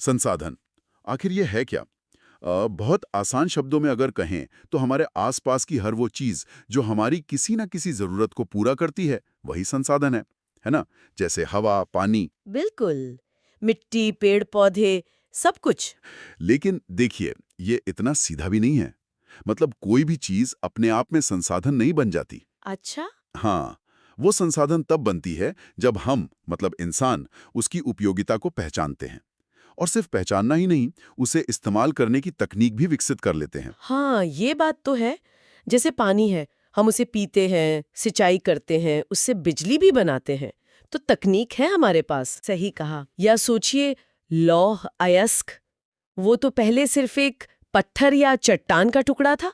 संसाधन, आखिर ये है क्या? बहुत आसान शब्दों में अगर कहें तो हमारे आसपास की हर वो चीज जो हमारी किसी ना किसी जरूरत को पूरा करती है, वही संसाधन है ना? जैसे हवा, पानी। बिल्कुल। मिट्टी, पेड़ पौधे, सब कुछ। लेकिन देखिए, ये इतना सीधा भी नहीं है। मतलब कोई भी चीज अपने आप में संसाधन नहीं बन जाती। अच्छा। हाँ, वो संसाधन तब बनती है जब हम, मतलब इंसान, उसकी उपयोगिता को पहचानते हैं। और सिर्फ पहचानना ही नहीं, उसे इस्तेमाल करने की तकनीक भी विकसित कर लेते हैं। हाँ, ये बात तो है। जैसे पानी है, हम उसे पीते हैं, सिंचाई करते हैं, उससे बिजली भी बनाते हैं। तो तकनीक है हमारे पास, सही कहा। या सोचिए, लौह अयस्क, वो तो पहले सिर्फ एक पत्थर या चट्टान का टुकड़ा था।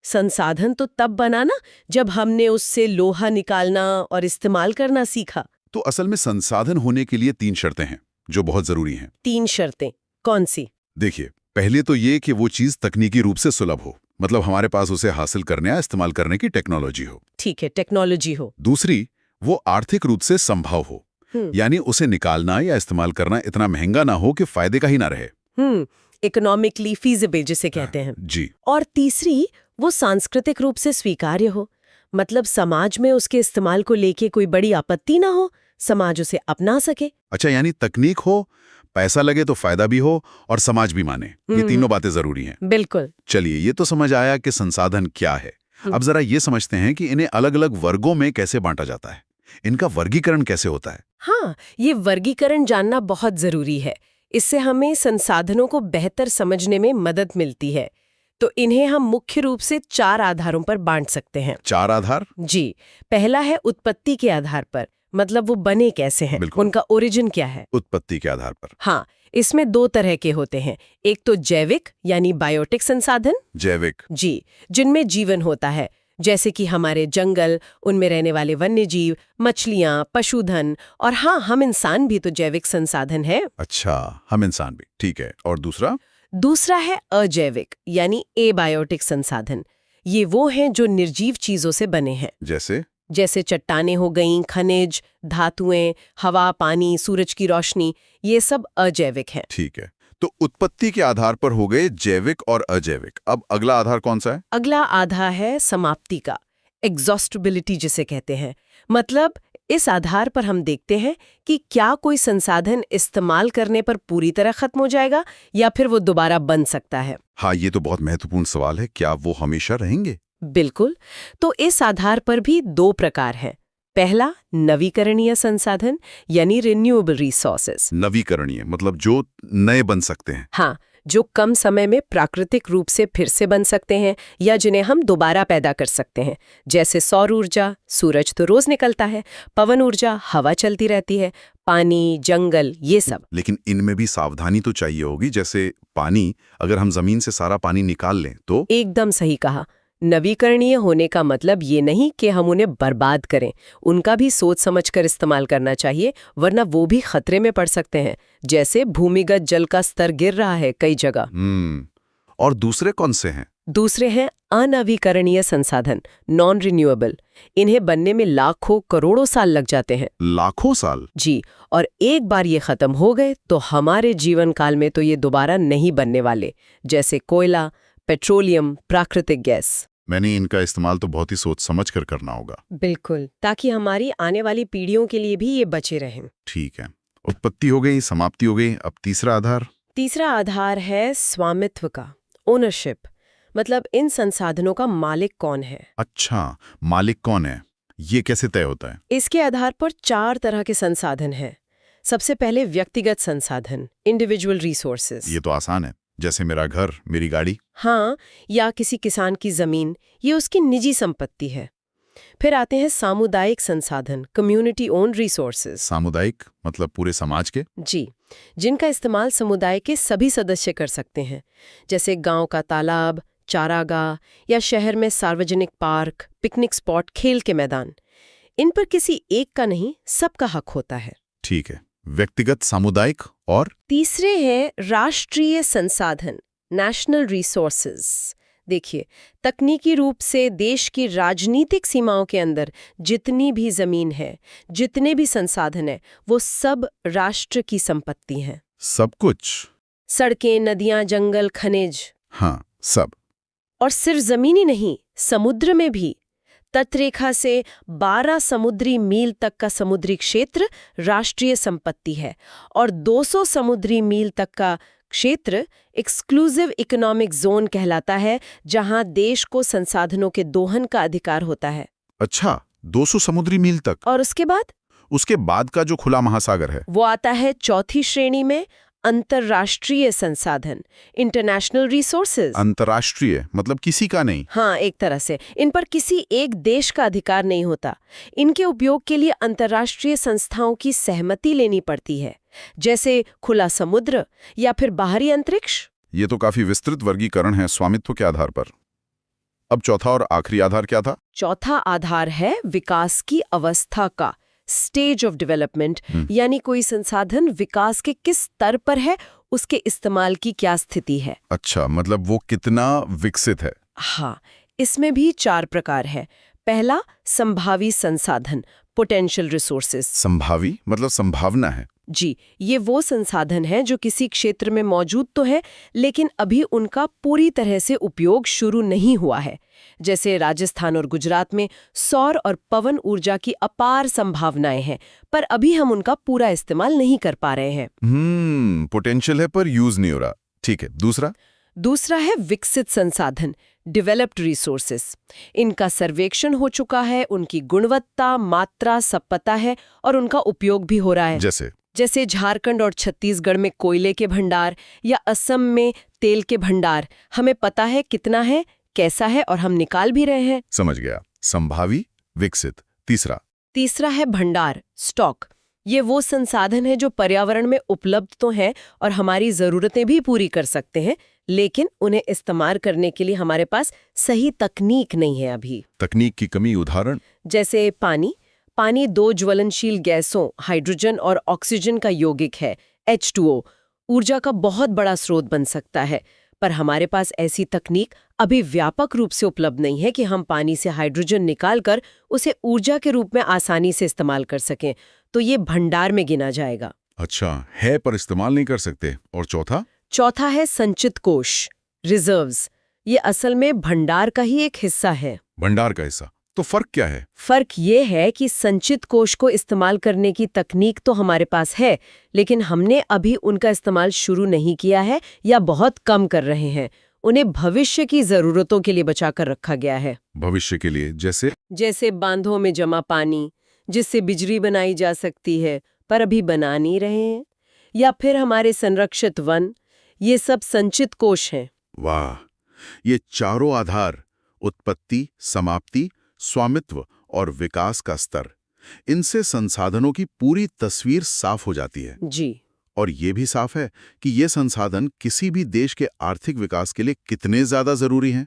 संसाधन तो तब बना ना, जब हमने उससे लोहा निकालना और इस्तेमाल करना सीखा। तो असल में संसाधन होने के लिए 3 शर्तें हैं, जो बहुत जरूरी हैं। 3 शर्तें, कौन सी? देखिए, पहले तो ये कि वो चीज तकनीकी रूप से सुलभ हो, मतलब हमारे पास उसे हासिल करने या इस्तेमाल करने की टेक्नोलॉजी हो। ठीक है, टेक्नोलॉजी हो। दूसरी, वो आर्थिक रूप से संभव हो, हम्म। यानी उसे निकालना या इस्तेमाल करना इतना महंगा ना हो कि फायदे का ही ना रहे। इकोनॉमिकली फीजिबल जिसे कहते हैं। जी। और तीसरी, वो सांस्कृतिक रूप से स्वीकार्य हो, मतलब समाज में उसके इस्तेमाल को लेके कोई बड़ी आपत्ति ना हो, समाज उसे अपना सके। अच्छा, यानी तकनीक हो, पैसा लगे तो फायदा भी हो और समाज भी माने। ये तीनों बातें जरूरी हैं। बिल्कुल। चलिए, ये तो समझ आया कि संसाधन क्या है। हम्म। अब जरा ये समझते हैं कि इन्हें अलग अलग वर्गों में कैसे बांटा जाता है। इनका वर्गीकरण कैसे होता है? हाँ, ये वर्गीकरण जानना बहुत जरूरी है। इससे हमें संसाधनों को बेहतर समझने में मदद मिलती है। तो इन्हें हम मुख्य रूप से 4 आधारों पर बांट सकते हैं। 4 आधार? जी। पहला है उत्पत्ति के आधार पर, मतलब वो बने कैसे हैं, बिल्कुल। उनका ओरिजिन क्या है। उत्पत्ति के आधार पर। हाँ, इसमें 2 तरह के होते हैं। एक तो जैविक यानी बायोटिक संसाधन। जैविक। जी, जिनमें जीवन होता है, जैसे कि हमारे जंगल, उनमें रहने वाले वन्य जीव, मछलियाँ, पशुधन, और हाँ, हम इंसान भी तो जैविक संसाधन है। अच्छा, हम इंसान भी, ठीक है। और दूसरा? दूसरा है अजैविक यानी एबायोटिक संसाधन। ये वो हैं जो निर्जीव चीजों से बने हैं, जैसे? जैसे चट्टानें हो गईं, खनिज, धातुएं, हवा, पानी, सूरज की रोशनी, ये सब अजैविक हैं। ठीक है। तो उत्पत्ति के आधार पर हो गए जैविक और अजैविक। अब अगला आधार कौन सा है? अगला आधा है समाप्ति का, एग्जॉस्टिबिलिटी जिसे कहते हैं। मतलब इस आधार पर हम देखते हैं कि क्या कोई संसाधन इस्तेमाल करने पर पूरी तरह खत्म हो जाएगा या फिर वो दोबारा बन सकता है। हाँ, ये तो बहुत महत्वपूर्ण सवाल है। क्या वो हमेशा रहेंगे? बिल्कुल। तो इस आधार पर भी 2 प्रकार हैं। पहला, नवीकरणीय संसाधन यानी रिन्यूएबल रिसोर्सेज। नवीकरणीय मतलब जो नए बन सकते हैं। हाँ, जो कम समय में प्राकृतिक रूप से फिर से बन सकते हैं या जिन्हें हम दोबारा पैदा कर सकते हैं, जैसे सौर ऊर्जा, सूरज तो रोज निकलता है, पवन ऊर्जा, हवा चलती रहती है, पानी, जंगल, ये सब। लेकिन इनमें भी सावधानी तो चाहिए होगी। जैसे पानी, अगर हम जमीन से सारा पानी निकाल लें तो? एकदम सही कहा। नवीकरणीय होने का मतलब ये नहीं कि हम उन्हें बर्बाद करें, उनका भी सोच समझकर इस्तेमाल करना चाहिए, वरना वो भी खतरे में पड़ सकते हैं। जैसे भूमिगत जल का स्तर गिर रहा है कई जगह। और दूसरे कौन से हैं? दूसरे हैं अनवीकरणीय संसाधन, नॉन रिन्यूएबल। इन्हें बनने में लाखों करोड़ों साल लग जाते हैं। लाखों साल? जी, और एक बार ये खत्म हो गए तो हमारे जीवन काल में तो ये दोबारा नहीं बनने वाले, जैसे कोयला, पेट्रोलियम, प्राकृतिक गैस। मैंने इनका इस्तेमाल तो बहुत ही सोच समझ कर करना होगा। बिल्कुल, ताकि हमारी आने वाली पीढ़ियों के लिए भी ये बचे रहें। ठीक है। उत्पत्ति हो गई, समाप्ति हो गई। अब तीसरा आधार? तीसरा आधार है स्वामित्व का, ओनरशिप। मतलब इन संसाधनों का मालिक कौन है। अच्छा, मालिक कौन है, ये कैसे तय होता है? इसके आधार पर 4 तरह के संसाधन हैं। सबसे पहले व्यक्तिगत संसाधन, इंडिविजुअल रिसोर्सेज। ये तो आसान है, जैसे मेरा घर, मेरी गाड़ी। हाँ, या किसी किसान की जमीन, ये उसकी निजी संपत्ति है। फिर आते हैं सामुदायिक संसाधन, कम्युनिटी ओन रिसोर्सेज। सामुदायिक मतलब पूरे समाज के? जी, जिनका इस्तेमाल समुदाय के सभी सदस्य कर सकते हैं, जैसे गांव का तालाब, चारागाह, या शहर में सार्वजनिक पार्क, पिकनिक स्पॉट, खेल के मैदान। इन पर किसी एक का नहीं, सबका हक होता है। ठीक है। व्यक्तिगत, सामुदायिक और? तीसरे हैं राष्ट्रीय संसाधन, नेशनल रिसोर्सेज। देखिए, तकनीकी रूप से देश की राजनीतिक सीमाओं के अंदर जितनी भी जमीन है, जितने भी संसाधन है, वो सब राष्ट्र की संपत्ति हैं। सब कुछ? सड़कें, नदियां, जंगल, खनिज। हाँ, सब। और सिर्फ जमीनी नहीं, समुद्र में भी। तटरेखा से 12 समुद्री मील तक का समुद्री क्षेत्र राष्ट्रीय संपत्ति है और 200 समुद्री मील तक का क्षेत्र एक्सक्लूसिव इकोनॉमिक जोन कहलाता है, जहां देश को संसाधनों के दोहन का अधिकार होता है। अच्छा, 200 समुद्री मील तक। और उसके बाद का जो खुला महासागर है वो आता है चौथी श्रेणी में, अंतर्राष्ट्रीय संसाधन, इंटरनेशनल रिसोर्सेज। अंतर्राष्ट्रीय मतलब किसी का नहीं। हाँ, एक तरह से इन पर किसी एक देश का अधिकार नहीं होता। इनके उपयोग के लिए अंतर्राष्ट्रीय संस्थाओं की सहमति लेनी पड़ती है, जैसे खुला समुद्र या फिर बाहरी अंतरिक्ष। ये तो काफी विस्तृत वर्गीकरण है स्वामित्व के आधार पर। अब चौथा और आखिरी आधार क्या था? चौथा आधार है विकास की अवस्था का, स्टेज ऑफ डेवलपमेंट, यानी कोई संसाधन विकास के किस स्तर पर है, उसके इस्तेमाल की क्या स्थिति है। अच्छा, मतलब वो कितना विकसित है। हाँ, इसमें भी 4 प्रकार है। पहला, संभावी संसाधन, पोटेंशियल रिसोर्सेज। संभावी मतलब संभावना है। जी, ये वो संसाधन है जो किसी क्षेत्र में मौजूद तो है, लेकिन अभी उनका पूरी तरह से उपयोग शुरू नहीं हुआ है। जैसे राजस्थान और गुजरात में सौर और पवन ऊर्जा की अपार संभावनाएं हैं, पर अभी हम उनका पूरा इस्तेमाल नहीं कर पा रहे हैं। पोटेंशियल है पर यूज नहीं हो रहा। ठीक है, दूसरा है विकसित संसाधन, डेवलप्ड रिसोर्सेस। इनका सर्वेक्षण हो चुका है, उनकी गुणवत्ता, मात्रा सब पता है और उनका उपयोग भी हो रहा है। जैसे झारखंड और छत्तीसगढ़ में कोयले के भंडार या असम में तेल के भंडार, हमें पता है कितना है, कैसा है और हम निकाल भी रहे हैं। समझ गया। संभावी, विकसित। तीसरा है भंडार, स्टॉक। ये वो संसाधन है जो पर्यावरण में उपलब्ध तो हैं और हमारी जरूरतें भी पूरी कर सकते हैं, लेकिन उन्हें इस्तेमाल करने के लिए हमारे पास सही तकनीक नहीं है अभी। तकनीक की कमी, उदाहरण? जैसे पानी 2 ज्वलनशील गैसों हाइड्रोजन और ऑक्सीजन का यौगिक है, H2O। ऊर्जा का बहुत बड़ा स्रोत बन सकता है, पर हमारे पास ऐसी तकनीक अभी व्यापक रूप से उपलब्ध नहीं है कि हम पानी से हाइड्रोजन निकालकर उसे ऊर्जा के रूप में आसानी से इस्तेमाल कर सकें, तो ये भंडार में गिना जाएगा। अच्छा, है पर इस्तेमाल नहीं कर सकते। और चौथा है संचित कोष, रिजर्व्स। ये असल में भंडार का ही एक हिस्सा है। भंडार का हिस्सा? तो फर्क क्या है? फर्क ये है कि संचित कोष को इस्तेमाल करने की तकनीक तो हमारे पास है, लेकिन हमने अभी उनका इस्तेमाल शुरू नहीं किया है या बहुत कम कर रहे हैं। उन्हें भविष्य की जरूरतों के लिए बचा कर रखा गया है। भविष्य के लिए? जैसे बांधों में जमा पानी, जिससे बिजली बनाई जा सकती है, पर अभी बना नहीं रहे हैं। या फिर हमारे संरक्षित वन, ये सब संचित कोष हैं। वाह, ये चारों आधार, उत्पत्ति, समाप्ति, स्वामित्व और विकास का स्तर, इनसे संसाधनों की पूरी तस्वीर साफ हो जाती है। जी। और ये भी साफ है कि ये संसाधन किसी भी देश के आर्थिक विकास के लिए कितने ज्यादा जरूरी हैं।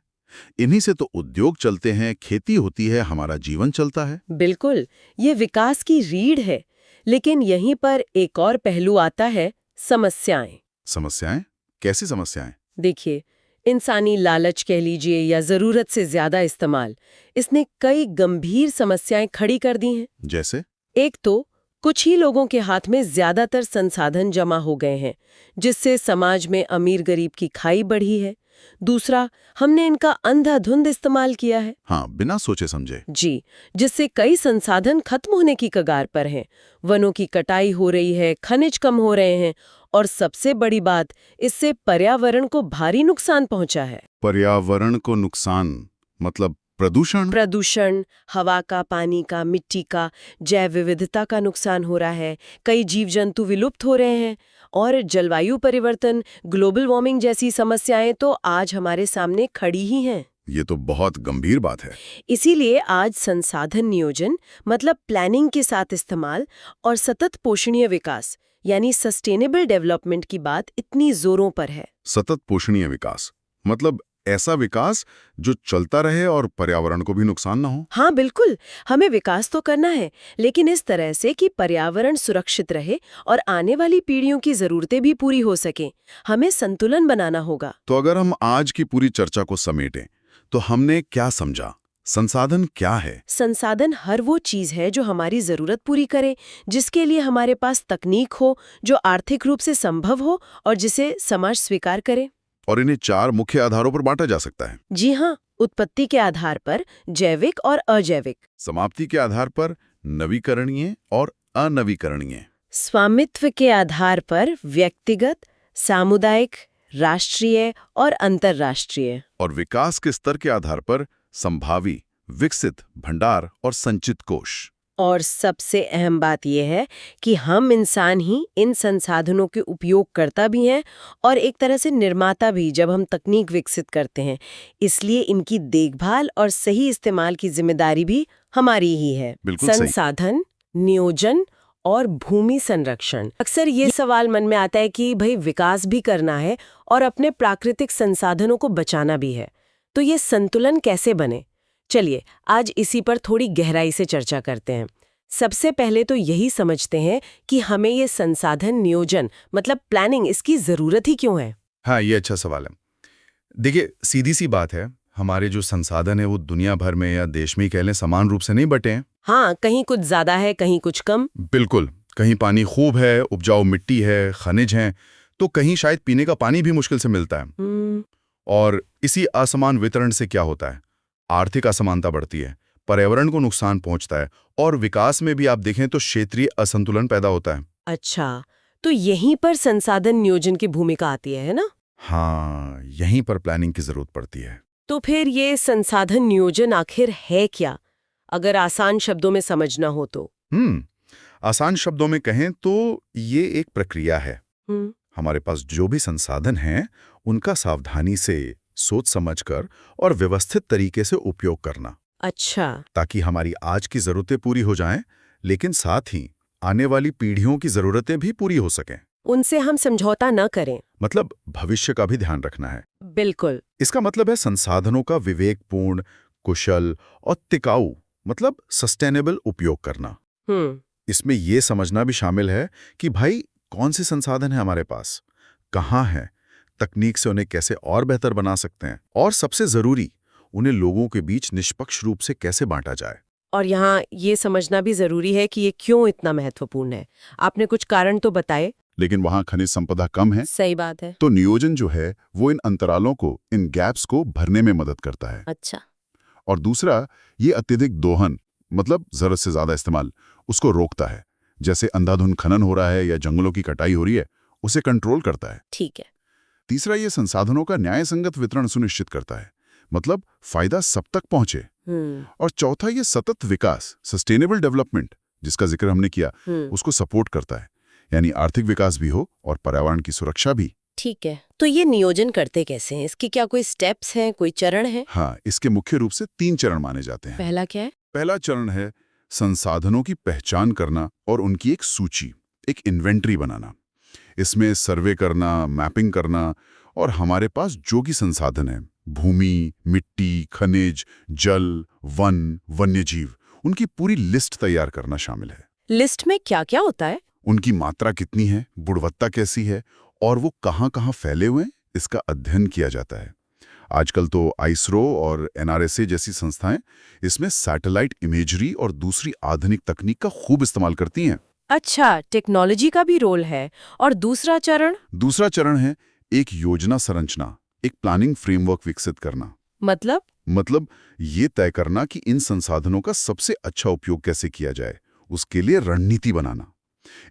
इन्हीं से तो उद्योग चलते हैं, खेती होती है, हमारा जीवन चलता है। बिल्कुल, ये विकास की रीढ़ है। लेकिन यहीं पर एक और पहलू आता है, समस्याएं। समस्याएं? कैसी समस्याएं? देखिए, इंसानी लालच कह लीजिए या जरूरत से ज्यादा इस्तेमाल, इसने कई गंभीर समस्याएं खड़ी कर दी हैं। जैसे? एक तो कुछ ही लोगों के हाथ में ज्यादातर संसाधन जमा हो गए हैं, जिससे समाज में अमीर गरीब की खाई बढ़ी है। दूसरा, हमने इनका अंधाधुंध इस्तेमाल किया है। हाँ, बिना सोचे समझे। जी, जिससे कई संसाधन खत्म होने की कगार पर हैं। वनों की कटाई हो रही है, खनिज कम हो रहे हैं और सबसे बड़ी बात, इससे पर्यावरण को भारी नुकसान पहुंचा है। पर्यावरण को नुकसान मतलब प्रदूषण, हवा का, पानी का, मिट्टी का, जैव विविधता का नुकसान हो रहा है। कई जीव जंतु विलुप्त हो रहे हैं और जलवायु परिवर्तन, ग्लोबल वार्मिंग जैसी समस्याएं तो आज हमारे सामने खड़ी ही हैं। ये तो बहुत गंभीर बात है। इसीलिए आज संसाधन नियोजन मतलब प्लानिंग के साथ इस्तेमाल और सतत पोषणीय विकास यानी सस्टेनेबल डेवलपमेंट की बात इतनी जोरों पर है। सतत पोषणीय विकास मतलब ऐसा विकास जो चलता रहे और पर्यावरण को भी नुकसान ना हो। हाँ बिल्कुल, हमें विकास तो करना है, लेकिन इस तरह से कि पर्यावरण सुरक्षित रहे और आने वाली पीढ़ियों की जरूरतें भी पूरी हो सकें। हमें संतुलन बनाना होगा। तो अगर हम आज की पूरी चर्चा को समेटें तो हमने क्या समझा? संसाधन क्या है? संसाधन हर वो चीज है जो हमारी जरूरत पूरी करे, जिसके लिए हमारे पास तकनीक हो, जो आर्थिक रूप से संभव हो और जिसे समाज स्वीकार करे। और इन्हें 4 मुख्य आधारों पर बांटा जा सकता है। जी हाँ, उत्पत्ति के आधार पर जैविक और अजैविक, समाप्ति के आधार पर नवीकरणीय और अनवीकरणीय, स्वामित्व के आधार पर व्यक्तिगत, सामुदायिक, राष्ट्रीय और अंतर्राष्ट्रीय, और विकास के स्तर के आधार पर संभावी, विकसित, भंडार और संचित कोश। और सबसे अहम बात यह है कि हम इंसान ही इन संसाधनों के उपयोगकर्ता भी हैं और एक तरह से निर्माता भी, जब हम तकनीक विकसित करते हैं। इसलिए इनकी देखभाल और सही इस्तेमाल की जिम्मेदारी भी हमारी ही है। बिल्कुल सही। संसाधन, नियोजन और भूमि संरक्षण। अक्सर ये सवाल मन में आता है कि भाई विकास भी करना है और अपने प्राकृतिक संसाधनों को बचाना भी है, तो ये संतुलन कैसे बने? चलिए आज इसी पर थोड़ी गहराई से चर्चा करते हैं। सबसे पहले तो यही समझते हैं कि हमें ये संसाधन नियोजन मतलब प्लानिंग, इसकी जरूरत ही क्यों है? हाँ, ये अच्छा सवाल है। देखिए, सीधी सी बात है, हमारे जो संसाधन है वो दुनिया भर में या देश में ही कह लें समान रूप से नहीं बटे हैं। हाँ, कहीं कुछ ज्यादा है, कहीं कुछ कम। बिल्कुल, कहीं पानी खूब है, उपजाऊ मिट्टी है, खनिज हैं, तो कहीं शायद पीने का पानी भी मुश्किल से मिलता है। और इसी असमान वितरण से क्या होता है? आर्थिक असमानता बढ़ती है, पर्यावरण को नुकसान पहुंचता है और विकास में भी आप देखें तो क्षेत्रीय असंतुलन पैदा होता है। अच्छा, तो यहीं पर संसाधन नियोजन की भूमिका आती है ना? हाँ, यहीं पर प्लानिंग की जरूरत पड़ती है। तो फिर ये संसाधन नियोजन आखिर है क्या, अगर आसान शब्दों में समझना हो तो? आसान शब्दों में कहें तो ये एक प्रक्रिया है। हमारे पास जो भी संसाधन हैं, उनका सावधानी से, सोच समझकर और व्यवस्थित तरीके से उपयोग करना। अच्छा। ताकि हमारी आज की जरूरतें पूरी हो जाएं, लेकिन साथ ही आने वाली पीढ़ियों की जरूरतें भी पूरी हो सकें। उनसे हम समझौता न करें। मतलब भविष्य का भी ध्यान रखना है। बिल्कुल। इसका मतलब है संसाधनों का विवेकपूर्ण, कुशल और टिकाऊ मतलब सस्टेनेबल उपयोग करना। इसमें यह समझना भी शामिल है कि भाई कौन से संसाधन है हमारे पास, कहाँ है, तकनीक से उन्हें कैसे और बेहतर बना सकते हैं, और सबसे जरूरी उन्हें लोगों के बीच निष्पक्ष रूप से कैसे बांटा जाए। और यहाँ ये समझना भी जरूरी है कि ये क्यों इतना महत्वपूर्ण है। आपने कुछ कारण तो बताए, लेकिन वहाँ खनिज संपदा कम है। सही बात है। तो नियोजन जो है वो इन अंतरालों को, इन गैप्स को भरने में मदद करता है। अच्छा। और दूसरा, ये अत्यधिक दोहन मतलब जरूरत से ज्यादा इस्तेमाल, उसको रोकता है। जैसे अंधाधुंध खनन हो रहा है या जंगलों की कटाई हो रही है, उसे कंट्रोल करता है। ठीक है। तीसरा, ये संसाधनों का न्याय संगत वितरण सुनिश्चित करता है, मतलब फायदा सब तक पहुंचे। और चौथा, ये सतत विकास, सस्टेनेबल डेवलपमेंट, जिसका जिक्र हमने किया, उसको सपोर्ट करता है। यानी आर्थिक विकास भी हो और पर्यावरण की सुरक्षा भी। ठीक है। तो ये नियोजन करते कैसे हैं? इसकी क्या कोई स्टेप्स हैं, कोई चरण है? हाँ, इसके मुख्य रूप से 3 चरण माने जाते हैं। पहला क्या है? पहला चरण है संसाधनों की पहचान करना और उनकी एक सूची, एक इन्वेंट्री बनाना। इसमें सर्वे करना, मैपिंग करना और हमारे पास जो भी संसाधन है, भूमि, मिट्टी, खनिज, जल, वन, वन्यजीव, उनकी पूरी लिस्ट तैयार करना शामिल है। लिस्ट में क्या क्या होता है? उनकी मात्रा कितनी है, गुणवत्ता कैसी है और वो कहाँ-कहाँ फैले हुए हैं, इसका अध्ययन किया जाता है। आजकल तो आइसरो और एनआरएसए जैसी संस्थाएं इसमें सैटेलाइट इमेजरी और दूसरी आधुनिक तकनीक का खूब इस्तेमाल करती हैं। अच्छा, टेक्नोलॉजी का भी रोल है। और दूसरा चरण? दूसरा चरण है एक योजना संरचना, एक प्लानिंग फ्रेमवर्क विकसित करना। मतलब ये तय करना कि इन संसाधनों का सबसे अच्छा उपयोग कैसे किया जाए, उसके लिए रणनीति बनाना।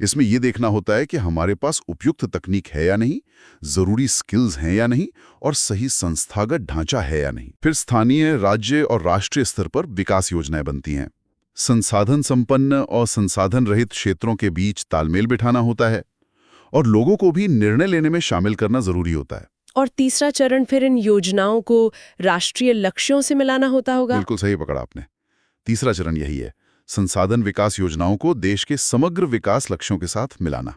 इसमें यह देखना होता है कि हमारे पास उपयुक्त तकनीक है या नहीं, जरूरी स्किल्स हैं या नहीं और सही संस्थागत ढांचा है या नहीं। फिर स्थानीय, राज्य और राष्ट्रीय स्तर पर विकास योजनाएं बनती हैं। संसाधन संपन्न और संसाधन रहित क्षेत्रों के बीच तालमेल बिठाना होता है और लोगों को भी निर्णय लेने में शामिल करना जरूरी होता है। और तीसरा चरण फिर इन योजनाओं को राष्ट्रीय लक्ष्यों से मिलाना होता होगा। बिल्कुल सही पकड़ा आपने। तीसरा चरण यही है, संसाधन विकास योजनाओं को देश के समग्र विकास लक्ष्यों के साथ मिलाना।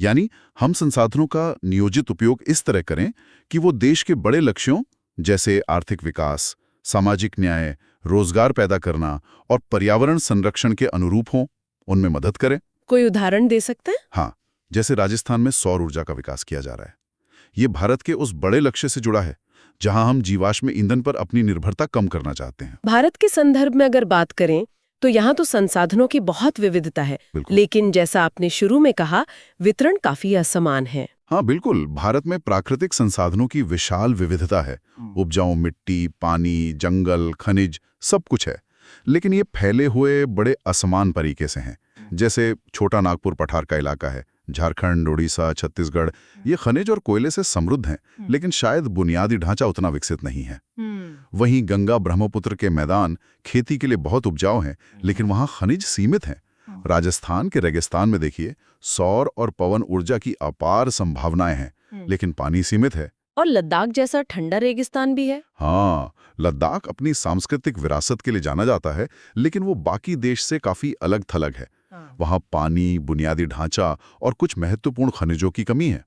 यानी हम संसाधनों का नियोजित उपयोग इस तरह करें कि वो देश के बड़े लक्ष्यों जैसे आर्थिक विकास, सामाजिक न्याय, रोजगार पैदा करना और पर्यावरण संरक्षण के अनुरूप हों, उनमें मदद करें। कोई उदाहरण दे सकते हैं? हाँ, जैसे राजस्थान में सौर ऊर्जा का विकास किया जा रहा है ये भारत के उस बड़े लक्ष्य से जुड़ा है जहां हम जीवाश्म ईंधन पर अपनी निर्भरता कम करना चाहते हैं। भारत के संदर्भ में अगर बात करें तो यहाँ तो संसाधनों की बहुत विविधता है, बिल्कुल। लेकिन जैसा आपने शुरू में कहा, वितरण काफी असमान है। हाँ बिल्कुल, भारत में प्राकृतिक संसाधनों की विशाल विविधता है। उपजाऊ मिट्टी, पानी, जंगल, खनिज सब कुछ है, लेकिन ये फैले हुए बड़े असमान तरीके से हैं। जैसे छोटा नागपुर पठार का इलाका है, झारखंड, उड़ीसा, छत्तीसगढ़, ये खनिज और कोयले से समृद्ध हैं, लेकिन शायद बुनियादी ढांचा उतना विकसित नहीं है। वहीं गंगा ब्रह्मपुत्र के मैदान खेती के लिए बहुत उपजाऊ हैं, लेकिन वहाँ खनिज सीमित हैं। राजस्थान के रेगिस्तान में देखिए, सौर और पवन ऊर्जा की अपार संभावनाएं हैं, लेकिन पानी सीमित है। और लद्दाख जैसा ठंडा रेगिस्तान भी है। हाँ, लद्दाख अपनी सांस्कृतिक विरासत के लिए जाना जाता है, लेकिन वो बाकी देश से काफी अलग थलग है। वहाँ पानी, बुनियादी ढांचा और कुछ महत्वपूर्ण खनिजों की कमी है।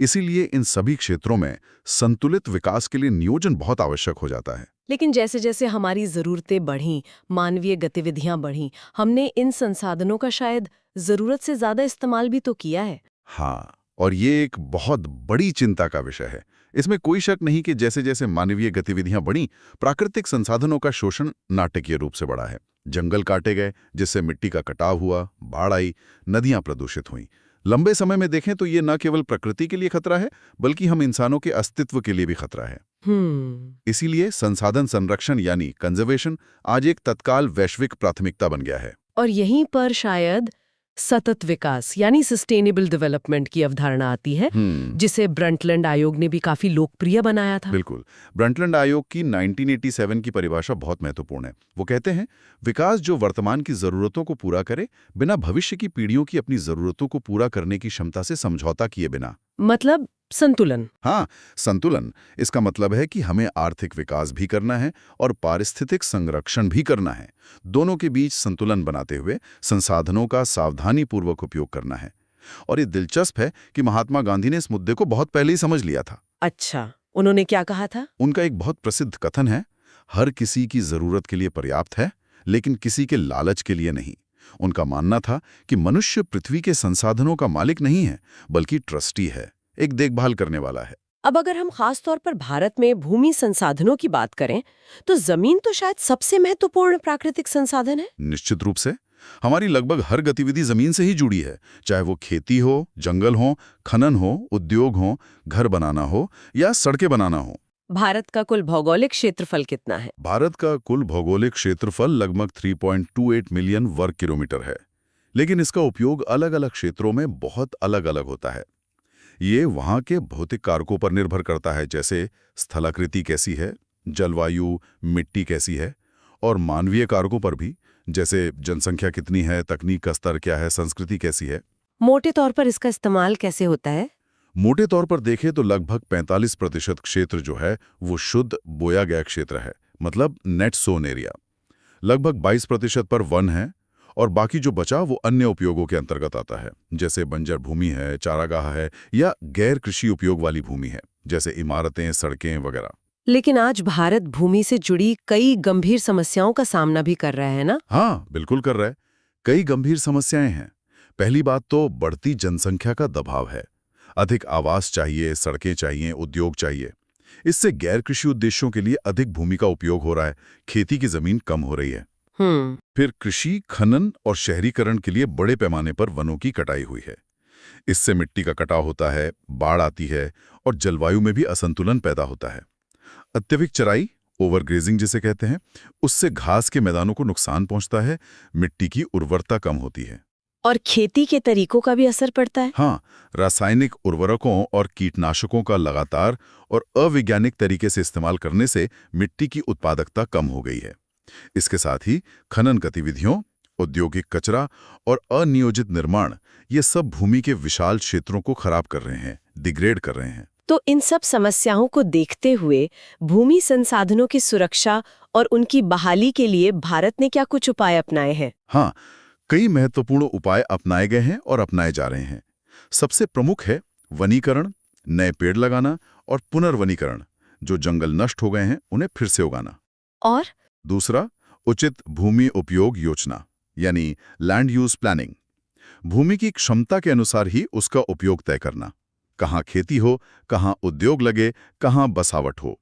इसीलिए इन सभी क्षेत्रों में संतुलित विकास के लिए नियोजन बहुत आवश्यक हो जाता है। लेकिन जैसे जैसे हमारी जरूरतें बढ़ीं, मानवीय गतिविधियां बढ़ीं, हमने इन संसाधनों का शायद जरूरत से ज्यादा इस्तेमाल भी तो किया है। हाँ, और ये एक बहुत बड़ी चिंता का विषय है। इसमें कोई शक नहीं कि जैसे जैसे मानवीय गतिविधियां बढ़ी, प्राकृतिक संसाधनों का शोषण नाटकीय रूप से बढ़ा है। जंगल काटे गए, जिससे मिट्टी का कटाव हुआ, बाढ़ आई, नदियां प्रदूषित हुईं। लंबे समय में देखें तो ये न केवल प्रकृति के लिए खतरा है, बल्कि हम इंसानों के अस्तित्व के लिए भी खतरा है। इसीलिए संसाधन संरक्षण यानी कंजर्वेशन आज एक तत्काल वैश्विक प्राथमिकता बन गया है। और यहीं पर शायद सतत विकास यानी सस्टेनेबल डेवलपमेंट की अवधारणा आती है, जिसे ब्रंटलैंड आयोग ने भी काफी लोकप्रिय बनाया था। बिल्कुल, ब्रंटलैंड आयोग की 1987 की परिभाषा बहुत महत्वपूर्ण है। वो कहते हैं, विकास जो वर्तमान की जरूरतों को पूरा करे, बिना भविष्य की पीढ़ियों की अपनी जरूरतों को पूरा करने की क्षमता से समझौता किए बिना। मतलब संतुलन। हाँ, संतुलन। इसका मतलब है कि हमें आर्थिक विकास भी करना है और पारिस्थितिक संरक्षण भी करना है। दोनों के बीच संतुलन बनाते हुए संसाधनों का सावधानीपूर्वक उपयोग करना है। और ये दिलचस्प है कि महात्मा गांधी ने इस मुद्दे को बहुत पहले ही समझ लिया था। अच्छा, उन्होंने क्या कहा था? उनका एक बहुत प्रसिद्ध कथन है, हर किसी की जरूरत के लिए पर्याप्त है, लेकिन किसी के लालच के लिए नहीं। उनका मानना था कि मनुष्य पृथ्वी के संसाधनों का मालिक नहीं है, बल्कि ट्रस्टी है, एक देखभाल करने वाला है। अब अगर हम खास तौर पर भारत में भूमि संसाधनों की बात करें, तो जमीन तो शायद सबसे महत्वपूर्ण प्राकृतिक संसाधन है। निश्चित रूप से हमारी लगभग हर गतिविधि जमीन से ही जुड़ी है, चाहे वो खेती हो, जंगल हो, खनन हो, उद्योग हो, घर बनाना हो या सड़कें बनाना हो। भारत का कुल भौगोलिक क्षेत्रफल कितना है? भारत का कुल भौगोलिक क्षेत्रफल लगभग 3.28 मिलियन वर्ग किलोमीटर है, लेकिन इसका उपयोग अलग अलग क्षेत्रों में बहुत अलग अलग होता है। ये वहाँ के भौतिक कारकों पर निर्भर करता है, जैसे स्थलाकृति कैसी है, जलवायु, मिट्टी कैसी है, और मानवीय कारकों पर भी, जैसे जनसंख्या कितनी है, तकनीक का स्तर क्या है, संस्कृति कैसी है। मोटे तौर पर इसका इस्तेमाल कैसे होता है? मोटे तौर पर देखें तो लगभग 45% क्षेत्र जो है वो शुद्ध बोया गया क्षेत्र है, मतलब नेट सोन एरिया। लगभग 22% पर वन है और बाकी जो बचा वो अन्य उपयोगों के अंतर्गत आता है, जैसे बंजर भूमि है, चारागाह है या गैर कृषि उपयोग वाली भूमि है, जैसे इमारतें, सड़कें वगैरह। लेकिन आज भारत भूमि से जुड़ी कई गंभीर समस्याओं का सामना भी कर रहा है ना? हाँ, बिल्कुल कर रहा है। कई गंभीर समस्याएं हैं। पहली बात तो बढ़ती जनसंख्या का दबाव है। अधिक आवास चाहिए, सड़कें चाहिए, उद्योग चाहिए। इससे गैर कृषि उद्देश्यों के लिए अधिक भूमि का उपयोग हो रहा है, खेती की जमीन कम हो रही है। फिर कृषि, खनन और शहरीकरण के लिए बड़े पैमाने पर वनों की कटाई हुई है। इससे मिट्टी का कटाव होता है, बाढ़ आती है और जलवायु में भी असंतुलन पैदा होता है। अत्यधिक चराई, ओवरग्रेजिंग जिसे कहते हैं, उससे घास के मैदानों को नुकसान पहुंचता है, मिट्टी की उर्वरता कम होती है। और खेती के तरीकों का भी असर पड़ता है। हाँ, रासायनिक उर्वरकों और कीटनाशकों का लगातार और अवैज्ञानिक तरीके से इस्तेमाल करने से मिट्टी की उत्पादकता कम हो गई है। इसके साथ ही खनन गतिविधियों, औद्योगिक कचरा और अनियोजित निर्माण, ये सब भूमि के विशाल क्षेत्रों को खराब कर रहे हैं, डिग्रेड कर रहे हैं। तो इन सब समस्याओं को देखते हुए भूमि संसाधनों की सुरक्षा और उनकी बहाली के लिए भारत ने क्या कुछ उपाय अपनाए हैं? हाँ, कई महत्वपूर्ण उपाय अपनाए गए हैं और अपनाए जा रहे हैं। सबसे प्रमुख है वनीकरण, नए पेड़ लगाना और पुनर्वनीकरण, जो जंगल नष्ट हो गए हैं उन्हें फिर से उगाना। और दूसरा, उचित भूमि उपयोग योजना यानी लैंड यूज प्लानिंग। भूमि की क्षमता के अनुसार ही उसका उपयोग तय करना। कहाँ खेती हो, कहाँ उद्योग लगे, कहाँ बसावट हो।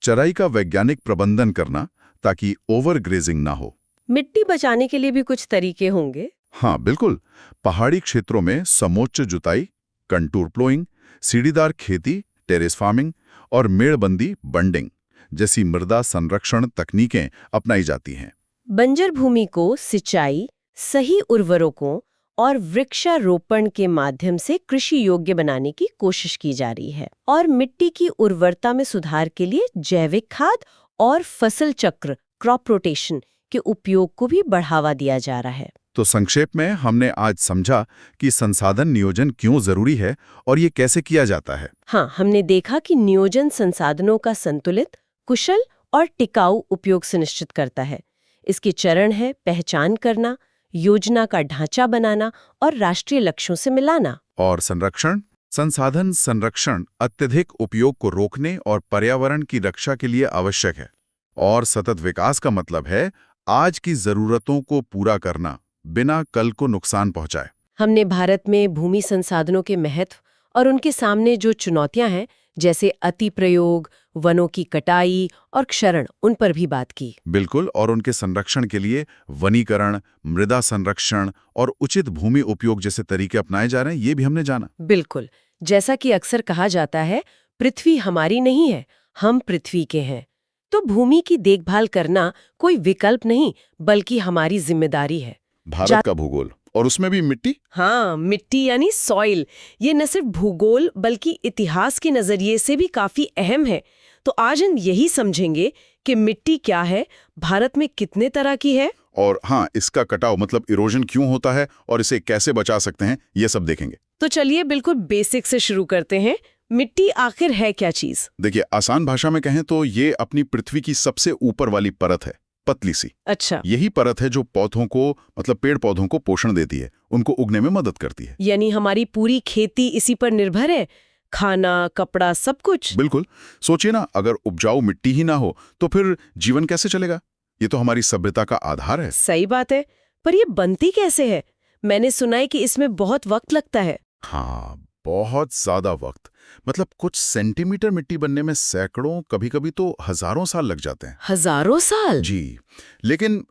चराई का वैज्ञानिक प्रबंधन करना ताकि ओवर ग्रेजिंग ना हो। मिट्टी बचाने के लिए भी कुछ तरीके होंगे। हाँ बिल्कुल, पहाड़ी क्षेत्रों में समोच्च जुताई, कंटूर प्लोइंग, सीढ़ीदार खेती, टेरेस फार्मिंग और मेड़बंदी बंडिंग जैसी मृदा संरक्षण तकनीकें अपनाई जाती हैं। बंजर भूमि को सिंचाई, सही उर्वरकों और वृक्षारोपण के माध्यम से कृषि योग्य बनाने की कोशिश की जा रही है। और मिट्टी की उर्वरता में सुधार के लिए जैविक खाद और फसल चक्र क्रॉप रोटेशन के उपयोग को भी बढ़ावा दिया जा रहा है। तो संक्षेप में हमने आज समझा कि संसाधन नियोजन क्यों जरूरी है और ये कैसे किया जाता है। हाँ, हमने देखा कि नियोजन संसाधनों का संतुलित, कुशल और टिकाऊ उपयोग सुनिश्चित करता है। इसके चरण है पहचान करना, योजना का ढांचा बनाना और राष्ट्रीय लक्ष्यों से मिलाना। और संरक्षण, संसाधन संरक्षण अत्यधिक उपयोग को रोकने और पर्यावरण की रक्षा के लिए आवश्यक है। और सतत विकास का मतलब है आज की जरूरतों को पूरा करना बिना कल को नुकसान पहुंचाए। हमने भारत में भूमि संसाधनों के महत्व और उनके सामने जो चुनौतियां हैं, जैसे अति प्रयोग, वनों की कटाई और क्षरण, उन पर भी बात की। बिल्कुल, और उनके संरक्षण के लिए वनीकरण, मृदा संरक्षण और उचित भूमि उपयोग जैसे तरीके अपनाए जा रहे हैं, ये भी हमने जाना। बिल्कुल, जैसा कि अक्सर कहा जाता है, पृथ्वी हमारी नहीं है, हम पृथ्वी के हैं। तो भूमि की देखभाल करना कोई विकल्प नहीं, बल्कि हमारी जिम्मेदारी है। भारत का भूगोल और उसमें भी मिट्टी। हाँ, मिट्टी यानी सॉइल, ये न सिर्फ भूगोल बल्कि इतिहास के नजरिए से भी काफी अहम है। तो आज हम यही समझेंगे कि मिट्टी क्या है, भारत में कितने तरह की है, और हाँ, इसका कटाव मतलब इरोजन क्यों होता है और इसे कैसे बचा सकते हैं, ये सब देखेंगे। तो चलिए बिल्कुल बेसिक से शुरू करते हैं। मिट्टी आखिर है क्या चीज? देखिए, आसान भाषा में कहें तो ये अपनी पृथ्वी की सबसे ऊपर वाली परत है, पतली सी। अच्छा, यही परत है जो पौधों को मतलब पेड़ पौधों को पोषण देती है, उनको उगने में मदद करती है। यानी हमारी पूरी खेती इसी पर निर्भर है, खाना, कपड़ा, सब कुछ। बिल्कुल, सोचिए ना, अगर उपजाऊ मिट्टी ही ना हो तो फिर जीवन कैसे चलेगा? ये तो हमारी सभ्यता का आधार है। सही बात है, पर ये बनती कैसे है? मैंने सुना है कि इसमें बहुत वक्त लगता है। हाँ, बहुत ज्यादा वक्त। मतलब कुछ सेंटीमीटर मिट्टी बनने में सैकड़ों, कभी-कभी तो हजारों साल लग जाते हैं। हजारों साल? जी, लेकिन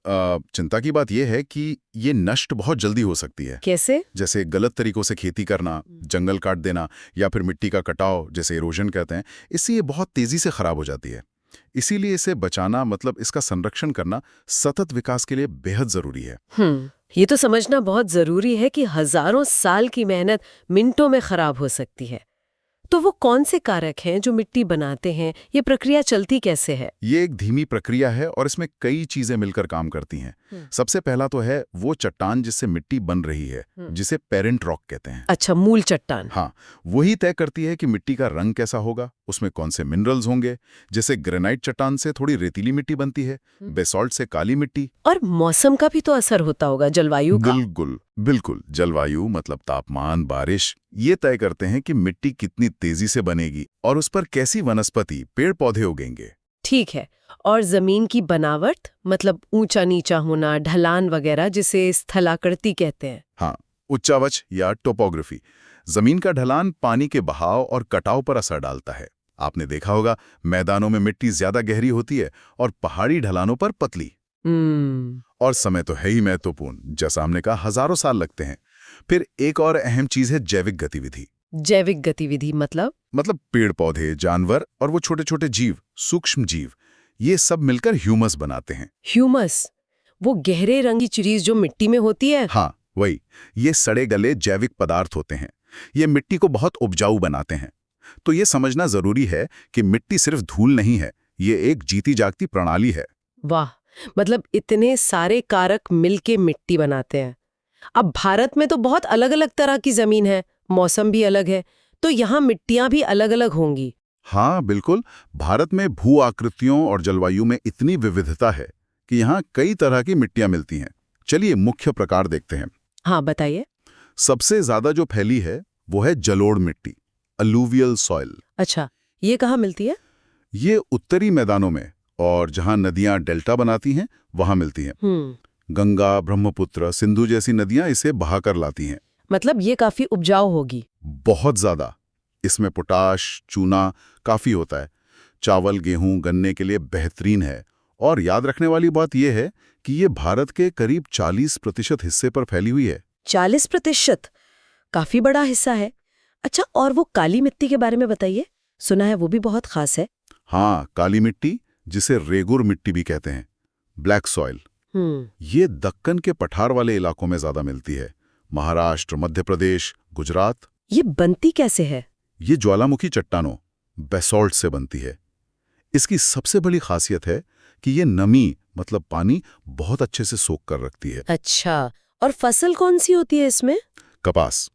चिंता की बात यह है कि ये नष्ट बहुत जल्दी हो सकती है। कैसे? जैसे गलत तरीकों से खेती करना, जंगल काट देना या फिर मिट्टी का कटाव, जैसे इरोजन कहते हैं, इससे ये बहुत तेजी से खराब हो जाती है। इसीलिए इसे बचाना मतलब इसका संरक्षण करना सतत विकास के लिए बेहद जरूरी है। ये तो समझना बहुत जरूरी है कि हजारों साल की मेहनत मिनटों में खराब हो सकती है। तो वो कौन से कारक हैं जो मिट्टी बनाते हैं? ये प्रक्रिया चलती कैसे है? ये एक धीमी प्रक्रिया है और इसमें कई चीजें मिलकर काम करती हैं। सबसे पहला तो है वो चट्टान जिससे मिट्टी बन रही है, जिसे पेरेंट रॉक कहते हैं। अच्छा, मूल चट्टान। हाँ, वही तय करती है कि मिट्टी का रंग कैसा होगा, उसमें कौन से मिनरल्स होंगे। जैसे ग्रेनाइट चट्टान से थोड़ी रेतीली मिट्टी बनती है, बेसॉल्ट से काली मिट्टी। और मौसम का भी तो असर होता होगा, जलवायु का? बिल्कुल बिल्कुल, जलवायु मतलब तापमान, बारिश, ये तय करते हैं कि मिट्टी कितनी तेजी से बनेगी और उस पर कैसी वनस्पति, पेड़ पौधे उगेंगे। ठीक है। और जमीन की बनावट, मतलब ऊंचा नीचा होना, ढलान वगैरह, जिसे स्थलाकृति कहते हैं। हाँ, उच्चावच या टोपोग्राफी। जमीन का ढलान पानी के बहाव और कटाव पर असर डालता है। आपने देखा होगा, मैदानों में मिट्टी ज्यादा गहरी होती है और पहाड़ी ढलानों पर पतली। और समय तो है ही महत्वपूर्ण, जैसा हमने कहा, हजारों साल लगते हैं। फिर एक और अहम चीज है जैविक गतिविधि। जैविक गतिविधि मतलब पेड़ पौधे, जानवर और वो छोटे छोटे जीव, सूक्ष्म जीव, ये सब मिलकर ह्यूमस बनाते हैं। ह्यूमस, वो गहरे रंगी चीज जो मिट्टी में होती है? हाँ, वही। ये सड़े गले जैविक पदार्थ होते हैं। ये मिट्टी को बहुत उपजाऊ बनाते हैं। तो ये समझना जरूरी है कि मिट्टी सिर्फ धूल नहीं है, ये एक जीती जागती प्रणाली है। वाह, मतलब इतने सारे कारक मिलके मिट्टी बनाते हैं। अब भारत में तो बहुत अलग अलग तरह की जमीन है, मौसम भी अलग है, तो यहाँ मिट्टियां भी अलग अलग होंगी। हाँ बिल्कुल, भारत में भू आकृतियों और जलवायु में इतनी विविधता है कि यहाँ कई तरह की मिट्टियां मिलती हैं। चलिए मुख्य प्रकार देखते हैं। हाँ, बताइए। सबसे ज्यादा जो फैली है वो है जलोढ़ मिट्टी, अलूवियल सॉइल। अच्छा, ये कहाँ मिलती है? ये उत्तरी मैदानों में और जहाँ नदियां डेल्टा बनाती हैं वहां मिलती हैं। गंगा, ब्रह्मपुत्र, सिंधु जैसी नदियां इसे बहाकर लाती हैं। मतलब ये काफी उपजाऊ होगी। बहुत ज्यादा। इसमें पोटाश, चूना काफ़ी होता है। चावल, गेहूं, गन्ने के लिए बेहतरीन है। और याद रखने वाली बात यह है कि ये भारत के करीब 40% हिस्से पर फैली हुई है। 40%? काफी बड़ा हिस्सा है। अच्छा, और वो काली मिट्टी के बारे में बताइए, सुना है वो भी बहुत खास है। हाँ, काली मिट्टी, जिसे रेगुर मिट्टी भी कहते हैं, ब्लैक सॉइल, ये दक्कन के पठार वाले इलाकों में ज्यादा मिलती है। महाराष्ट्र, मध्य प्रदेश, गुजरात। ये बनती कैसे है? ये ज्वालामुखी चट्टानों, बेसॉल्ट से बनती है। इसकी सबसे बड़ी खासियत है कि ये नमी मतलब पानी बहुत अच्छे से सोख कर रखती है। अच्छा, और फसल कौन सी होती है इसमें? कपास।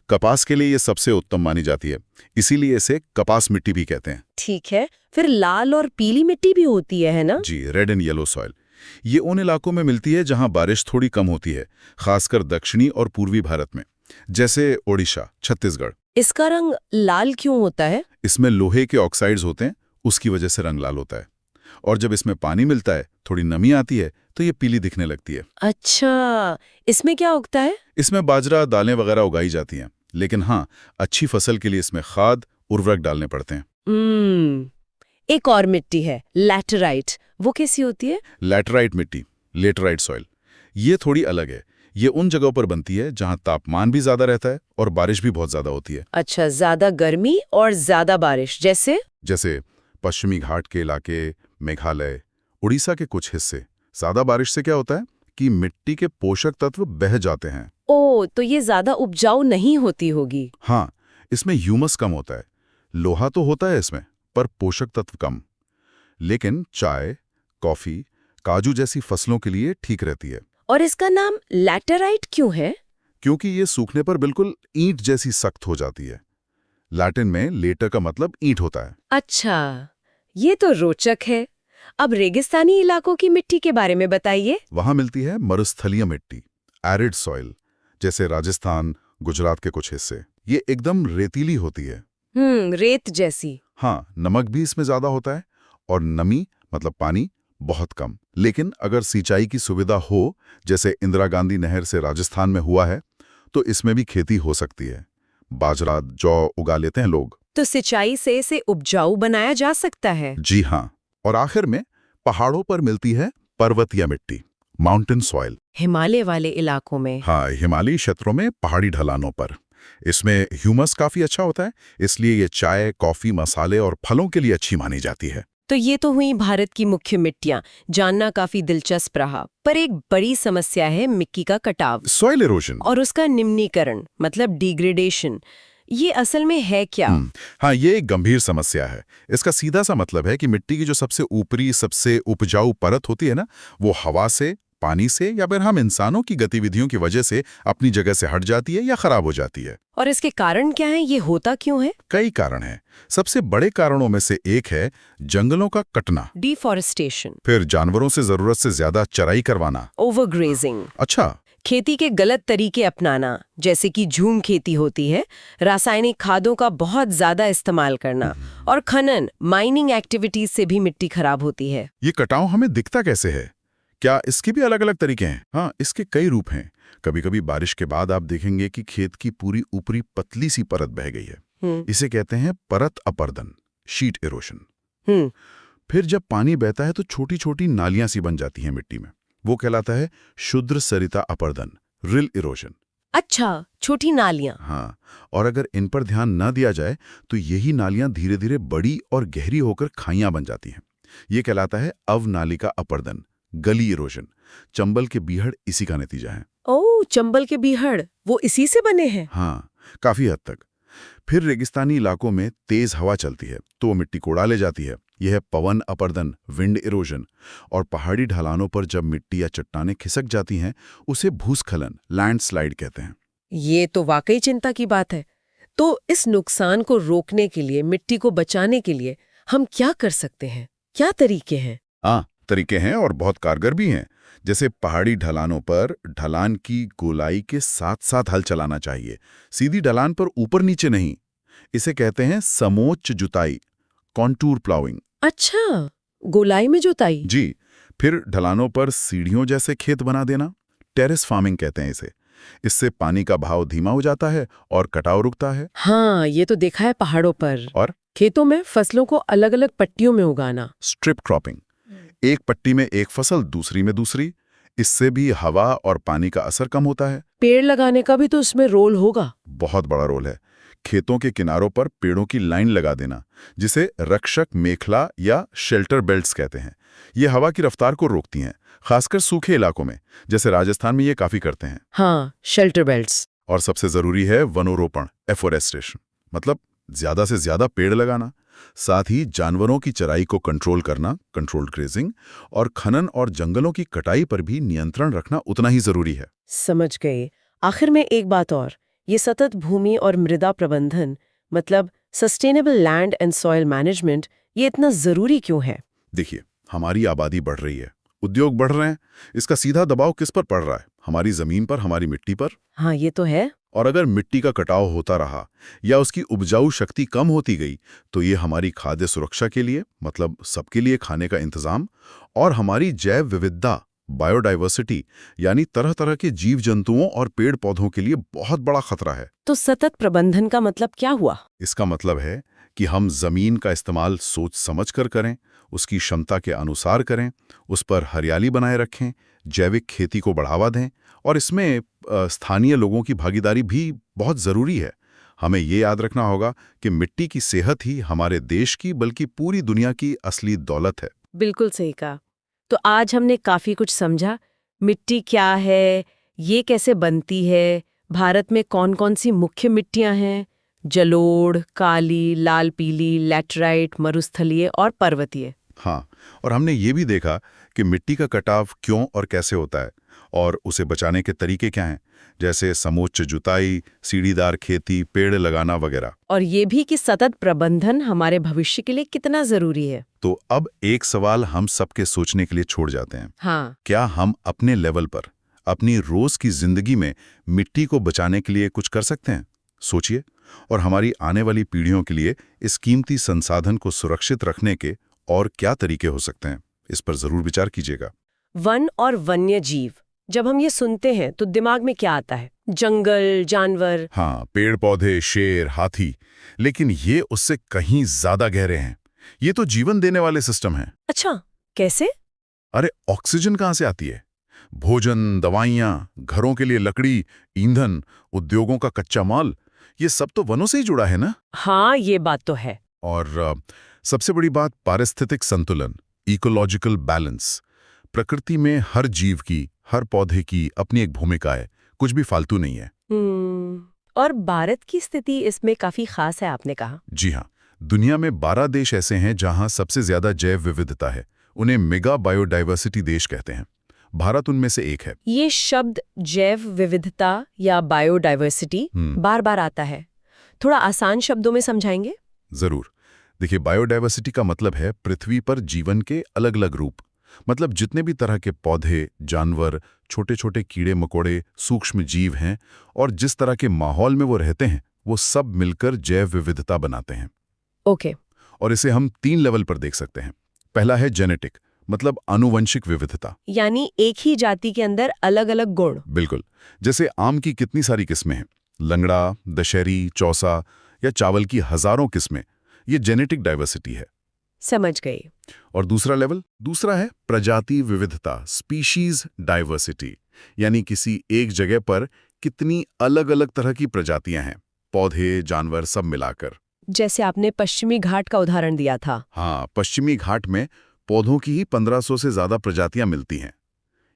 कपास के लिए ये सबसे उत्तम मानी जाती है, इसीलिए इसे कपास मिट्टी भी कहते हैं। ठीक है, फिर लाल और पीली मिट्टी भी होती है ना? जी, रेड एंड येलो सॉइल। ये उन इलाकों में मिलती है जहां बारिश थोड़ी कम होती है, खासकर दक्षिणी और पूर्वी भारत में, जैसे ओडिशा, छत्तीसगढ़। इसका रंग लाल क्यों होता है? इसमें लोहे के ऑक्साइड्स होते हैं, उसकी वजह से रंग लाल होता है। और जब इसमें पानी मिलता है, थोड़ी नमी आती है, तो ये पीली दिखने लगती है। अच्छा, इसमें क्या उगता है? इसमें बाजरा, दालें वगैरह उगाई जाती हैं, लेकिन हाँ, अच्छी फसल के लिए इसमें खाद, उर्वरक डालने पड़ते हैं। एक और मिट्टी है, लैटेराइट, वो कैसी होती है? लैटेराइट मिट्टी, लेटराइट सॉइल, ये थोड़ी अलग है। ये उन जगहों पर बनती है जहां तापमान भी ज्यादा रहता है और बारिश भी बहुत ज्यादा होती है। अच्छा, ज्यादा गर्मी और ज्यादा बारिश, जैसे पश्चिमी घाट के इलाके, मेघालय, उड़ीसा के कुछ हिस्से। ज्यादा बारिश से क्या होता है कि मिट्टी के पोषक तत्व बह जाते हैं। ओ, तो ये ज्यादा उपजाऊ नहीं होती होगी। हाँ, इसमें ह्यूमस कम होता है। लोहा तो होता है इसमें, पर पोषक तत्व कम। लेकिन चाय, कॉफी, काजू जैसी फसलों के लिए ठीक रहती है। और इसका नाम लैटेराइट क्यों है? क्योंकि ये सूखने पर बिल्कुल ईंट जैसी सख्त हो जाती है। लैटिन में लेटर का मतलब ईंट होता है। अच्छा, ये तो रोचक है। अब रेगिस्तानी इलाकों की मिट्टी के बारे में बताइए। वहां मिलती है मरुस्थलीय मिट्टी, एरिड सॉइल, जैसे राजस्थान, गुजरात के कुछ हिस्से। ये एकदम रेतीली होती है। रेत जैसी। हाँ, नमक भी इसमें ज्यादा होता है और नमी मतलब पानी बहुत कम। लेकिन अगर सिंचाई की सुविधा हो, जैसे इंदिरा गांधी नहर से राजस्थान में हुआ है, तो इसमें भी खेती हो सकती है। बाजरा, जौ उगा लेते हैं लोग। तो सिंचाई से इसे उपजाऊ बनाया जा सकता है। जी हाँ। और आखिर में पहाड़ों पर मिलती है पर्वतीय मिट्टी, माउंटेन सॉइल। हिमालय वाले इलाकों में। हाँ, हिमालयी क्षेत्रों में, पहाड़ी ढलानों पर। इसमें ह्यूमस काफी अच्छा होता है, इसलिए ये चाय, कॉफी, मसाले और फलों के लिए अच्छी मानी जाती है। तो ये तो हुई भारत की मुख्य मिट्टियां, जानना काफी दिलचस्प रहा। पर एक बड़ी समस्या है मिट्टी का कटाव, सॉइल इरोजन। और उसका निम्नीकरण मतलब डिग्रेडेशन। ये असल में है क्या? हाँ, ये एक गंभीर समस्या है। इसका सीधा सा मतलब है कि मिट्टी की जो सबसे ऊपरी, सबसे उपजाऊ परत होती है ना, वो हवा से, पानी से या फिर हम इंसानों की गतिविधियों की वजह से अपनी जगह से हट जाती है या खराब हो जाती है। और इसके कारण क्या है? ये होता क्यों है? कई कारण हैं। सबसे बड़े कारणों में से एक है जंगलों का कटना, डिफॉरेस्टेशन, फिर जानवरों से जरूरत से ज्यादा चराई करवाना, ओवरग्रेजिंग, अच्छा, खेती के गलत तरीके अपनाना, जैसे कि झूम खेती होती है, रासायनिक खादों का बहुत ज्यादा इस्तेमाल करना, और खनन, माइनिंग एक्टिविटीज से भी मिट्टी खराब होती है। ये कटाव हमें दिखता कैसे है? क्या इसके भी अलग अलग तरीके हैं? हाँ, इसके कई रूप हैं। कभी कभी बारिश के बाद आप देखेंगे कि खेत की पूरी ऊपरी पतली सी परत बह गई है। इसे कहते हैं परत अपर्दन, शीट इरोशन। फिर जब पानी बहता है तो छोटी छोटी नालियां सी बन जाती हैं मिट्टी में, वो कहलाता है शुद्र सरिता अपर्दन, रिल इरोशन। अच्छा, छोटी नालियां। हाँ, और अगर इन पर ध्यान न दिया जाए तो यही नालियां धीरे धीरे बड़ी और गहरी होकर खाइयां बन जाती हैं। ये कहलाता है अवनालिका अपर्दन, गली इरोजन। चंबल के बीहड़ इसी का नतीजा है। ओह, चंबल के बीहड़ वो इसी से बने हैं? हाँ, काफी हद तक। फिर रेगिस्तानी इलाकों में तेज हवा चलती है तो वो मिट्टी को उड़ा ले जाती है। यह है पवन अपर्दन, विंड इरोजन। और पहाड़ी ढलानों पर जब मिट्टी या चट्टानें खिसक जाती हैं, उसे भूस्खलन, लैंडस्लाइड कहते हैं। ये तो वाकई चिंता की बात है। तो इस नुकसान को रोकने के लिए, मिट्टी को बचाने के लिए हम क्या कर सकते हैं? क्या तरीके हैं? हाँ, तरीके हैं और बहुत कारगर भी हैं। जैसे पहाड़ी ढलानों पर ढलान की गोलाई के साथ साथ हल चलाना चाहिए, सीधी ढलान पर ऊपर नीचे नहीं। इसे कहते हैं समोच्च जुताई, कॉन्टूर प्लाउइंग। अच्छा, गोलाई में जुताई। जी। फिर ढलानों पर सीढ़ियों जैसे खेत बना देना, टेरेस फार्मिंग कहते हैं इसे। इससे पानी का बहाव धीमा हो जाता है और कटाव रुकता है। हाँ, ये तो देखा है पहाड़ों पर। और खेतों में फसलों को अलग अलग पट्टियों में उगाना। स्ट्रिप क्रॉपिंग, एक पट्टी में एक फसल, दूसरी में दूसरी। इससे भी हवा और पानी का असर कम होता है। पेड़ लगाने का भी तो उसमें रोल होगा। बहुत बड़ा रोल है। खेतों के किनारों पर पेड़ों की लाइन लगा देना, जिसे रक्षक मेखला या शेल्टर बेल्ट्स कहते हैं। ये हवा की रफ्तार को रोकती हैं, खासकर सूखे इलाकों में, जैसे राजस्थान में ये काफी करते हैं। हाँ, शेल्टर बेल्ट्स। और सबसे जरूरी है वनोरोपण, एफोरेस्टेशन, मतलब ज्यादा से ज्यादा पेड़ लगाना। साथ ही जानवरों की चराई को कंट्रोल करना, कंट्रोल्ड ग्रेजिंग, और खनन और जंगलों की कटाई पर भी नियंत्रण रखना उतना ही जरूरी है। समझ गए। आखिर में एक बात और, ये सतत भूमि और मृदा प्रबंधन, मतलब sustainable land and soil management, ये इतना जरूरी क्यों है? देखिए, हमारी आबादी बढ़ रही है, उद्योग बढ़ रहे हैं। इसका सीधा दबाव किस पर पड़ रहा है? हमारी जमीन पर, हमारी मिट्टी पर। हाँ, ये तो है। और अगर मिट्टी का कटाव होता रहा या उसकी उपजाऊ शक्ति कम होती गई, तो ये हमारी खाद्य सुरक्षा के लिए, मतलब सबके लिए खाने का इंतजाम, और हमारी जैव विविधता, बायोडाइवर्सिटी, यानी तरह तरह के जीव जंतुओं और पेड़ पौधों के लिए बहुत बड़ा खतरा है। तो सतत प्रबंधन का मतलब क्या हुआ? इसका मतलब है कि हम जमीन का इस्तेमाल सोच समझ कर करें, उसकी क्षमता के अनुसार करें, उस पर हरियाली बनाए रखें, जैविक खेती को बढ़ावा दें, और इसमें स्थानीय लोगों की भागीदारी भी बहुत ज़रूरी है। हमें ये याद रखना होगा कि मिट्टी की सेहत ही हमारे देश की, बल्कि पूरी दुनिया की असली दौलत है। बिल्कुल सही कहा। तो आज हमने काफी कुछ समझा। मिट्टी क्या है, ये कैसे बनती है, भारत में कौन कौन सी मुख्य मिट्टियां हैं, जलोढ़, काली, लाल पीली, लैटराइट, मरुस्थलीय और पर्वतीय। हाँ, और हमने ये भी देखा कि मिट्टी का कटाव क्यों और कैसे होता है, और उसे बचाने के तरीके क्या हैं, जैसे समोच्च जुताई, सीढ़ीदार खेती, पेड़ लगाना वगैरह। और ये भी कि सतत प्रबंधन हमारे भविष्य के लिए कितना जरूरी है। तो अब एक सवाल हम सबके सोचने के लिए छोड़ जाते हैं। हाँ, क्या हम अपने लेवल पर, अपनी रोज की जिंदगी में मिट्टी को बचाने के लिए कुछ कर सकते हैं? सोचिए, और हमारी आने वाली पीढ़ियों के लिए इस कीमती संसाधन को सुरक्षित रखने के और क्या तरीके हो सकते हैं, इस पर जरूर विचार कीजिएगा। वन और वन्य जीव, जब हम ये सुनते हैं तो दिमाग में क्या आता है? जंगल, जानवर। हाँ, पेड़ पौधे, शेर, हाथी, लेकिन ये उससे कहीं ज्यादा गहरे हैं। ये तो जीवन देने वाले सिस्टम हैं। अच्छा, कैसे? अरे, ऑक्सीजन कहाँ से आती है? भोजन, दवाइयाँ, घरों के लिए लकड़ी, ईंधन, उद्योगों का कच्चा माल, ये सब तो वनों से ही जुड़ा है ना? हाँ, ये बात तो है। और सबसे बड़ी बात, पारिस्थितिक संतुलन, इकोलॉजिकल बैलेंस। प्रकृति में हर जीव की, हर पौधे की अपनी एक भूमिका है, कुछ भी फालतू नहीं है। और भारत की स्थिति इसमें काफी खास है, आपने कहा। जी हाँ, दुनिया में 12 देश ऐसे हैं जहां सबसे ज्यादा जैव विविधता है। उन्हें मेगा बायोडाइवर्सिटी देश कहते हैं। भारत उनमें से एक है। ये शब्द जैव विविधता या बायोडाइवर्सिटी बार बार आता है, थोड़ा आसान शब्दों में समझाएंगे? जरूर। देखिए, बायोडाइवर्सिटी का मतलब है पृथ्वी पर जीवन के अलग अलग रूप, मतलब जितने भी तरह के पौधे, जानवर, छोटे छोटे कीड़े मकोड़े, सूक्ष्म जीव हैं, और जिस तरह के माहौल में वो रहते हैं, वो सब मिलकर जैव विविधता बनाते हैं। ओके। और इसे हम 3 लेवल पर देख सकते हैं। पहला है जेनेटिक, मतलब आनुवंशिक विविधता। यानी एक ही जाति के अंदर अलग अलग गुण। बिल्कुल। जैसे आम की कितनी सारी किस्में हैं, लंगड़ा, दशहरी, चौसा, या चावल की हजारों किस्में, ये जेनेटिक डाइवर्सिटी है। समझ गई। और दूसरा लेवल, दूसरा है प्रजाति विविधता, स्पीशीज डाइवर्सिटी, यानी किसी एक जगह पर कितनी अलग अलग तरह की प्रजातियां हैं, पौधे, जानवर, सब मिलाकर। जैसे आपने पश्चिमी घाट का उदाहरण दिया था। हाँ, पश्चिमी घाट में पौधों की ही 1500 से ज्यादा प्रजातियां मिलती हैं।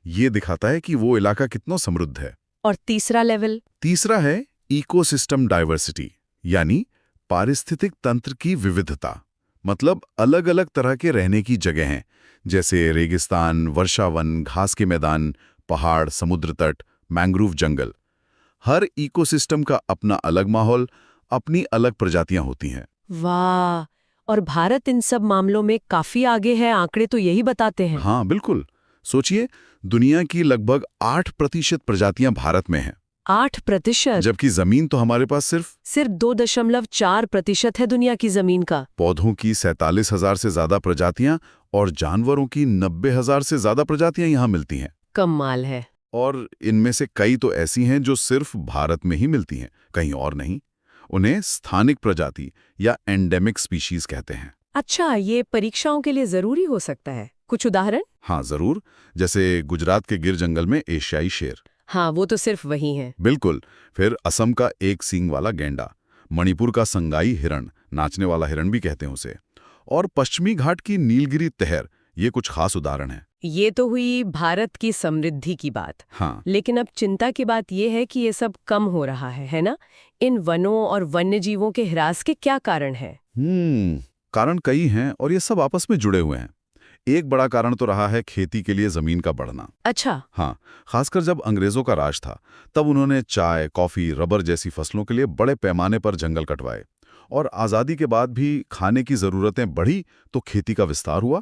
ये दिखाता है कि वो इलाका कितना समृद्ध है। और तीसरा लेवल? तीसरा है इकोसिस्टम डाइवर्सिटी, यानी पारिस्थितिक तंत्र की विविधता, मतलब अलग अलग तरह के रहने की जगह हैं, जैसे रेगिस्तान, वर्षावन, घास के मैदान, पहाड़, समुद्र तट, मैंग्रोव जंगल। हर इकोसिस्टम का अपना अलग माहौल, अपनी अलग प्रजातियां होती हैं। वाह! और भारत इन सब मामलों में काफी आगे है, आंकड़े तो यही बताते हैं। हाँ, बिल्कुल। सोचिए, दुनिया की लगभग 8% प्रजातियां भारत में हैं। 8%? जबकि जमीन तो हमारे पास सिर्फ 2.4% है दुनिया की जमीन का। पौधों की 47,000 से ज्यादा प्रजातियां और जानवरों की 90,000 से ज्यादा प्रजातियां यहां मिलती हैं। कमाल है। और इनमें से कई तो ऐसी हैं जो सिर्फ भारत में ही मिलती हैं, कहीं और नहीं। उन्हें स्थानिक प्रजाति या एंडेमिक स्पीशीज कहते हैं। अच्छा, ये परीक्षाओं के लिए जरूरी हो सकता है। कुछ उदाहरण? हाँ जरूर, जैसे गुजरात के गिर जंगल में एशियाई शेर। हाँ, वो तो सिर्फ वही है। बिल्कुल। फिर असम का एक सींग वाला गैंडा, मणिपुर का संगाई हिरण, नाचने वाला हिरण भी कहते हैं उसे, और पश्चिमी घाट की नीलगिरी तहर, ये कुछ खास उदाहरण हैं। ये तो हुई भारत की समृद्धि की बात। हाँ, लेकिन अब चिंता की बात ये है कि ये सब कम हो रहा है ना? इन वनों और वन्य जीवों के ह्रास के क्या कारण है? कारण कई हैं और ये सब आपस में जुड़े हुए हैं। एक बड़ा कारण तो रहा है खेती के लिए जमीन का बढ़ना। अच्छा। हाँ, खासकर जब अंग्रेजों का राज था, तब उन्होंने चाय, कॉफी, रबर जैसी फसलों के लिए बड़े पैमाने पर जंगल कटवाए। और आज़ादी के बाद भी खाने की ज़रूरतें बढ़ी तो खेती का विस्तार हुआ।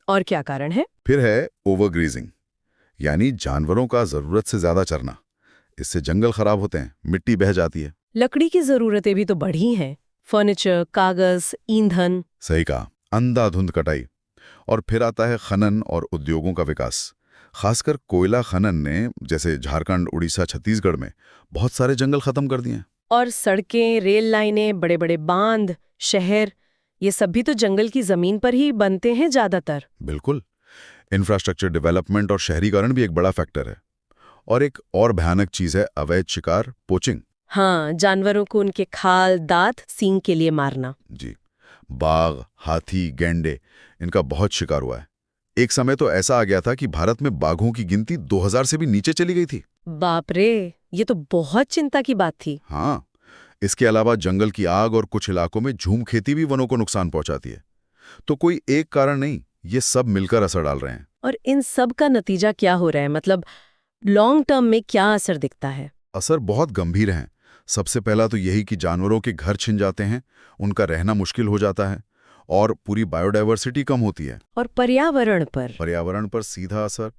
और क्या कारण है? फिर है ओवरग्रीजिंग, यानी जानवरों का ज़रूरत से ज़्यादा चरना। इससे जंगल खराब होते हैं, मिट्टी बह जाती है। लकड़ी की जरूरतें भी तो बढ़ी हैं। फर्नीचर, कागज, ईंधन। सही कहा, अंधाधुंध कटाई। और फिर आता है खनन और उद्योगों का विकास। खासकर कोयला खनन ने, जैसे झारखंड, उड़ीसा, छत्तीसगढ़ में, बहुत सारे जंगल खत्म कर दिए। और सड़कें, रेल लाइनें, बड़े बड़े बांध, शहर, ये सब भी तो जंगल की जमीन पर ही बनते हैं ज्यादातर। बिल्कुल। इंफ्रास्ट्रक्चर डेवलपमेंट और शहरीकरण भी एक बड़ा फैक्टर है। और एक और भयानक चीज है अवैध शिकार, पोचिंग। हाँ, जानवरों को उनके खाल, दांत, सींग के लिए मारना। जी, बाघ, हाथी, गैंडे, इनका बहुत शिकार हुआ है। एक समय तो ऐसा आ गया था कि भारत में बाघों की गिनती 2000 से भी नीचे चली गई थी। बाप रे, ये तो बहुत चिंता की बात थी। हाँ, इसके अलावा जंगल की आग और कुछ इलाकों में झूम खेती भी वनों को नुकसान पहुंचाती है। तो कोई एक कारण नहीं, ये सब मिलकर असर डाल रहे हैं। और इन सब का नतीजा क्या हो रहा है? मतलब लॉन्ग टर्म में क्या असर दिखता है? असर बहुत गंभीर हैं। सबसे पहला तो यही कि जानवरों के घर छिन जाते हैं, उनका रहना मुश्किल हो जाता है और पूरी बायोडायवर्सिटी कम होती है। और पर्यावरण पर? पर्यावरण पर सीधा असर।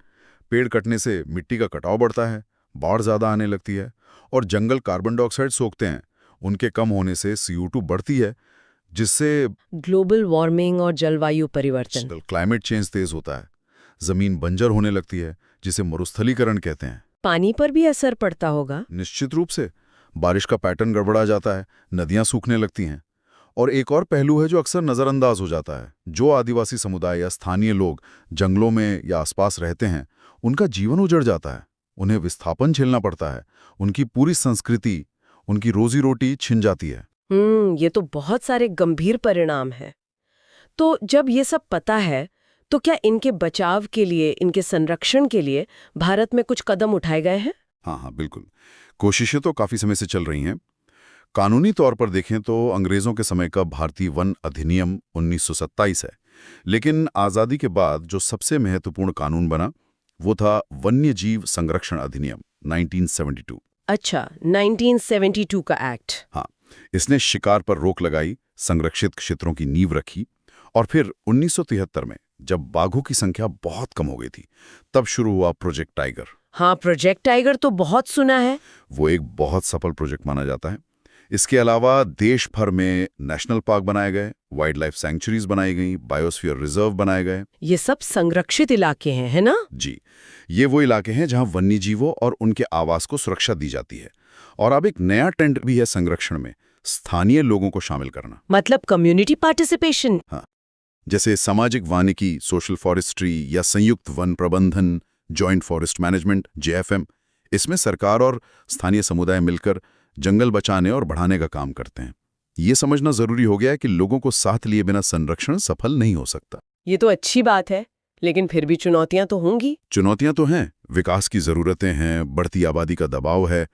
पेड़ कटने से मिट्टी का कटाव बढ़ता है, बाढ़ ज्यादा आने लगती है और जंगल कार्बन डाइऑक्साइड सोखते हैं। उनके कम होने से CO2 बढ़ती है, जिससे ग्लोबल वार्मिंग और जलवायु परिवर्तन। क्लाइमेट चेंज तेज होता है। जमीन बंजर होने लगती है, जिसे मरुस्थलीकरण कहते हैं। पानी पर भी असर पड़ता होगा? निश्चित रूप से। बारिश का पैटर्न गड़बड़ा जाता है, नदियां सूखने लगती हैं। और एक और पहलू है जो अक्सर नज़रअंदाज हो जाता है। जो आदिवासी समुदाय या स्थानीय लोग जंगलों में या आसपास रहते हैं, उनका जीवन उजड़ जाता है। उन्हें विस्थापन झेलना पड़ता है। उनकी पूरी संस्कृति, उनकी रोजी रोटी छिन जाती है। ये तो बहुत सारे गंभीर परिणाम हैं। तो जब ये सब पता है, तो क्या इनके बचाव के लिए, इनके संरक्षण के लिए भारत में कुछ कदम उठाए गए हैं? हाँ, बिल्कुल। कोशिशें तो काफ़ी समय से चल रही हैं। कानूनी तौर पर देखें तो अंग्रेज़ों के समय का भारतीय वन अधिनियम 1927 है। लेकिन आज़ादी के बाद जो सबसे महत्वपूर्ण कानून बना, वो था वन्य जीव संरक्षण अधिनियम 1972। अच्छा, 1972 का एक्ट। हाँ, इसने शिकार पर रोक लगाई, संरक्षित क्षेत्रों की नींव रखी। और फिर 1973 में जब बाघों की संख्या बहुत कम हो गई थी, तब शुरू हुआ प्रोजेक्ट टाइगर। हाँ, प्रोजेक्ट टाइगर तो बहुत सुना है। वो एक बहुत सफल प्रोजेक्ट माना जाता है। इसके अलावा देश भर में नेशनल पार्क बनाए गए, वाइल्ड लाइफ सैंक्चुरीज बनाई गई, बायोस्फीयर रिजर्व बनाए गए। ये सब संरक्षित इलाके हैं, है ना? जी, ये वो इलाके हैं जहां वन्य जीवों और उनके आवास को सुरक्षा दी जाती है। और अब एक नया ट्रेंड भी है संरक्षण में, स्थानीय लोगों को शामिल करना। मतलब कम्युनिटी पार्टिसिपेशन। हाँ, जैसे सामाजिक वानिकी, सोशल फॉरेस्ट्री या संयुक्त वन प्रबंधन, जॉइंट फॉरेस्ट मैनेजमेंट, JFM। इसमें सरकार और स्थानीय समुदाय मिलकर जंगल बचाने और बढ़ाने का काम करते हैं। ये समझना जरूरी हो गया है कि लोगों को साथ लिए बिना संरक्षण सफल नहीं हो सकता। ये तो अच्छी बात है, लेकिन फिर भी चुनौतियां तो होंगी। चुनौतियां तो हैं, विकास की जरूरतें हैं, बढ़ती आबादी का दबाव है।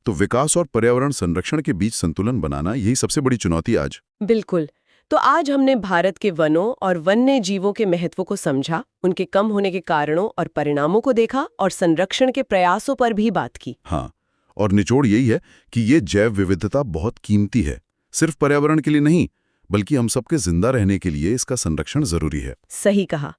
तो विकास और पर्यावरण संरक्षण के बीच संतुलन बनाना, यही सबसे बड़ी चुनौती आज। बिल्कुल। तो आज हमने भारत के वनों और वन्य जीवों के महत्व को समझा, उनके कम होने के कारणों और परिणामों को देखा और संरक्षण के प्रयासों पर भी बात की। हाँ, और निचोड़ यही है कि ये जैव विविधता बहुत कीमती है। सिर्फ पर्यावरण के लिए नहीं, बल्कि हम सबके जिंदा रहने के लिए इसका संरक्षण जरूरी है। सही कहा।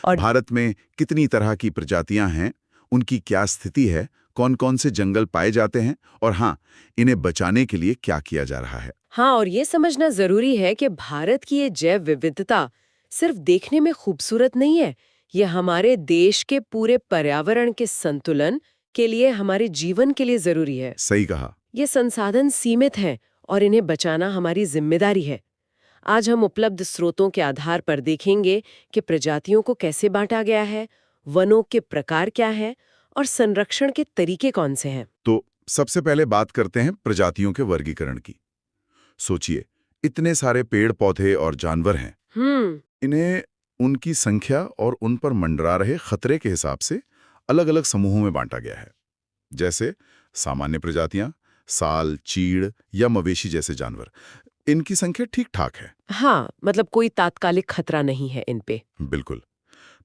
और भारत में कितनी तरह की प्रजातियां हैं, उनकी क्या स्थिति है, कौन कौन से जंगल पाए जाते हैं, और हाँ, इन्हें बचाने के लिए क्या किया जा रहा है। हाँ, और ये समझना जरूरी है कि भारत की ये जैव विविधता सिर्फ देखने में खूबसूरत नहीं है, ये हमारे देश के पूरे पर्यावरण के संतुलन के लिए, हमारे जीवन के लिए जरूरी है। सही कहा। ये संसाधन सीमित हैं और इन्हें बचाना हमारी जिम्मेदारी है। आज हम उपलब्ध स्रोतों के आधार पर देखेंगे कि प्रजातियों को कैसे बांटा गया है, वनों के प्रकार क्या है और संरक्षण के तरीके कौन से हैं। तो सबसे पहले बात करते हैं प्रजातियों के वर्गीकरण की। सोचिए, इतने सारे पेड़ पौधे और जानवर हैं। इन्हें उनकी संख्या और उन पर मंडरा रहे खतरे के हिसाब से अलग अलग समूहों में बांटा गया है। जैसे सामान्य प्रजातियां, साल, चीड़ या मवेशी जैसे जानवर, इनकी संख्या ठीक ठाक है। हाँ, मतलब कोई तात्कालिक खतरा नहीं है इन पे। बिल्कुल।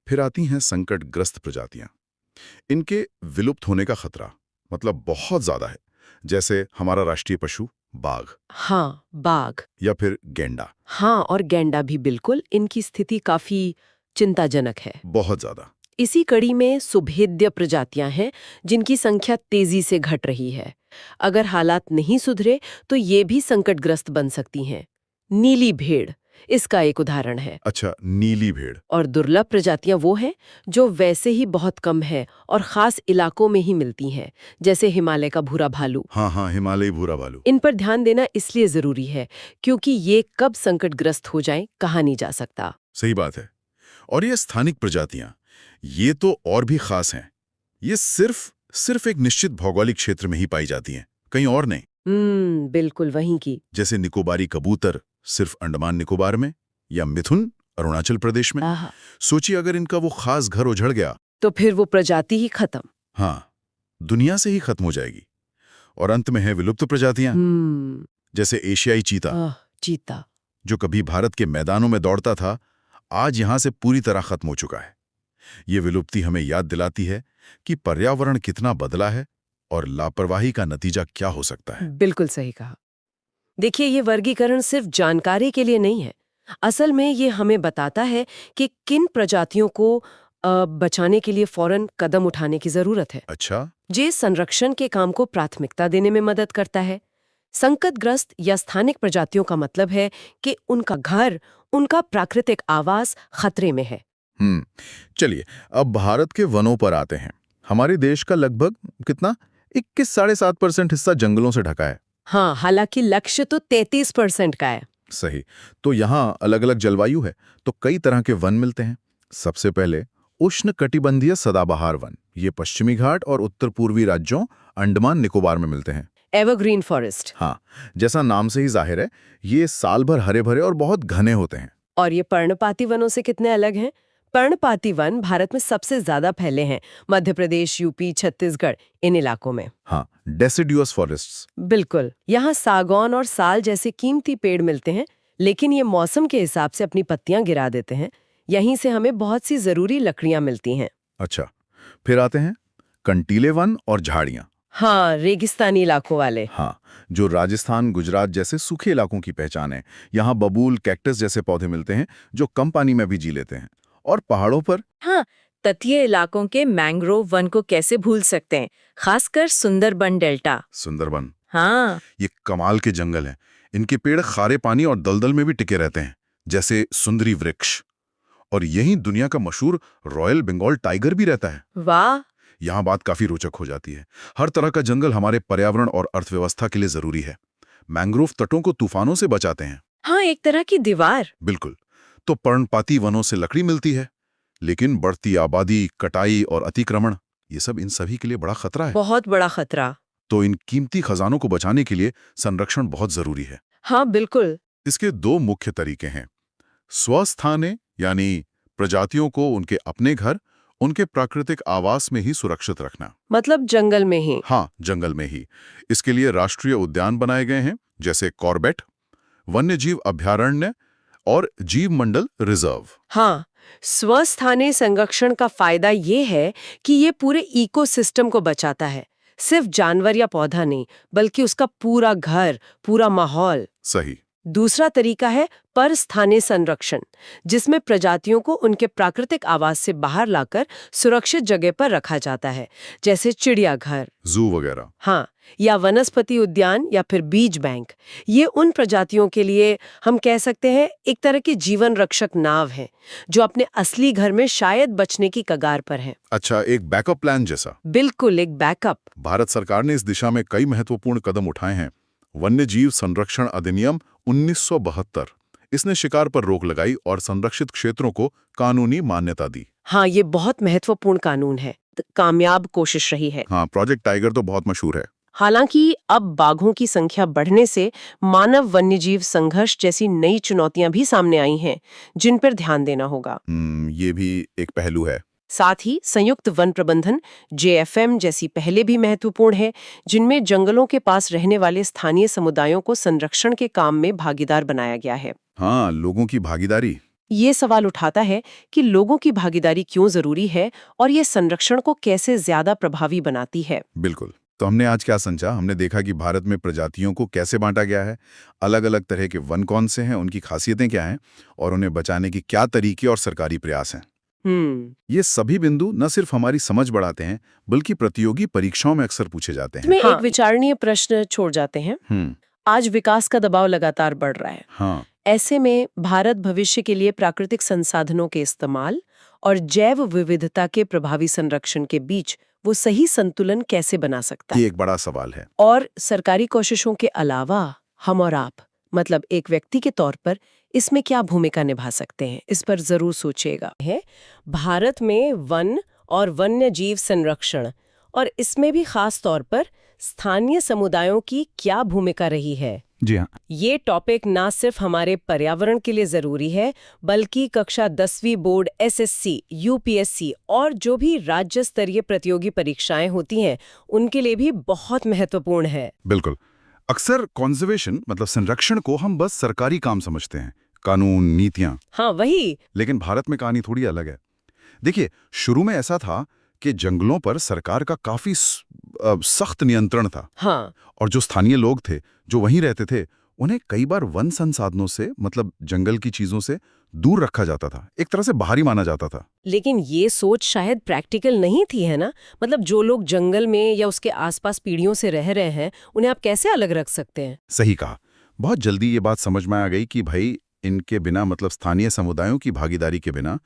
फिर आती हैं संकटग्रस्त प्रजातियां। इनके विलुप्त होने का खतरा मतलब बहुत ज्यादा है। जैसे हमारा राष्ट्रीय पशु बाघ। हाँ, बाघ। या फिर गैंडा। हाँ, और गैंडा भी बिल्कुल। इनकी स्थिति काफी चिंताजनक है। बहुत ज्यादा। इसी कड़ी में सुभेद्य प्रजातियां हैं जिनकी संख्या तेजी से घट रही है। अगर हालात नहीं सुधरे तो ये भी संकटग्रस्त बन सकती हैं। नीली भेड़ इसका एक उदाहरण है। अच्छा, नीली भेड़। और दुर्लभ प्रजातियां वो हैं जो वैसे ही बहुत कम है और खास इलाकों में ही मिलती हैं, जैसे हिमालय का भूरा भालू। हाँ, हिमालयी भूरा भालू। इन पर ध्यान देना इसलिए जरूरी है क्योंकि ये कब संकटग्रस्त हो जाएं कहा नहीं जा सकता। सही बात है। और ये स्थानिक प्रजातियां, ये तो और भी खास हैं। ये सिर्फ एक निश्चित भौगोलिक क्षेत्र में ही पाई जाती हैं, कहीं और नहीं। बिल्कुल वहीं की। जैसे निकोबारी कबूतर सिर्फ अंडमान निकोबार में, या मिथुन अरुणाचल प्रदेश में। सोचिए, अगर इनका वो खास घर उजड़ गया तो फिर वो प्रजाति ही खत्म। हाँ, दुनिया से ही खत्म हो जाएगी। और अंत में है विलुप्त प्रजातियां, जैसे एशियाई चीता, जो कभी भारत के मैदानों में दौड़ता था, आज यहां से पूरी तरह खत्म हो चुका है। ये विलुप्ति हमें याद दिलाती है कि पर्यावरण कितना बदला है और लापरवाही का नतीजा क्या हो सकता है। बिल्कुल सही कहा। देखिए, ये वर्गीकरण सिर्फ जानकारी के लिए नहीं है। असल में ये हमें बताता है कि किन प्रजातियों को बचाने के लिए फौरन कदम उठाने की जरूरत है। अच्छा। जे संरक्षण के काम को प्राथमिकता देने में मदद करता है। संकटग्रस्त या स्थानिक प्रजातियों का मतलब है कि उनका घर, उनका प्राकृतिक आवास खतरे में है। चलिए, अब भारत के वनों पर आते हैं। हमारे देश का लगभग कितना 21-7.5% हिस्सा जंगलों से ढका है। हाँ, हालांकि लक्ष्य तो 33% का है। सही। तो यहाँ अलग अलग जलवायु है, तो कई तरह के वन मिलते हैं। सबसे पहले उष्णकटिबंधीय सदाबहार वन, ये पश्चिमी घाट और उत्तर पूर्वी राज्यों अंडमान निकोबार में मिलते हैं। Evergreen forest. हाँ, जैसा नाम से ही जाहिर है, ये साल भर हरे भरे और बहुत घने होते हैं। और ये पर्णपाती वनों से कितने अलग हैं? पर्णपाती वन भारत में सबसे ज्यादा फैले हैं, मध्य प्रदेश, यूपी, छत्तीसगढ़, इन इलाकों में। हाँ, डेसिडुअस फॉरेस्ट्स। बिल्कुल। यहाँ सागौन और साल जैसे कीमती पेड़ मिलते हैं, लेकिन ये मौसम के हिसाब से अपनी पत्तियां गिरा देते हैं। यहीं से हमें बहुत सी जरूरी लकड़ियां मिलती हैं। अच्छा, फिर आते हैं कंटीले वन और झाड़ियां। हाँ, रेगिस्तानी इलाकों वाले। हाँ, जो राजस्थान, गुजरात जैसे सूखे इलाकों की पहचान है। यहाँ बबूल, कैक्टस जैसे पौधे मिलते हैं जो कम पानी में भी जी लेते हैं। और पहाड़ों पर हाँ, तटीय इलाकों के मैंग्रोव वन को कैसे भूल सकते हैं, खासकर सुंदरबन डेल्टा। सुंदरबन, हाँ, ये कमाल के जंगल हैं। इनके पेड़ खारे पानी और दलदल में भी टिके रहते हैं, जैसे सुंदरी वृक्ष। और यहीं दुनिया का मशहूर रॉयल बंगाल टाइगर भी रहता है। वाह। यहाँ बात काफी रोचक हो जाती है। हर तरह का जंगल हमारे पर्यावरण और अर्थव्यवस्था के लिए जरूरी है। मैंग्रोव तटों को तूफानों से बचाते हैं। हाँ, एक तरह की दीवार। बिल्कुल। तो पर्णपाती वनों से लकड़ी मिलती है, लेकिन बढ़ती आबादी, कटाई और अतिक्रमण, ये सब इन सभी के लिए बड़ा खतरा है। बहुत बड़ा खतरा। तो इन कीमती खजानों को बचाने के लिए संरक्षण बहुत जरूरी है। हाँ, बिल्कुल। इसके दो मुख्य तरीके हैं। स्वस्थाने, यानी प्रजातियों को उनके अपने घर, उनके प्राकृतिक आवास में ही सुरक्षित रखना। मतलब जंगल में ही। हाँ, जंगल में ही। इसके लिए राष्ट्रीय उद्यान बनाए गए हैं, जैसे कॉर्बेट, वन्यजीव अभयारण्य और जीव मंडल रिजर्व। हाँ, स्वस्थानीय संरक्षण का फायदा ये है कि ये पूरे इकोसिस्टम को बचाता है। सिर्फ जानवर या पौधा नहीं, बल्कि उसका पूरा घर, पूरा माहौल। सही। दूसरा तरीका है परस्थानीय संरक्षण, जिसमें प्रजातियों को उनके प्राकृतिक आवास से बाहर लाकर सुरक्षित जगह पर रखा जाता है, जैसे चिड़ियाघर, जू वगैरह। हाँ, या वनस्पति उद्यान या फिर बीज बैंक। ये उन प्रजातियों के लिए हम कह सकते हैं एक तरह की जीवन रक्षक नाव है, जो अपने असली घर में शायद बचने की कगार पर है। अच्छा, एक बैकअप प्लान जैसा। बिल्कुल, एक बैकअप। भारत सरकार ने इस दिशा में कई महत्वपूर्ण कदम उठाए हैं। वन्य जीव संरक्षण अधिनियम 1972, इसने शिकार पर रोक लगाई और संरक्षित क्षेत्रों को कानूनी मान्यता दी। हाँ, ये बहुत महत्वपूर्ण कानून है। कामयाब कोशिश रही है। हाँ, प्रोजेक्ट टाइगर तो बहुत मशहूर है। हालांकि अब बाघों की संख्या बढ़ने से मानव वन्यजीव संघर्ष जैसी नई चुनौतियां भी सामने आई हैं, जिन पर ध्यान देना होगा। ये भी एक पहलू है। साथ ही संयुक्त वन प्रबंधन JFM जैसी पहले भी महत्वपूर्ण है, जिनमें जंगलों के पास रहने वाले स्थानीय समुदायों को संरक्षण के काम में भागीदार बनाया गया है। हाँ, लोगों की भागीदारी। ये सवाल उठाता है कि लोगों की भागीदारी क्यों जरूरी है और ये संरक्षण को कैसे ज्यादा प्रभावी बनाती है। बिल्कुल। तो हमने आज क्या समझा? हमने देखा कि भारत में प्रजातियों को कैसे बांटा गया है, अलग अलग तरह के वन कौन से हैं, उनकी खासियतें क्या हैं और उन्हें बचाने की क्या तरीके और सरकारी प्रयास हैं। ये सभी बिंदु न सिर्फ हमारी समझ बढ़ाते हैं, बल्कि प्रतियोगी परीक्षाओं में अक्सर पूछे जाते हैं। इसमें एक विचारणीय प्रश्न छोड़ जाते हैं। आज विकास का दबाव लगातार बढ़ रहा है। हाँ। ऐसे में भारत भविष्य के लिए प्राकृतिक संसाधनों के इस्तेमाल और जैव विविधता के प्रभावी संरक्षण के बीच वो सही संतुलन कैसे बना सकता है? ये एक बड़ा सवाल है। और सरकारी कोशिशों के अलावा हम और आप, मतलब एक व्यक्ति के तौर पर, इसमें क्या भूमिका निभा सकते हैं, इस पर जरूर सोचिएगा। भारत में वन और वन्य जीव संरक्षण, और इसमें भी खास तौर पर स्थानीय समुदायों की क्या भूमिका रही है। जी हाँ। ये टॉपिक ना सिर्फ हमारे पर्यावरण के लिए जरूरी है, बल्कि कक्षा 10वीं बोर्ड SSC, UPSC और जो भी राज्य स्तरीय प्रतियोगी परीक्षाएं होती हैं, उनके लिए भी बहुत महत्वपूर्ण है। बिल्कुल। अक्सर कंजर्वेशन मतलब संरक्षण को हम बस सरकारी काम समझते हैं, कानून, नीतियां। हाँ, वही। लेकिन भारत में कहानी थोड़ी अलग है। देखिए, शुरू में ऐसा था कि जंगलों पर सरकार का काफी सख्त नियंत्रण था। हाँ। और जो स्थानीय लोग थे, जो वहीं रहते थे, उन्हें कई बार वन संसाधनों से मतलब जंगल की चीजों से दूर रखा जाता था, एक तरह से बाहरी माना जाता था। लेकिन ये सोच शायद प्रैक्टिकल नहीं थी, है ना? मतलब जो लोग जंगल में या उसके आसपास पीढ़ियों से रह रहे हैं, उन्हें आप कैसे अलग रख सकते हैं? सही कहा। बहुत जल्दी ये बात समझ में आ गई कि भाई इनके बिना मतलब स्थानीय समुदायों की भागीदारी के बिना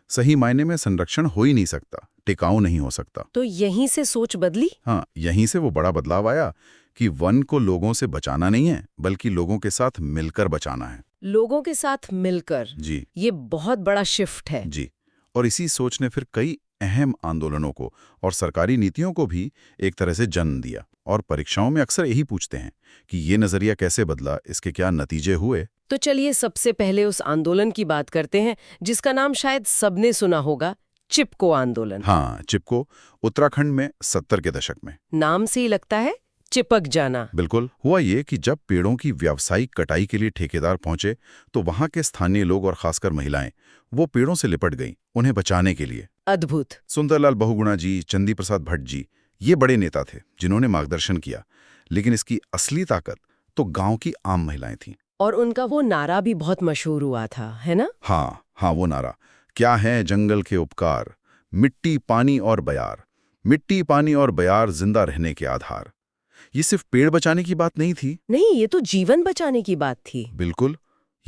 सही मायने में संरक्षण हो ही नहीं सकता, टिकाऊ नहीं हो सकता। तो यहीं से सोच बदली? हाँ, यहीं से वो बड़ा बदलाव आया कि वन को लोगों से बचाना नहीं है, बल्कि लोगों के साथ मिलकर बचाना है। लोगों के साथ मिलकर। जी। ये बहुत बड़ा शिफ्ट है। जी। और इसी सोच ने फिर कई अहम आंदोलनों को और सरकारी नीतियों को भी एक तरह से जन्म दिया। और परीक्षाओं में अक्सर यही पूछते हैं कि ये नजरिया कैसे बदला, इसके क्या नतीजे हुए। तो चलिए सबसे पहले उस आंदोलन की बात करते हैं जिसका नाम शायद सबने सुना होगा, चिपको आंदोलन। हाँ, चिपको, उत्तराखंड में 70 के दशक में। नाम से ही लगता है चिपक जाना। बिल्कुल। हुआ ये कि जब पेड़ों की व्यावसायिक कटाई के लिए ठेकेदार पहुंचे, तो वहां के स्थानीय लोग और खासकर महिलाएं वो पेड़ों से लिपट गईं उन्हें बचाने के लिए। अद्भुत। सुंदरलाल बहुगुणा जी, चंदी प्रसाद भट्ट जी, ये बड़े नेता थे जिन्होंने मार्गदर्शन किया। लेकिन इसकी असली ताकत तो गांव की आम महिलाएं थीं। और उनका वो नारा भी बहुत मशहूर हुआ था, है ना? हाँ, वो नारा, क्या है जंगल के उपकार, मिट्टी, पानी और बयार, मिट्टी, पानी और बयार जिंदा रहने के आधार। ये सिर्फ पेड़ बचाने की बात नहीं थी। नहीं, ये तो जीवन बचाने की बात थी। बिल्कुल,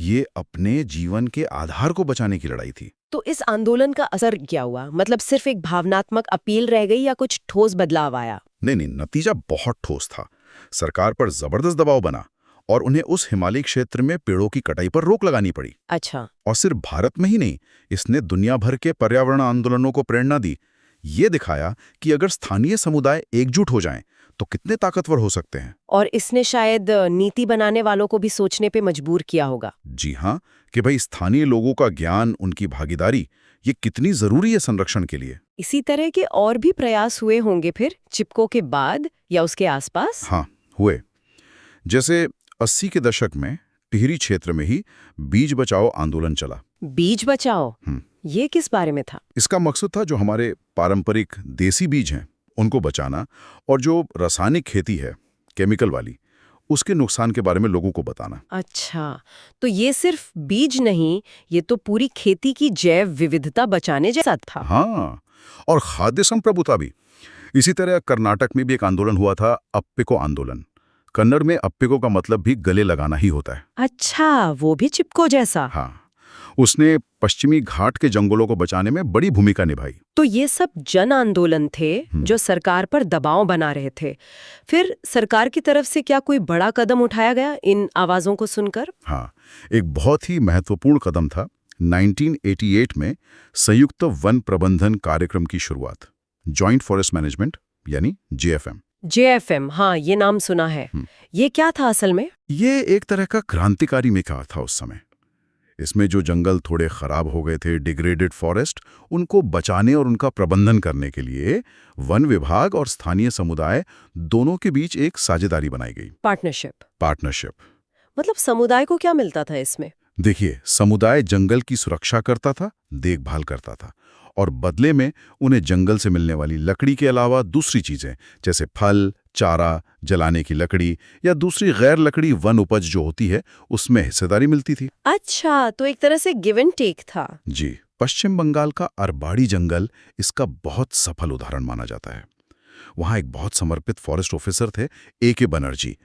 ये अपने जीवन के आधार को बचाने की लड़ाई थी। तो इस आंदोलन का असर क्या हुआ? मतलब सिर्फ एक भावनात्मक अपील रह गई या कुछ ठोस बदलाव आया? नहीं, नतीजा बहुत ठोस था। सरकार पर जबरदस्त दबाव बना और उन्हें उस हिमालयी क्षेत्र में पेड़ों की कटाई पर रोक लगानी पड़ी। अच्छा। और सिर्फ भारत में ही नहीं, इसने दुनिया भर के पर्यावरण आंदोलनों को प्रेरणा दी। ये दिखाया कि अगर स्थानीय समुदाय एकजुट हो जाएं, तो कितने ताकतवर हो सकते हैं। और इसने शायद नीति बनाने वालों को भी सोचने पे मजबूर किया होगा। जी हाँ, कि भाई स्थानीय लोगों का ज्ञान, उनकी भागीदारी, ये कितनी जरूरी है संरक्षण के लिए। इसी तरह के और भी प्रयास हुए होंगे फिर चिपको के बाद या उसके आसपास? हाँ, हुए। जैसे 80 के दशक में टिहरी क्षेत्र में ही बीज बचाओ आंदोलन चला। बीज बचाओ? ये किस बारे में था? इसका मकसद था जो हमारे पारंपरिक देसी बीज हैं उनको बचाना, और जो रासायनिक खेती है, केमिकल वाली, उसके नुकसान के बारे में लोगों को बताना। अच्छा, तो ये सिर्फ बीज नहीं, ये तो पूरी खेती की जैव विविधता बचाने जैसा था। हाँ, और खाद्य संप्रभुता भी। इसी तरह कर्नाटक में भी एक आंदोलन हुआ था, अप्पिको आंदोलन। कन्नड़ में अप्पिको का मतलब भी गले लगाना ही होता है। अच्छा, वो भी चिपको जैसा। हाँ, उसने पश्चिमी घाट के जंगलों को बचाने में बड़ी भूमिका निभाई। तो ये सब जन आंदोलन थे जो सरकार पर दबाव बना रहे थे। फिर सरकार की तरफ से क्या कोई बड़ा कदम उठाया गया इन आवाजों को सुनकर? हाँ, एक बहुत ही महत्वपूर्ण कदम था 1988 में संयुक्त वन प्रबंधन कार्यक्रम की शुरुआत, जॉइंट फॉरेस्ट मैनेजमेंट यानी जेएफएम। जेएफएम, हाँ, ये नाम सुना है। ये क्या था असल में? ये एक तरह का क्रांतिकारी मेका था उस समय। इसमें जो जंगल थोड़े खराब हो गए थे, डिग्रेडेड फॉरेस्ट, उनको बचाने और उनका प्रबंधन करने के लिए वन विभाग और स्थानीय समुदाय दोनों के बीच एक साझेदारी बनाई गई। पार्टनरशिप। मतलब समुदाय को क्या मिलता था इसमें? देखिए, समुदाय जंगल की सुरक्षा करता था, देखभाल करता था, और बदले में उन्हें जंगल से मिलने वाली लकड़ी के अलावा दूसरी चीजें जैसे फल, चारा, जलाने की लकड़ी या दूसरी गैर लकड़ी वन उपज जो होती है, उसमें हिस्सेदारी मिलती थी। अच्छा, तो एक तरह से गिव एंड टेक था। जी, पश्चिम बंगाल का अरबाड़ी जंगल इसका बहुत सफल उदाहरण माना जाता है। वहां एक बहुत समर्पित फॉरेस्ट ऑफिसर थे, ए.के. बनर्जी।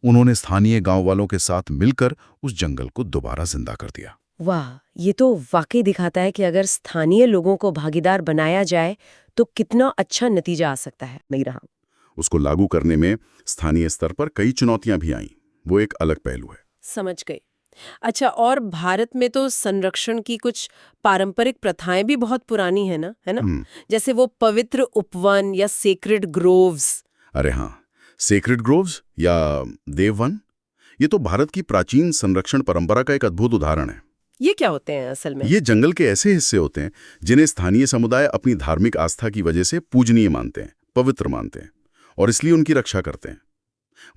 उन्होंने स्थानीय गांव वालों के साथ मिलकर उस जंगल को दोबारा जिंदा कर दिया। वाह, ये तो वाकई दिखाता है कि अगर स्थानीय लोगों को भागीदार बनाया जाए तो कितना अच्छा नतीजा आ सकता है। नहीं रहा, उसको लागू करने में स्थानीय स्तर पर कई चुनौतियां भी आईं, वो एक अलग पहलू है। समझ गई। अच्छा, और भारत में तो संरक्षण की कुछ पारंपरिक प्रथाएं भी बहुत पुरानी है ना? जैसे वो पवित्र उपवन या सेक्रेड ग्रोव्स। अरे हाँ, सेक्रेड ग्रोव्स या देववन, ये तो भारत की प्राचीन संरक्षण परंपरा का एक अद्भुत उदाहरण है। ये क्या होते हैं असल में? ये जंगल के ऐसे हिस्से होते हैं जिन्हें स्थानीय समुदाय अपनी धार्मिक आस्था की वजह से पूजनीय मानते हैं, पवित्र मानते हैं, और इसलिए उनकी रक्षा करते हैं।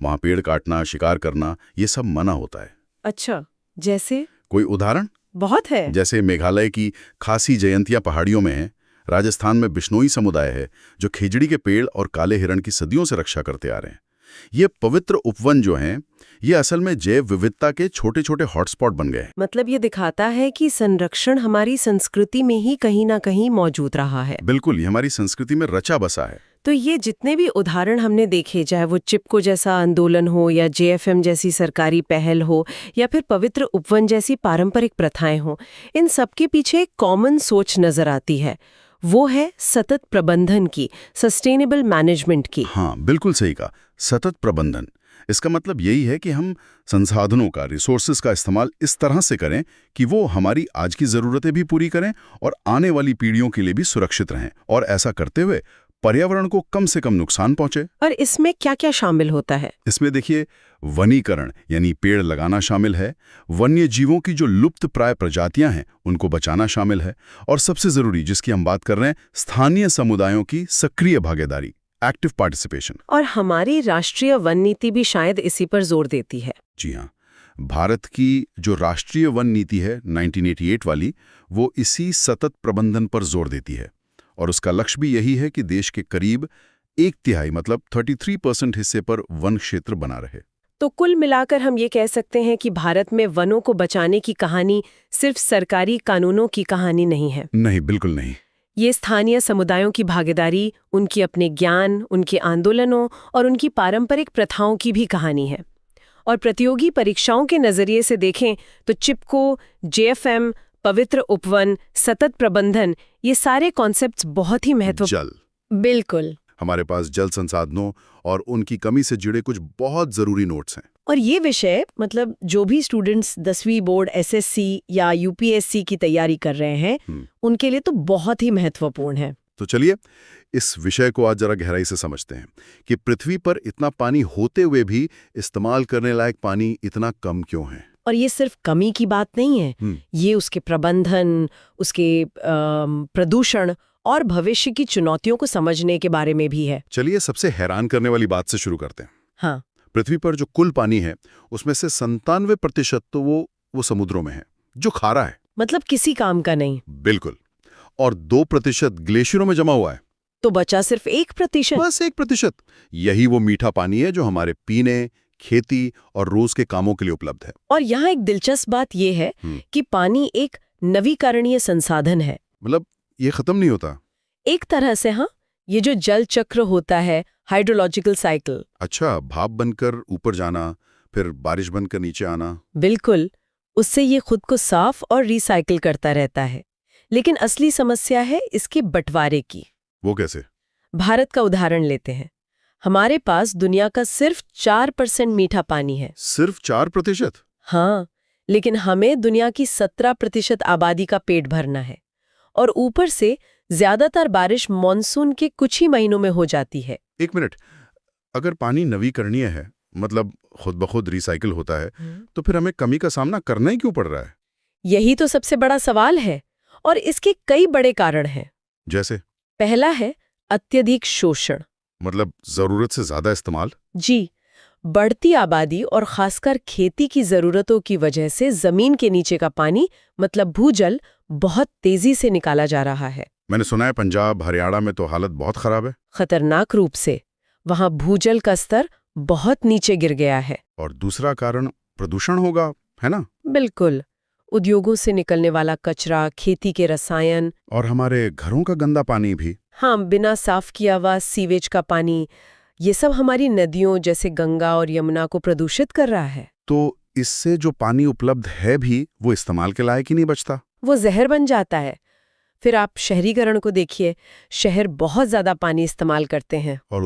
वहां पेड़ काटना, शिकार करना, ये सब मना होता है। अच्छा, जैसे कोई उदाहरण? बहुत है। जैसे मेघालय की खासी जयंतिया पहाड़ियों में है, राजस्थान में बिश्नोई समुदाय है जो खेजड़ी के पेड़ और काले हिरण की सदियों से रक्षा करते आ रहे हैं। ये पवित्र उपवन जो हैं, ये असल में जैव विविधता के छोटे छोटे हॉटस्पॉट बन गए हैं। मतलब ये दिखाता है कि संरक्षण हमारी संस्कृति में ही कहीं ना कहीं मौजूद रहा है। बिल्कुल, ये हमारी संस्कृति में रचा बसा है। तो ये जितने भी उदाहरण हमने देखे, चाहे वो चिपको जैसा आंदोलन हो या जेएफएम जैसी सरकारी पहल हो या फिर पवित्र उपवन जैसी पारंपरिक प्रथाएं हो, इन सबके पीछे एक कॉमन सोच नजर आती है। वो है सतत प्रबंधन की, सस्टेनेबल मैनेजमेंट की। हाँ, बिल्कुल सही कहा, सतत प्रबंधन। इसका मतलब यही है कि हम संसाधनों का, रिसोर्सेज का इस्तेमाल इस तरह से करें कि वो हमारी आज की ज़रूरतें भी पूरी करें और आने वाली पीढ़ियों के लिए भी सुरक्षित रहें, और ऐसा करते हुए पर्यावरण को कम से कम नुकसान पहुंचे। और इसमें क्या क्या शामिल होता है? इसमें देखिए, वनीकरण यानी पेड़ लगाना शामिल है, वन्य जीवों की जो लुप्त प्राय प्रजातियां हैं उनको बचाना शामिल है, और सबसे जरूरी जिसकी हम बात कर रहे हैं, स्थानीय समुदायों की सक्रिय भागीदारी, एक्टिव पार्टिसिपेशन। और हमारी राष्ट्रीय वन नीति भी शायद इसी पर जोर देती है। जी हाँ, भारत की जो राष्ट्रीय वन नीति है 1988 वाली, वो इसी सतत प्रबंधन पर जोर देती है, और उसका लक्ष्य भी यही है कि देश के करीब 1/3 मतलब 33% हिस्से पर वन क्षेत्र बना रहे। तो कुल मिलाकर हम ये कह सकते हैं कि भारत में वनों को बचाने की कहानी सिर्फ सरकारी कानूनों की कहानी नहीं है। नहीं, बिल्कुल नहीं। ये स्थानीय समुदायों की भागीदारी, उनके अपने ज्ञान, उनके आंदोलनों और उनकी पारंपरिक प्रथाओं की भी कहानी है। और प्रतियोगी परीक्षाओं के नजरिए से देखें तो चिपको, जेएफएम, पवित्र उपवन, सतत प्रबंधन, ये सारे कॉन्सेप्ट्स बहुत ही महत्वपूर्ण। जल, बिल्कुल। हमारे पास जल संसाधनों और उनकी कमी से जुड़े कुछ बहुत जरूरी नोट्स हैं। और ये विषय मतलब जो भी स्टूडेंट्स 10वीं बोर्ड, एसएससी या यूपीएससी की तैयारी कर रहे हैं, उनके लिए तो बहुत ही महत्वपूर्ण है। तो चलिए इस विषय को आज जरा गहराई से समझते हैं कि पृथ्वी पर इतना पानी होते हुए भी इस्तेमाल करने लायक पानी इतना कम क्यों है। और ये सिर्फ कमी की बात नहीं है, ये उसके प्रबंधन, उसके प्रदूषण और भविष्य की चुनौतियों को समझने के बारे में भी है। चलिए सबसे हैरान करने वाली बात से शुरू करते हैं। हाँ, पृथ्वी पर जो कुल पानी है उसमें से 97% तो वो समुद्रों में है, जो खारा है, मतलब किसी काम का नहीं। बिल्कुल। और 2% ग्लेशियरों में जमा हुआ है। तो बचा सिर्फ 1%। बस 1%। यही वो मीठा पानी है जो हमारे पीने, खेती और रोज के कामों के लिए उपलब्ध है। और यहाँ एक दिलचस्प बात यह है कि पानी एक नवीकरणीय संसाधन है। मतलब ये खत्म नहीं होता। एक तरह से हाँ, ये जो जल चक्र होता है, हाइड्रोलॉजिकल साइकिल। अच्छा, भाप बनकर ऊपर जाना, फिर बारिश बनकर नीचे आना। बिल्कुल, उससे ये खुद को साफ और रिसाइकिल करता रहता है। लेकिन असली समस्या है इसके बंटवारे की। वो कैसे? भारत का उदाहरण लेते हैं। हमारे पास दुनिया का सिर्फ 4% मीठा पानी है। सिर्फ 4%? हाँ, लेकिन हमें दुनिया की 17% आबादी का पेट भरना है। और ऊपर से ज्यादातर बारिश मॉनसून के कुछ ही महीनों में हो जाती है। एक मिनट, अगर पानी नवीकरणीय है, मतलब खुद ब खुद रिसाइकिल होता है, तो फिर हमें कमी का सामना करना ही क्यों पड़ रहा है? यही तो सबसे बड़ा सवाल है। और इसके कई बड़े कारण हैं। जैसे? पहला है अत्यधिक शोषण। मतलब जरूरत से ज्यादा इस्तेमाल? जी, बढ़ती आबादी और खासकर खेती की जरूरतों की वजह से जमीन के नीचे का पानी, मतलब भूजल, बहुत तेजी से निकाला जा रहा है। मैंने सुना है पंजाब, हरियाणा में तो हालत बहुत खराब है। खतरनाक रूप से। वहां भूजल का स्तर बहुत नीचे गिर गया है। और दूसरा कारण प्रदूषण होगा, है ना? बिल्कुल, उद्योगों से निकलने वाला कचरा, खेती के रसायन, और हमारे घरों का गंदा पानी भी। हाँ, बिना साफ किया हुआ सीवेज का पानी, ये सब हमारी नदियों जैसे गंगा और यमुना को प्रदूषित कर रहा है। तो इससे जो पानी उपलब्ध है भी, वो इस्तेमाल के लायक ही नहीं बचता। वो जहर बन जाता है। फिर आप शहरीकरण को देखिए, शहर बहुत ज्यादा पानी इस्तेमाल करते हैं। और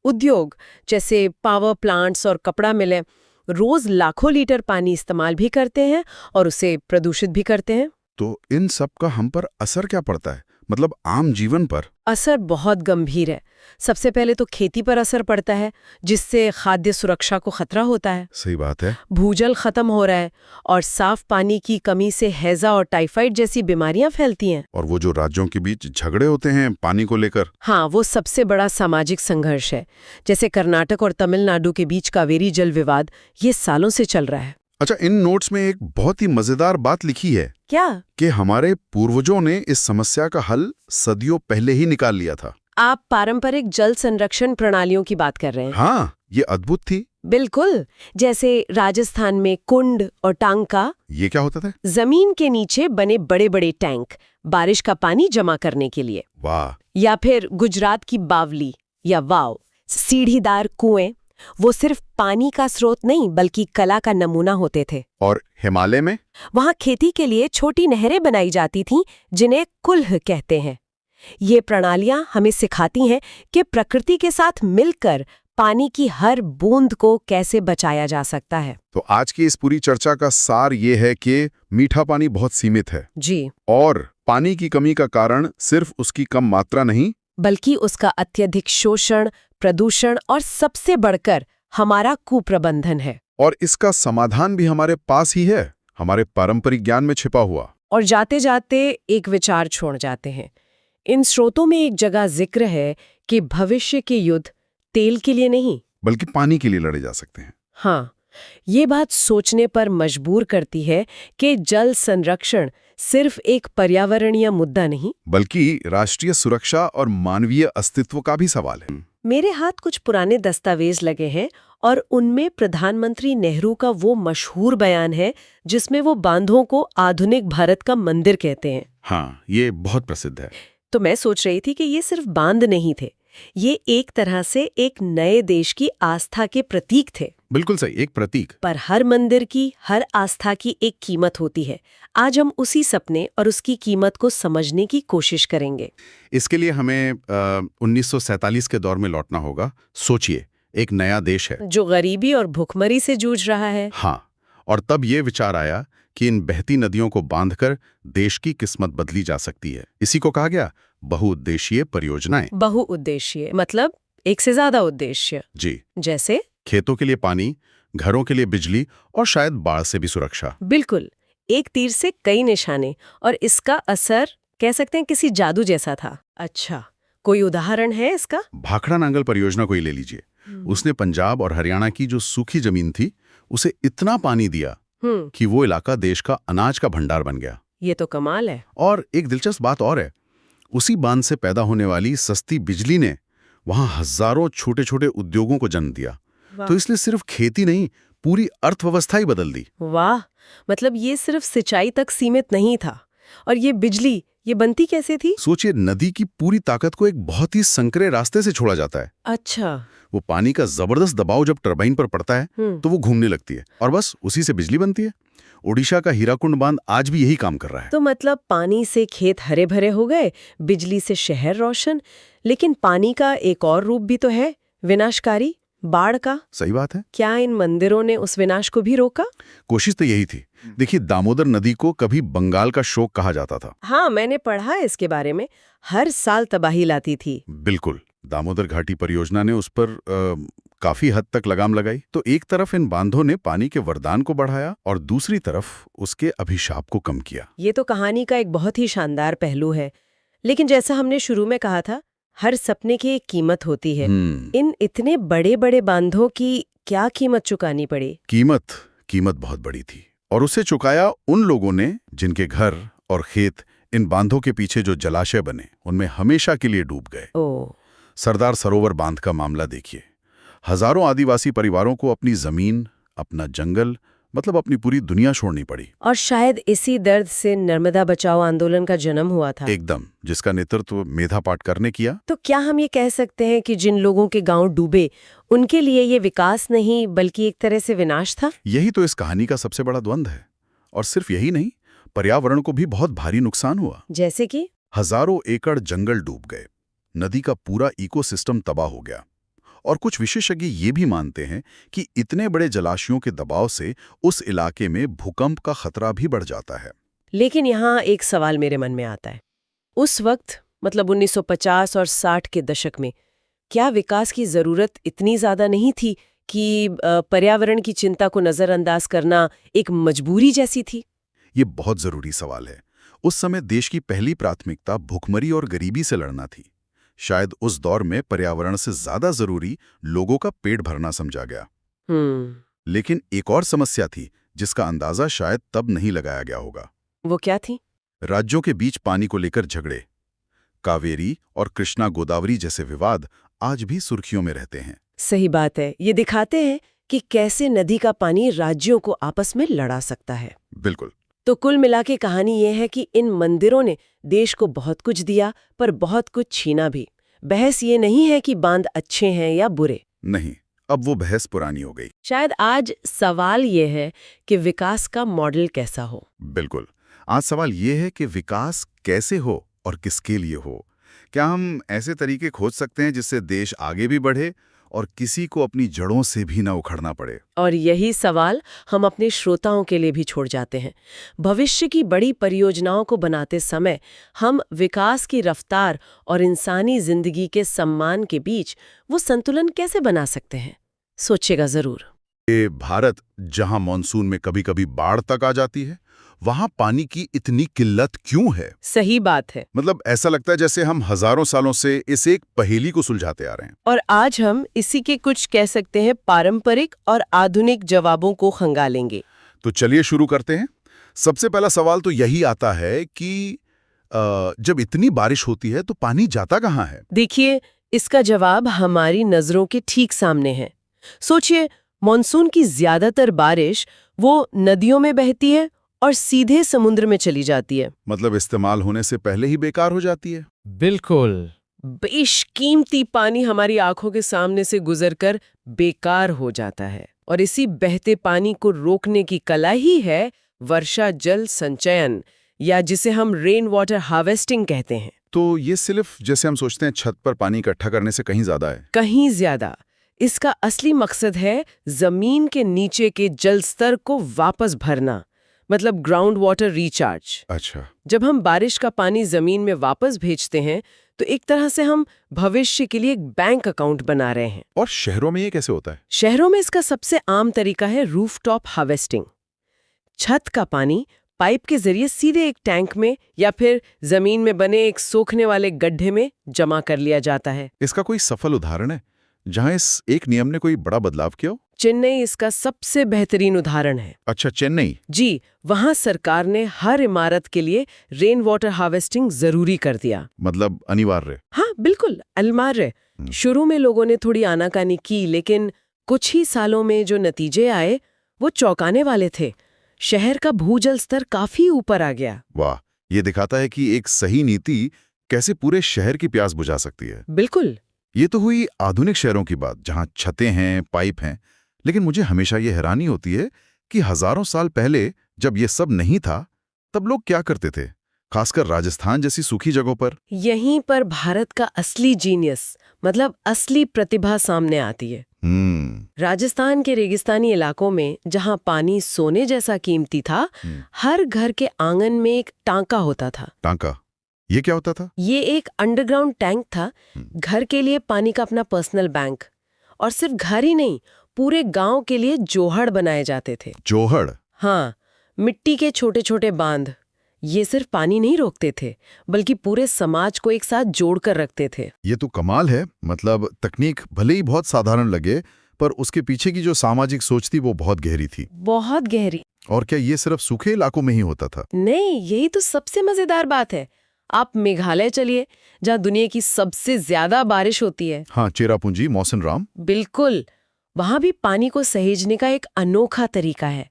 उद्योग जैसे पावर प्लांट्स और कपड़ा मिलें रोज लाखों लीटर पानी इस्तेमाल भी करते हैं और उसे प्रदूषित भी करते हैं। तो इन सब का हम पर असर क्या पड़ता है, मतलब आम जीवन पर? असर बहुत गंभीर है। सबसे पहले तो खेती पर असर पड़ता है, जिससे खाद्य सुरक्षा को खतरा होता है। सही बात है। भूजल खत्म हो रहा है और साफ पानी की कमी से हैजा और टाइफाइड जैसी बीमारियां फैलती हैं। और वो जो राज्यों के बीच झगड़े होते हैं पानी को लेकर। हाँ, वो सबसे बड़ा सामाजिक संघर्ष है। जैसे कर्नाटक और तमिलनाडु के बीच कावेरी जल विवाद, ये सालों से चल रहा है। अच्छा, इन नोट्स में एक बहुत ही मजेदार बात लिखी है। क्या? कि हमारे पूर्वजों ने इस समस्या का हल सदियों पहले ही निकाल लिया था। आप पारंपरिक जल संरक्षण प्रणालियों की बात कर रहे हैं? हाँ, ये अद्भुत थी। बिल्कुल, जैसे राजस्थान में कुंड और टांका। ये क्या होता था? जमीन के नीचे बने बड़े बड़े टैंक, बारिश का पानी जमा करने के लिए। वाह। या फिर गुजरात की बावली या वाव, सीढ़ीदार कुएं। वो सिर्फ पानी का स्रोत नहीं बल्कि कला का नमूना होते थे। और हिमालय में? वहां खेती के लिए छोटी नहरें बनाई जाती थीं, जिन्हें कुल्ह कहते हैं। ये प्रणालियां हमें सिखाती हैं कि प्रकृति के साथ मिलकर पानी की हर बूंद को कैसे बचाया जा सकता है। तो आज की इस पूरी चर्चा का सार ये है कि मीठा पानी बहुत सीमित है। जी। और पानी की कमी का कारण सिर्फ उसकी कम मात्रा नहीं, बल्कि उसका अत्यधिक शोषण, प्रदूषण और सबसे बढ़कर हमारा कुप्रबंधन है। और इसका समाधान भी हमारे पास ही है, हमारे पारंपरिक ज्ञान में छिपा हुआ। और जाते जाते एक विचार छोड़ जाते हैं। इन स्रोतों में एक जगह जिक्र है कि भविष्य के युद्ध तेल के लिए नहीं बल्कि पानी के लिए लड़े जा सकते हैं। हाँ, ये बात सोचने पर मजबूर करती है कि जल संरक्षण सिर्फ एक पर्यावरणीय मुद्दा नहीं बल्कि राष्ट्रीय सुरक्षा और मानवीय अस्तित्व का भी सवाल है। मेरे हाथ कुछ पुराने दस्तावेज लगे हैं और उनमें प्रधानमंत्री नेहरू का वो मशहूर बयान है जिसमें वो बांधों को आधुनिक भारत का मंदिर कहते हैं। हाँ, ये बहुत प्रसिद्ध है। तो मैं सोच रही थी कि ये सिर्फ बांध नहीं थे, ये एक तरह से एक नए देश की आस्था के प्रतीक थे। बिल्कुल सही, एक प्रतीक। पर हर मंदिर की, हर आस्था की एक कीमत होती है। आज हम उसी सपने और उसकी कीमत को समझने की कोशिश करेंगे। इसके लिए हमें 1947 के दौर में लौटना होगा। सोचिए, एक नया देश है जो गरीबी और भुखमरी से जूझ रहा है। हाँ, और तब ये विचार आया कि इन बहती नदियों को बांधकर देश की किस्मत बदली जा सकती है। इसी को कहा गया बहुउद्देशीय परियोजनाएं। बहुउद्देशीय मतलब एक से ज्यादा उद्देश्य। जी। जैसे खेतों के लिए पानी, घरों के लिए बिजली और शायद बाढ़ से भी सुरक्षा। बिल्कुल, एक तीर से कई निशाने। और इसका असर कह सकते हैं किसी जादू जैसा था। अच्छा, कोई उदाहरण है इसका? भाखड़ा नांगल परियोजना को ही ले लीजिए। उसने पंजाब और हरियाणा की जो सूखी जमीन थी उसे इतना पानी दिया कि वो इलाका देश का अनाज का भंडार बन गया। ये तो कमाल है। और एक दिलचस्प बात और है, उसी बांध से पैदा होने वाली सस्ती बिजली ने वहां हजारों छोटे छोटे उद्योगों को जन्म दिया। तो इसलिए सिर्फ खेती नहीं, पूरी अर्थव्यवस्था ही बदल दी। वाह, मतलब ये सिर्फ सिंचाई तक सीमित नहीं था। और ये बिजली, ये बनती कैसे थी? सोचिए, नदी की पूरी ताकत को एक बहुत ही संकरे रास्ते से छोड़ा जाता है। अच्छा। वो पानी का जबरदस्त दबाव जब टरबाइन पर पड़ता है तो वो घूमने लगती है और बस उसी से बिजली बनती है। ओडिशा का हीराकुंड बांध आज भी यही काम कर रहा है। तो मतलब पानी से खेत हरे भरे हो गए, बिजली से शहर रोशन। लेकिन पानी का एक और रूप भी तो है, विनाशकारी, बाढ़ का। सही बात है। क्या इन मंदिरों ने उस विनाश को भी रोका? कोशिश तो यही थी। देखिए, दामोदर नदी को कभी बंगाल का शोक कहा जाता था। हाँ, मैंने पढ़ा है इसके बारे में। हर साल तबाही लाती थी। बिल्कुल। दामोदर घाटी परियोजना ने उस पर काफी हद तक लगाम लगाई। तो एक तरफ इन बांधों ने पानी के वरदान को बढ़ाया और दूसरी तरफ उसके अभिशाप को कम किया। ये तो कहानी का एक बहुत ही शानदार पहलू है। लेकिन जैसा हमने शुरू में कहा था, हर सपने की एक कीमत होती है। इन इतने बड़े बड़े बांधों की क्या कीमत चुकानी पड़ी? कीमत बहुत बड़ी थी और उसे चुकाया उन लोगों ने जिनके घर और खेत इन बांधों के पीछे जो जलाशय बने उनमें हमेशा के लिए डूब गए। सरदार सरोवर बांध का मामला देखिए। हजारों आदिवासी परिवारों को अपनी जमीन, अपना जंगल, मतलब अपनी पूरी दुनिया छोड़नी पड़ी। और शायद इसी दर्द से नर्मदा बचाओ आंदोलन का जन्म हुआ था। एकदम, जिसका नेतृत्व मेधा पाटकर ने किया। तो क्या हम ये कह सकते हैं कि जिन लोगों के गांव डूबे, उनके लिए ये विकास नहीं बल्कि एक तरह से विनाश था? यही तो इस कहानी का सबसे बड़ा द्वंद्व है। और सिर्फ यही नहीं, पर्यावरण को भी बहुत भारी नुकसान हुआ। जैसे कि हजारों एकड़ जंगल डूब गए, नदी का पूरा इकोसिस्टम तबाह हो गया। और कुछ विशेषज्ञ ये भी मानते हैं कि इतने बड़े जलाशयों के दबाव से उस इलाके में भूकंप का खतरा भी बढ़ जाता है। लेकिन यहाँ एक सवाल मेरे मन में आता है। उस वक्त, मतलब 1950 और 60 के दशक में, क्या विकास की जरूरत इतनी ज्यादा नहीं थी कि पर्यावरण की चिंता को नजरअंदाज करना एक मजबूरी जैसी थी? ये बहुत जरूरी सवाल है। उस समय देश की पहली प्राथमिकता भूखमरी और गरीबी से लड़ना थी। शायद उस दौर में पर्यावरण से ज्यादा जरूरी लोगों का पेट भरना समझा गया। लेकिन एक और समस्या थी जिसका अंदाजा शायद तब नहीं लगाया गया होगा। वो क्या थी? राज्यों के बीच पानी को लेकर झगड़े। कावेरी और कृष्णा गोदावरी जैसे विवाद आज भी सुर्खियों में रहते हैं। सही बात है। ये दिखाते हैं कि कैसे नदी का पानी राज्यों को आपस में लड़ा सकता है। बिल्कुल। तो कुल मिला के कहानी ये है कि इन मंदिरों ने देश को बहुत कुछ दिया, पर बहुत कुछ छीना भी। बहस ये नहीं है कि बांध अच्छे हैं या बुरे। नहीं, अब वो बहस पुरानी हो गई। शायद आज सवाल ये है कि विकास का मॉडल कैसा हो। बिल्कुल, आज सवाल ये है कि विकास कैसे हो और किसके लिए हो। क्या हम ऐसे तरीके खोज सकते हैं जिससे देश आगे भी बढ़े और किसी को अपनी जड़ों से भी ना उखड़ना पड़े? और यही सवाल हम अपने श्रोताओं के लिए भी छोड़ जाते हैं। भविष्य की बड़ी परियोजनाओं को बनाते समय हम विकास की रफ्तार और इंसानी जिंदगी के सम्मान के बीच वो संतुलन कैसे बना सकते हैं? सोचिएगा जरूर। ये भारत, जहां मॉनसून में कभी-कभी बाढ़ तक आ जाती है, वहां पानी की इतनी किल्लत क्यों है? सही बात है। मतलब ऐसा लगता है जैसे हम हजारों सालों से इस एक पहेली को सुलझाते आ रहे हैं। और आज हम इसी के कुछ कह सकते हैं पारंपरिक और आधुनिक जवाबों को खंगालेंगे। तो चलिए शुरू करते हैं। सबसे पहला सवाल तो यही आता है कि जब इतनी बारिश होती है तो पानी जाता कहाँ है? देखिए, इसका जवाब हमारी नजरों के ठीक सामने है। सोचिए, मॉनसून की ज्यादातर बारिश वो नदियों में बहती है और सीधे समुद्र में चली जाती है। मतलब इस्तेमाल होने से पहले ही बेकार हो जाती है। बिल्कुल। बेशकीमती पानी हमारी आंखों के सामने से गुजरकर बेकार हो जाता है। और इसी बहते पानी को रोकने की कला ही है वर्षा जल संचयन, या जिसे हम रेन वाटर हार्वेस्टिंग कहते हैं। तो ये सिर्फ जैसे हम सोचते हैं छत पर पानी इकट्ठा करने से कहीं ज्यादा है। कहीं ज्यादा। इसका असली मकसद है जमीन के नीचे के जल स्तर को वापस भरना, मतलब ग्राउंड वाटर रिचार्ज। अच्छा। जब हम बारिश का पानी जमीन में वापस भेजते हैं तो एक तरह से हम भविष्य के लिए एक बैंक अकाउंट बना रहे हैं। और शहरों में ये कैसे होता है? शहरों में इसका सबसे आम तरीका है रूफटॉप हार्वेस्टिंग। छत का पानी पाइप के जरिए सीधे एक टैंक में या फिर जमीन में बने एक सोखने वाले गड्ढे में जमा कर लिया जाता है। इसका कोई सफल उदाहरण है जहां इस एक नियम ने कोई बड़ा बदलाव किया हो? चेन्नई इसका सबसे बेहतरीन उदाहरण है। अच्छा, चेन्नई। जी, वहां सरकार ने हर इमारत के लिए रेन वाटर हार्वेस्टिंग जरूरी कर दिया। मतलब अनिवार्य? हाँ बिल्कुल, अनिवार्य। शुरू में लोगों ने थोड़ी आनाकानी की, लेकिन कुछ ही सालों में जो नतीजे आए वो चौंकाने वाले थे। शहर का भूजल स्तर काफी ऊपर आ गया। वाह, ये दिखाता है कि एक सही नीति कैसे पूरे शहर की प्यास बुझा सकती है। बिल्कुल। ये तो हुई आधुनिक शहरों की बात, जहां छतें हैं, पाइप हैं। लेकिन मुझे हमेशा ये हैरानी होती है कि हजारों साल पहले जब ये सब नहीं था, तब लोग क्या करते थे, खासकर राजस्थान जैसी सूखी जगहों पर। यहीं पर भारत का असली जीनियस, मतलब असली प्रतिभा सामने आती है। राजस्थान के रेगिस्तानी इलाकों में जहां पानी सोने जैसा कीमती था, हर घर के आंगन में एक टांका होता था। टांका, ये क्या होता था? ये एक अंडरग्राउंड टैंक था, घर के लिए पानी का अपना पर्सनल बैंक। और सिर्फ घर ही नहीं, पूरे गांव के लिए जोहड़ बनाए जाते थे। जोहड़? हाँ, मिट्टी के छोटे छोटे बांध। ये सिर्फ पानी नहीं रोकते थे, बल्कि पूरे समाज को एक साथ जोड़कर रखते थे। ये तो कमाल है। मतलब तकनीक भले ही बहुत साधारण लगे, पर उसके पीछे की जो सामाजिक सोच थी वो बहुत गहरी थी। बहुत गहरी। और क्या ये सिर्फ सूखे इलाकों में ही होता था? नहीं, यही तो सबसे मजेदार बात है। आप मेघालय चलिए, जहाँ दुनिया की सबसे ज्यादा बारिश होती है। हाँ, चेरापूंजी, मौसिनराम। बिल्कुल। वहां भी पानी को सहेजने का एक अनोखा तरीका है।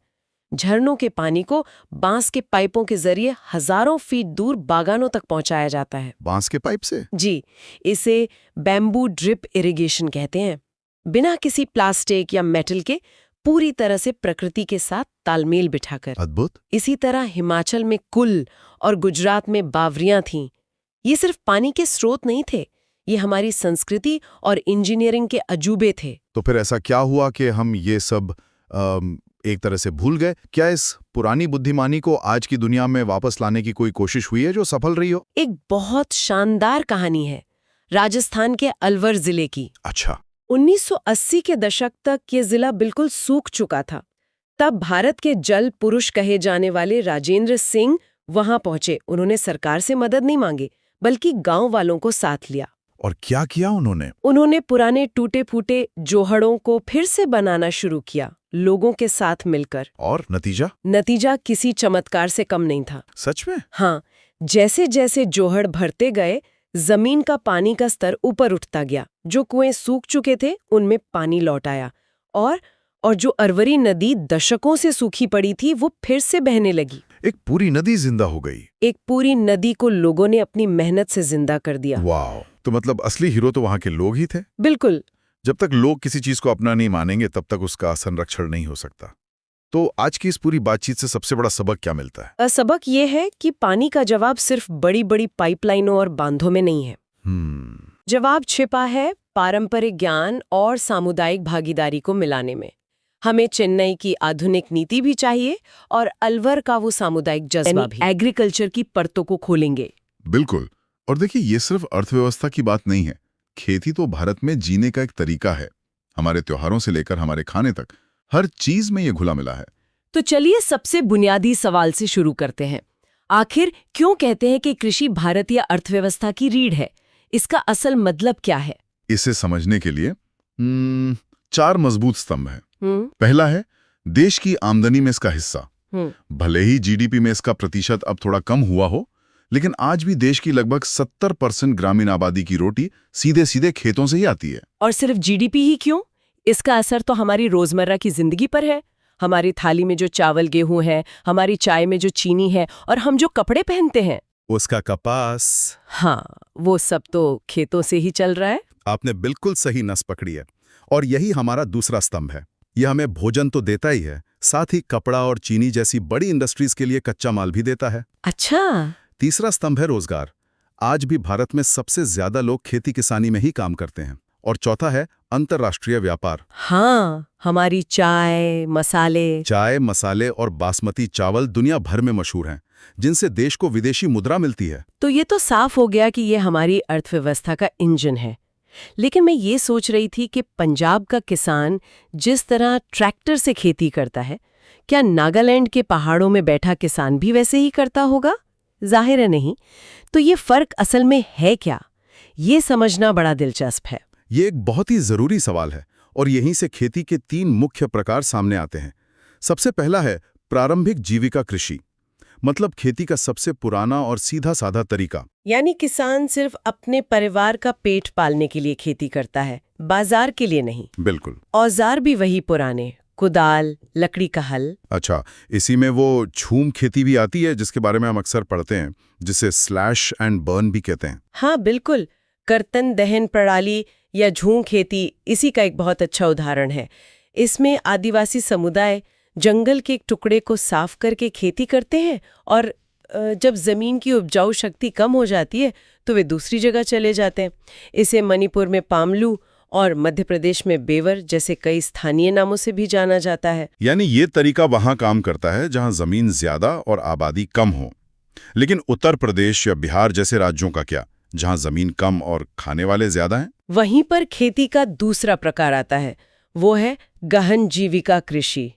झरनों के पानी को बांस के पाइपों के जरिए हजारों फीट दूर बागानों तक पहुंचाया जाता है। बांस के पाइप से? जी, इसे बैम्बू ड्रिप इरिगेशन कहते हैं। बिना किसी प्लास्टिक या मेटल के, पूरी तरह से प्रकृति के साथ तालमेल बिठाकर। अद्भुत। इसी तरह हिमाचल में कुल और गुजरात में बावरियां थीं। ये सिर्फ पानी के स्रोत नहीं थे, ये हमारी संस्कृति और इंजीनियरिंग के अजूबे थे। तो फिर ऐसा क्या हुआ कि हम ये सब एक तरह से भूल गए? क्या इस पुरानी बुद्धिमानी को आज की दुनिया में वापस लाने की कोई कोशिश हुई है जो सफल रही हो? एक बहुत शानदार कहानी है राजस्थान के अलवर जिले की। अच्छा। 1980 के दशक तक ये जिला बिल्कुल सूख चुका था। तब भारत के जल पुरुष कहे जाने वाले राजेंद्र सिंह वहां पहुंचे। उन्होंने सरकार से मदद नहीं मांगी, बल्कि गांव वालों को साथ लिया। और क्या किया उन्होंने? उन्होंने पुराने टूटे फूटे जोहड़ों को फिर से बनाना शुरू किया, लोगों के साथ मिलकर। और नतीजा? नतीजा किसी चमत्कार से कम नहीं था। सच में? हाँ, जैसे जैसे जोहड़ भरते गए, जमीन का पानी का स्तर ऊपर उठता गया। जो कुएं सूख चुके थे, उनमें पानी लौट आया। और जो अरवरी नदी दशकों से सूखी पड़ी थी, वो फिर से बहने लगी। एक पूरी नदी जिंदा हो गई। एक पूरी नदी को लोगों ने अपनी मेहनत से जिंदा कर दिया। वाह! तो मतलब असली हीरो तो वहां के लोग ही थे। बिल्कुल। जब तक लोग किसी चीज को अपना नहीं मानेंगे, तब तक उसका संरक्षण नहीं हो सकता। तो आज की इस पूरी बातचीत से सबसे बड़ा सबक क्या मिलता है? सबक ये है कि पानी का जवाब सिर्फ बड़ी बड़ी पाइपलाइनों और बांधों में नहीं है। जवाब छिपा है पारंपरिक ज्ञान और सामुदायिक भागीदारी को मिलाने में। हमें चेन्नई की आधुनिक नीति भी चाहिए और अलवर का वो सामुदायिक जज्बा भी। एग्रीकल्चर की परतों को खोलेंगे। बिल्कुल। और देखिए, ये सिर्फ अर्थव्यवस्था की बात नहीं है। खेती तो भारत में जीने का एक तरीका है। हमारे त्योहारों से लेकर हमारे खाने तक हर चीज में ये घुला मिला है। तो चलिए सबसे बुनियादी सवाल से शुरू करते हैं। आखिर क्यों कहते हैं कि कृषि भारतीय अर्थव्यवस्था की रीढ़ है? इसका असल मतलब क्या है? इसे समझने के लिए 4 मजबूत स्तंभ हैं। पहला है देश की आमदनी में इसका हिस्सा। भले ही जीडीपी में इसका प्रतिशत अब थोड़ा कम हुआ हो, लेकिन आज भी देश की लगभग 70% ग्रामीण आबादी की रोटी सीधे सीधे खेतों से ही आती है। और सिर्फ जीडीपी ही क्यों? इसका असर तो हमारी रोजमर्रा की जिंदगी पर है। हमारी थाली में जो चावल गेहूं है, हमारी चाय में जो चीनी है, और हम जो कपड़े पहनते हैं, उसका कपास। हाँ, वो सब तो खेतों से ही चल रहा है। आपने बिल्कुल सही नस पकड़ी है। और यही हमारा दूसरा स्तंभ है। यह हमें भोजन तो देता ही है, साथ ही कपड़ा और चीनी जैसी बड़ी इंडस्ट्रीज के लिए कच्चा माल भी देता है। अच्छा। तीसरा स्तंभ है रोजगार। आज भी भारत में सबसे ज्यादा लोग खेती किसानी में ही काम करते हैं। और चौथा है अंतर्राष्ट्रीय व्यापार। हाँ, हमारी चाय, मसाले और बासमती चावल दुनिया भर में मशहूर हैं, जिनसे देश को विदेशी मुद्रा मिलती है। तो ये तो साफ हो गया कि ये हमारी अर्थव्यवस्था का इंजन है। लेकिन मैं ये सोच रही थी कि पंजाब का किसान जिस तरह ट्रैक्टर से खेती करता है, क्या नागालैंड के पहाड़ों में बैठा किसान भी वैसे ही करता होगा? जाहिर है नहीं। तो ये फर्क असल में है क्या? ये समझना बड़ा दिलचस्प है। ये एक बहुत ही जरूरी सवाल है, और यहीं से खेती के 3 मुख्य प्रकार सामने आते हैं। सबसे पहला है प्रारंभिक जीविका कृषि, मतलब खेती का सबसे पुराना और सीधा साधा तरीका। यानी किसान सिर्फ अपने परिवार का पेट पालने के लिए खेती करता है, बाजार के लिए नहीं। बिल्कुल। औजार भी वही पुराने, कुदाल, लकड़ी का हल। अच्छा, इसी में वो झूम खेती भी आती है जिसके बारे में हम अक्सर पढ़ते हैं, जिसे स्लैश एंड बर्न भी कहते हैं। हाँ बिल्कुल, कर्तन दहन प्रणाली या झूम खेती इसी का एक बहुत अच्छा उदाहरण है। इसमें आदिवासी समुदाय जंगल के एक टुकड़े को साफ करके खेती करते हैं और जब जमीन की उपजाऊ शक्ति कम हो जाती है तो वे दूसरी जगह चले जाते हैं। इसे मणिपुर में पामलू और मध्य प्रदेश में बेवर जैसे कई स्थानीय नामों से भी जाना जाता है। यानी ये तरीका वहां काम करता है जहां जमीन ज्यादा और आबादी कम हो। लेकिन उत्तर प्रदेश या बिहार जैसे राज्यों का क्या, जहां जमीन कम और खाने वाले ज्यादा हैं? वहीं पर खेती का दूसरा प्रकार आता है, वो है गहन जीविका कृषि।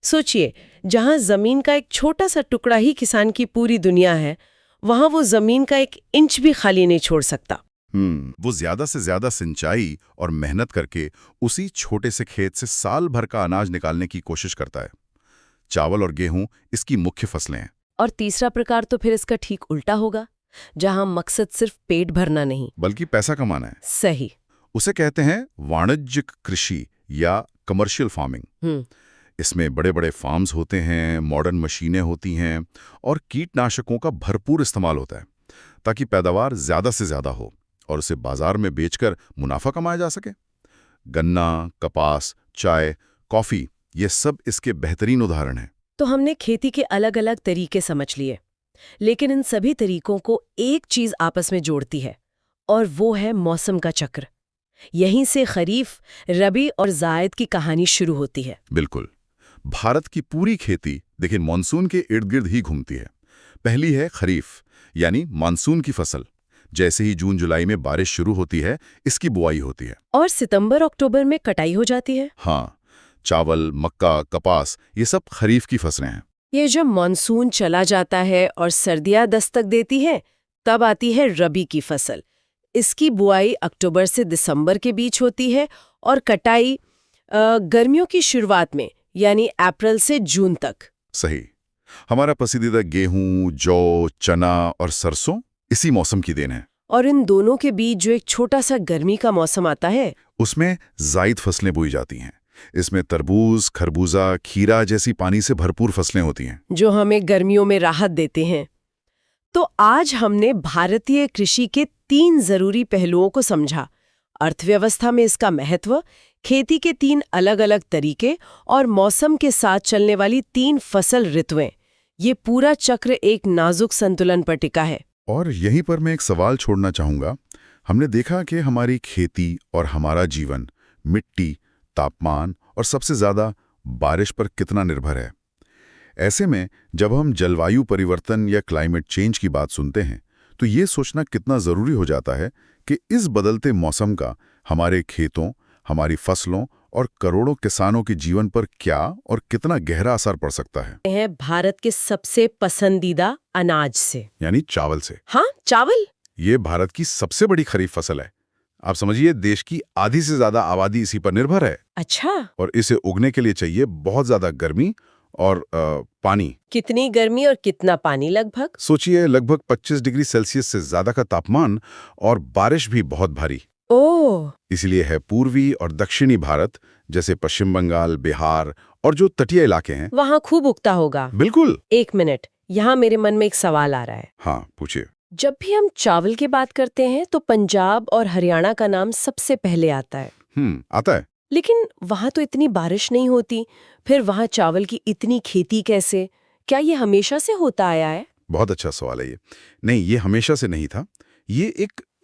सोचिए, जहां जमीन का एक छोटा सा टुकड़ा ही किसान की पूरी दुनिया है, वहां वो जमीन का 1 इंच भी खाली नहीं छोड़ सकता। वो ज्यादा से ज्यादा सिंचाई और मेहनत करके उसी छोटे से खेत से साल भर का अनाज निकालने की कोशिश करता है। चावल और गेहूं इसकी मुख्य फसलें हैं। और तीसरा प्रकार तो फिर इसका ठीक उल्टा होगा, जहां मकसद सिर्फ पेट भरना नहीं बल्कि पैसा कमाना है। सही। उसे कहते हैं वाणिज्यिक कृषि या कमर्शियल फार्मिंग। इसमें बड़े बड़े फार्म्स होते हैं, मॉडर्न मशीनें होती हैं और कीटनाशकों का भरपूर इस्तेमाल होता है ताकि पैदावार ज्यादा से ज्यादा हो और उसे बाजार में बेचकर मुनाफा कमाया जा सके। गन्ना, कपास, चाय, कॉफी ये सब इसके बेहतरीन उदाहरण हैं। तो हमने खेती के अलग अलग तरीके समझ लिए, लेकिन इन सभी तरीकों को एक चीज आपस में जोड़ती है और वो है मौसम का चक्र। यहीं से खरीफ, रबी और जायद की कहानी शुरू होती है। बिल्कुल। भारत की पूरी खेती देखिए मानसून के इर्द गिर्द ही घूमती है। पहली है खरीफ, यानी मानसून की फसल। जैसे ही जून जुलाई में बारिश शुरू होती है, इसकी बुआई होती है और सितंबर अक्टूबर में कटाई हो जाती है। हाँ, चावल, मक्का, कपास ये सब खरीफ की फसलें हैं। ये जब मानसून चला जाता है और सर्दियां दस्तक देती हैं, तब आती है रबी की फसल। इसकी बुआई अक्टूबर से दिसंबर के बीच होती है और कटाई गर्मियों की शुरुआत में, यानी अप्रैल से जून तक। सही। हमारा पसंदीदा गेहूं, जौ, चना और सरसों इसी मौसम की देन है। और इन दोनों के बीच जो एक छोटा सा गर्मी का मौसम आता है, उसमें जायद फसलें बोई जाती हैं। इसमें तरबूज, खरबूजा, खीरा जैसी पानी से भरपूर फसलें होती हैं जो हमें गर्मियों में राहत देते हैं। तो आज हमने भारतीय कृषि के 3 जरूरी पहलुओं को समझा। अर्थव्यवस्था में इसका महत्व, खेती के 3 अलग अलग तरीके और मौसम के साथ चलने वाली 3 फसल ऋतुएं। ये पूरा चक्र एक नाजुक संतुलन पर टिका है। और यहीं पर मैं एक सवाल छोड़ना चाहूँगा। हमने देखा कि हमारी खेती और हमारा जीवन मिट्टी, तापमान और सबसे ज़्यादा बारिश पर कितना निर्भर है। ऐसे में जब हम जलवायु परिवर्तन या क्लाइमेट चेंज की बात सुनते हैं तो ये सोचना कितना ज़रूरी हो जाता है कि इस बदलते मौसम का हमारे खेतों, हमारी फसलों और करोड़ों किसानों के जीवन पर क्या और कितना गहरा असर पड़ सकता है। भारत के सबसे पसंदीदा अनाज से, यानी चावल से। हाँ, चावल। ये भारत की सबसे बड़ी खरीफ फसल है। आप समझिए, देश की आधी से ज्यादा आबादी इसी पर निर्भर है। अच्छा। और इसे उगने के लिए चाहिए बहुत ज्यादा गर्मी और पानी। कितनी गर्मी और कितना पानी लगभग? सोचिए, लगभग 25 डिग्री सेल्सियस से ज्यादा का तापमान और बारिश भी बहुत भारी। ओह। इसलिए है पूर्वी और दक्षिणी भारत जैसे पश्चिम बंगाल, बिहार और जो तटीय इलाके हैं, वहाँ खूब उगता होगा। बिल्कुल। 1 मिनट, यहाँ मेरे मन में एक सवाल आ रहा है। हाँ, पूछिए। जब भी हम चावल की बात करते हैं तो पंजाब और हरियाणा का नाम सबसे पहले आता है। आता है। लेकिन वहाँ तो इतनी बारिश नहीं होती, फिर वहाँ चावल की इतनी खेती कैसे? क्या ये हमेशा से होता आया है? बहुत अच्छा सवाल है ये। नहीं, ये हमेशा से नहीं था। ये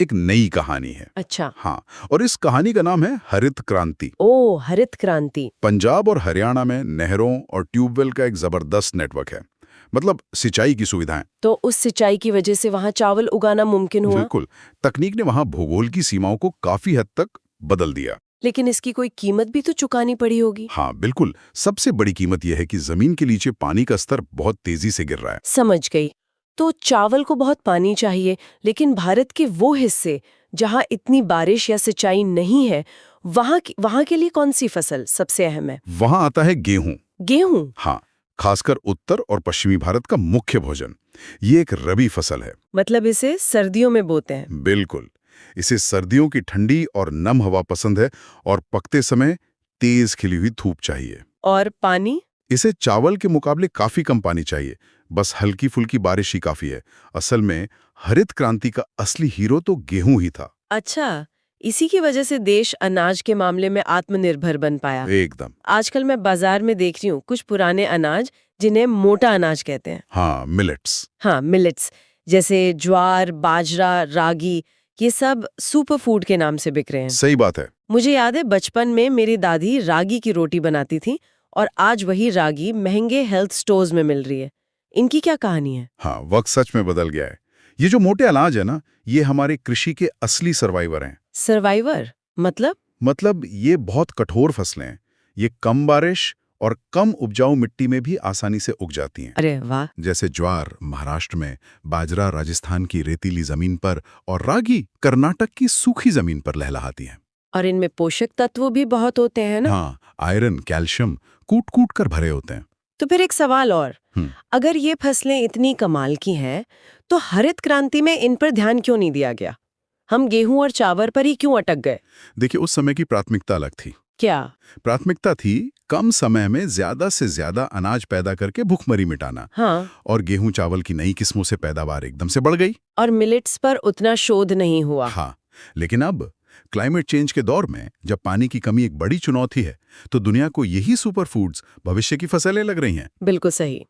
एक नई कहानी है। अच्छा। हाँ, और इस कहानी का नाम है हरित क्रांति। ओह, हरित क्रांति। पंजाब और हरियाणा में नहरों और ट्यूबवेल का एक जबरदस्त नेटवर्क है, मतलब सिंचाई की सुविधाएं। तो उस सिंचाई की वजह से वहाँ चावल उगाना मुमकिन हुआ। बिल्कुल। तकनीक ने वहाँ भूगोल की सीमाओं को काफी हद तक बदल दिया। लेकिन इसकी कोई कीमत भी तो चुकानी पड़ी होगी। हाँ, बिल्कुल। सबसे बड़ी कीमत यह है कि जमीन के नीचे पानी का स्तर बहुत तेजी से गिर रहा है। समझ गई। तो चावल को बहुत पानी चाहिए, लेकिन भारत के वो हिस्से जहाँ इतनी बारिश या सिंचाई नहीं है, वहाँ के लिए कौन सी फसल सबसे अहम है? वहाँ आता है गेहूं। गेहूं? हाँ, खासकर उत्तर और पश्चिमी भारत का मुख्य भोजन। ये एक रबी फसल है। मतलब इसे सर्दियों में बोते हैं? बिल्कुल। इसे सर्दियों की ठंडी और नम हवा पसंद है और पकते समय तेज खिली हुई धूप चाहिए। और पानी? इसे चावल के मुकाबले काफी कम पानी चाहिए, बस हल्की फुल्की बारिश ही काफी है। असल में हरित क्रांति का असली हीरो तो गेहूं ही था। अच्छा, इसी की वजह से देश अनाज के मामले में आत्मनिर्भर बन पाया। एकदम। आजकल मैं बाजार में देख रही हूँ कुछ पुराने अनाज जिन्हें मोटा अनाज कहते हैं। हाँ, मिलेट्स। हाँ, मिलेट्स, जैसे ज्वार, बाजरा, रागी, ये सब सुपर फूड के नाम से बिक रहे हैं। सही बात है। मुझे याद है बचपन में मेरी दादी रागी की रोटी बनाती थी और आज वही रागी महंगे हेल्थ स्टोर्स में मिल रही है। इनकी क्या कहानी है? हाँ, वक्त सच में बदल गया है। ये जो मोटे अनाज है ना, ये हमारे कृषि के असली सर्वाइवर हैं। सर्वाइवर मतलब ये बहुत कठोर फसलें हैं। ये कम बारिश और कम उपजाऊ मिट्टी में भी आसानी से उग जाती हैं। अरे वाह। जैसे ज्वार महाराष्ट्र में, बाजरा राजस्थान की रेतीली जमीन पर और रागी कर्नाटक की सूखी जमीन पर लहलहाती हैं। और इनमें पोषक तत्व भी बहुत होते हैं ना? हाँ, आयरन, कैल्शियम कूट कूट कर भरे होते हैं। तो फिर एक सवाल और, अगर ये फसलें इतनी कमाल की हैं, तो हरित क्रांति में इन पर ध्यान क्यों नहीं दिया गया? हम गेहूं और चावल पर ही क्यों अटक गए? देखिए, उस समय की प्राथमिकता अलग थी। क्या प्राथमिकता थी कम समय में ज्यादा से ज्यादा अनाज पैदा करके भूखमरी मिटाना। हाँ, और गेहूं चावल की नई किस्मों से पैदावार एकदम से बढ़ गई। और मिलेट्स पर उतना शोध नहीं हुआ। हाँ, लेकिन अब क्लाइमेट चेंज के दौर में जब पानी की कमी एक बड़ी चुनौती है, तो दुनिया को यही सुपर फूड्स भविष्य की फसलें लग रही हैं। बिल्कुल सही।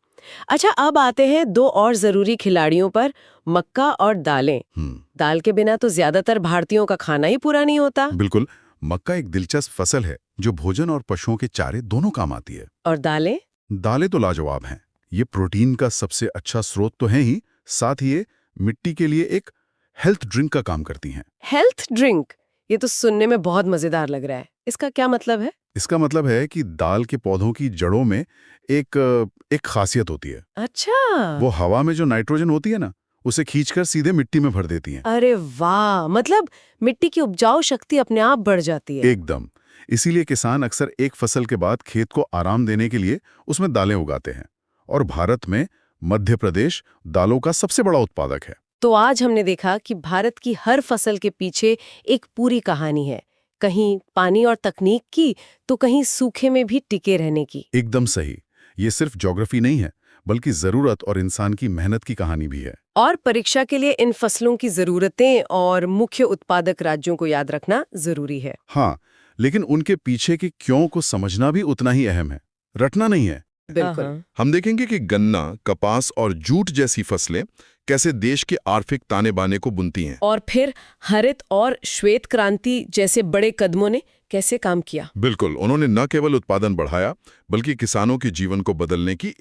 अच्छा, अब आते हैं दो और जरूरी खिलाड़ियों पर, मक्का और दालें। दाल के बिना तो ज्यादातर भारतीयों का खाना ही पूरा नहीं होता। बिल्कुल। मक्का एक दिलचस्प फसल है जो भोजन और पशुओं के चारे दोनों काम आती है। और दालें? दालें तो लाजवाब हैं। ये प्रोटीन का सबसे अच्छा स्रोत तो है ही, साथ ही ये मिट्टी के लिए एक हेल्थ ड्रिंक का काम करती हैं। Health drink? ये तो सुनने में बहुत मजेदार लग रहा है। इसका क्या मतलब है? इसका मतलब है कि दाल के पौधों की जड़ों में एक खासियत होती है। अच्छा। वो हवा में जो नाइट्रोजन होती है ना, उसे खींचकर सीधे मिट्टी में भर देती हैं। अरे वाह, मतलब मिट्टी की उपजाऊ शक्ति अपने आप बढ़ जाती है। एकदम। इसीलिए किसान अक्सर एक फसल के बाद खेत को आराम देने के लिए उसमें दालें उगाते हैं। और भारत में मध्य प्रदेश दालों का सबसे बड़ा उत्पादक है। तो आज हमने देखा कि भारत की हर फसल के पीछे एक पूरी कहानी है, कहीं पानी और तकनीक की, तो कहीं सूखे में भी टिके रहने की। एकदम सही। ये सिर्फ ज्योग्राफी नहीं है, बल्कि जरूरत और इंसान की मेहनत की कहानी भी है। और परीक्षा के लिए इन फसलों की जरूरतें और मुख्य उत्पादक राज्यों को याद रखना जरूरी है। हाँ, लेकिन उनके पीछे के क्यों को समझना भी उतना ही अहम है, रटना नहीं है। बिल्कुल। हम देखेंगे कि गन्ना, कपास और जूट जैसी फसलें कैसे देश के आर्थिक ताने बाने को बुनती हैं। और फिर हरित और श्वेत क्रांति जैसे बड़े कदमों ने कैसे काम किया। बिल्कुल, उन्होंने न केवल उत्पादन बढ़ाया, बल्कि किसानों के जीवन को बदलने की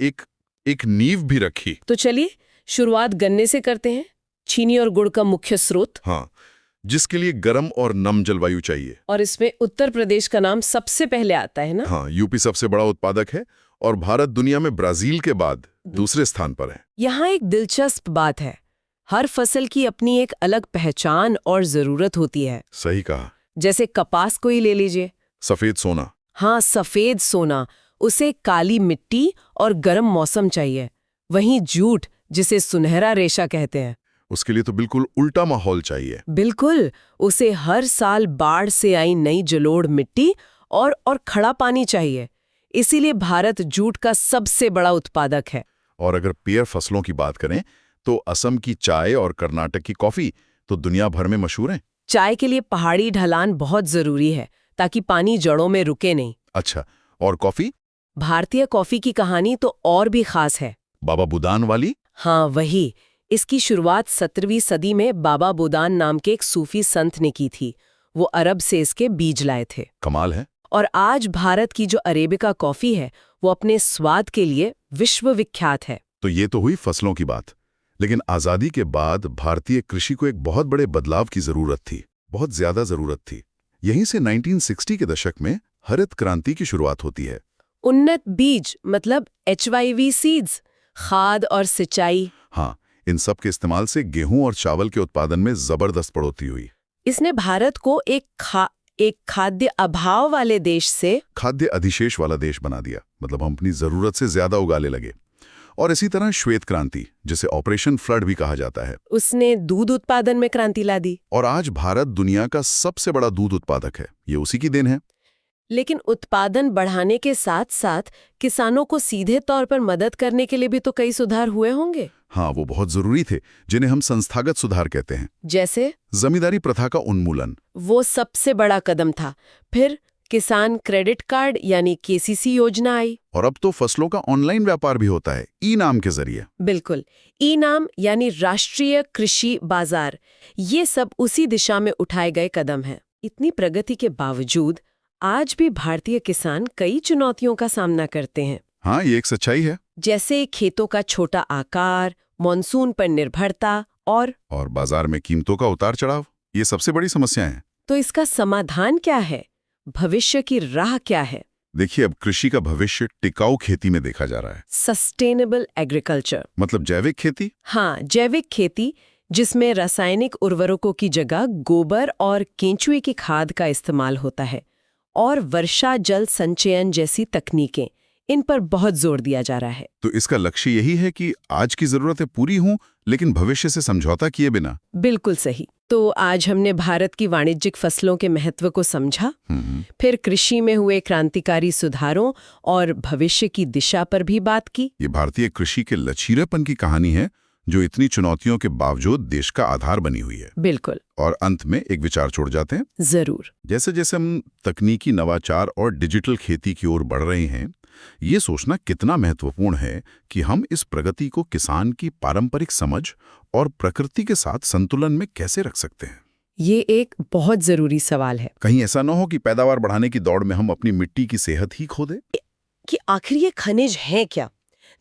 एक नींव भी रखी। तो चलिए शुरुआत गन्ने से करते हैं, चीनी और गुड़ का मुख्य स्रोत। हाँ, जिसके लिए गर्म और नम जलवायु चाहिए। और इसमें उत्तर प्रदेश का नाम सबसे पहले आता है ना? हाँ, यूपी सबसे बड़ा उत्पादक है और भारत दुनिया में ब्राजील के बाद दूसरे स्थान पर है। यहाँ एक दिलचस्प बात है, हर फसल की अपनी एक अलग पहचान और जरूरत होती है। सही कहा। जैसे कपास को ही ले लीजिए। सफेद सोना। हाँ, सफेद सोना, उसे काली मिट्टी और गर्म मौसम चाहिए। वहीं जूट, जिसे सुनहरा रेशा कहते हैं, उसके लिए तो बिल्कुल उल्टा माहौल चाहिए। बिल्कुल, उसे हर साल बाढ़ से आई नई जलोढ़ मिट्टी और खड़ा पानी चाहिए। इसीलिए भारत जूट का सबसे बड़ा उत्पादक है। और अगर पेय फसलों की बात करें, तो असम की चाय और कर्नाटक की कॉफी तो दुनिया भर में मशहूर हैं। चाय के लिए पहाड़ी ढलान बहुत जरूरी है ताकि पानी जड़ों में रुके नहीं। अच्छा, और कॉफी? भारतीय कॉफी की कहानी तो और भी खास है। बाबा बुदान वाली? हाँ, वही। इसकी शुरुआत 17वीं सदी में बाबा बुदान नाम के एक सूफी संत ने की थी। वो अरब से इसके बीज लाए थे। कमाल है। और आज भारत की जो अरेबिका कॉफी है, वो अपने स्वाद के लिए विश्व विख्यात है। तो ये तो हुई फसलों की बात। लेकिन आज़ादी के बाद भारतीय कृषि को एक बहुत बड़े बदलाव की जरूरत थी, बहुत ज्यादा जरूरत थी। यहीं से 1960 के दशक में हरित क्रांति की शुरुआत होती है। उन्नत बीज मतलब HYV सीड्स, खाद और सिंचाई। हाँ, इन सब के इस्तेमाल से गेहूं और चावल के उत्पादन में जबरदस्त बढ़ोतरी हुई। इसने भारत को एक खाद्य अभाव वाले देश से खाद्य अधिशेष वाला देश बना दिया। मतलब हम अपनी जरूरत से ज्यादा उगाने लगे। और इसी तरह श्वेत क्रांति, जिसे ऑपरेशन फ्लड भी कहा जाता है, उसने दूध उत्पादन में क्रांति ला दी। और आज भारत दुनिया का सबसे बड़ा दूध उत्पादक है। ये उसी की देन है। लेकिन उत्पादन बढ़ाने के साथ साथ किसानों को सीधे तौर पर मदद करने के लिए भी तो कई सुधार हुए होंगे। हाँ, वो बहुत जरूरी थे, जिन्हें हम संस्थागत सुधार कहते हैं। जैसे जमींदारी प्रथा का उन्मूलन, वो सबसे बड़ा कदम था। फिर किसान क्रेडिट कार्ड यानी केसीसी योजना आई। और अब तो फसलों का ऑनलाइन व्यापार भी होता है, ई-नाम के जरिए। बिल्कुल, ई-नाम यानी राष्ट्रीय कृषि बाजार। ये सब उसी दिशा में उठाए गए कदम हैं। इतनी प्रगति के बावजूद आज भी भारतीय किसान कई चुनौतियों का सामना करते हैं। हाँ, ये एक सच्चाई है। जैसे खेतों का छोटा आकार, मॉनसून पर निर्भरता और बाजार में कीमतों का उतार चढ़ाव, ये सबसे बड़ी समस्या है। तो इसका समाधान क्या है? भविष्य की राह क्या है? देखिए, अब कृषि का भविष्य टिकाऊ खेती में देखा जा रहा है। सस्टेनेबल एग्रीकल्चर, मतलब जैविक खेती। हाँ, जैविक खेती, जिसमें रासायनिक उर्वरकों की जगह गोबर और केंचुए की खाद का इस्तेमाल होता है, और वर्षा जल संचयन जैसी तकनीकें, इन पर बहुत जोर दिया जा रहा है। तो इसका लक्ष्य यही है कि आज की जरूरतें पूरी हों, लेकिन भविष्य से समझौता किए बिना। बिल्कुल सही। तो आज हमने भारत की वाणिज्यिक फसलों के महत्व को समझा, फिर कृषि में हुए क्रांतिकारी सुधारों और भविष्य की दिशा पर भी बात की। ये भारतीय कृषि के लचीलेपन की कहानी है, जो इतनी चुनौतियों के बावजूद देश का आधार बनी हुई है। बिल्कुल। और अंत में एक विचार छोड़ जाते हैं। जरूर। जैसे जैसे हम तकनीकी नवाचार और डिजिटल खेती की ओर बढ़ रहे हैं, ये सोचना कितना महत्वपूर्ण है कि हम इस प्रगति को किसान की पारंपरिक समझ और प्रकृति के साथ संतुलन में कैसे रख सकते हैं। ये एक बहुत जरूरी सवाल है। कहीं ऐसा न हो कि पैदावार बढ़ाने की दौड़ में हम अपनी मिट्टी की सेहत ही खो दें। कि आखिर ये खनिज हैं क्या?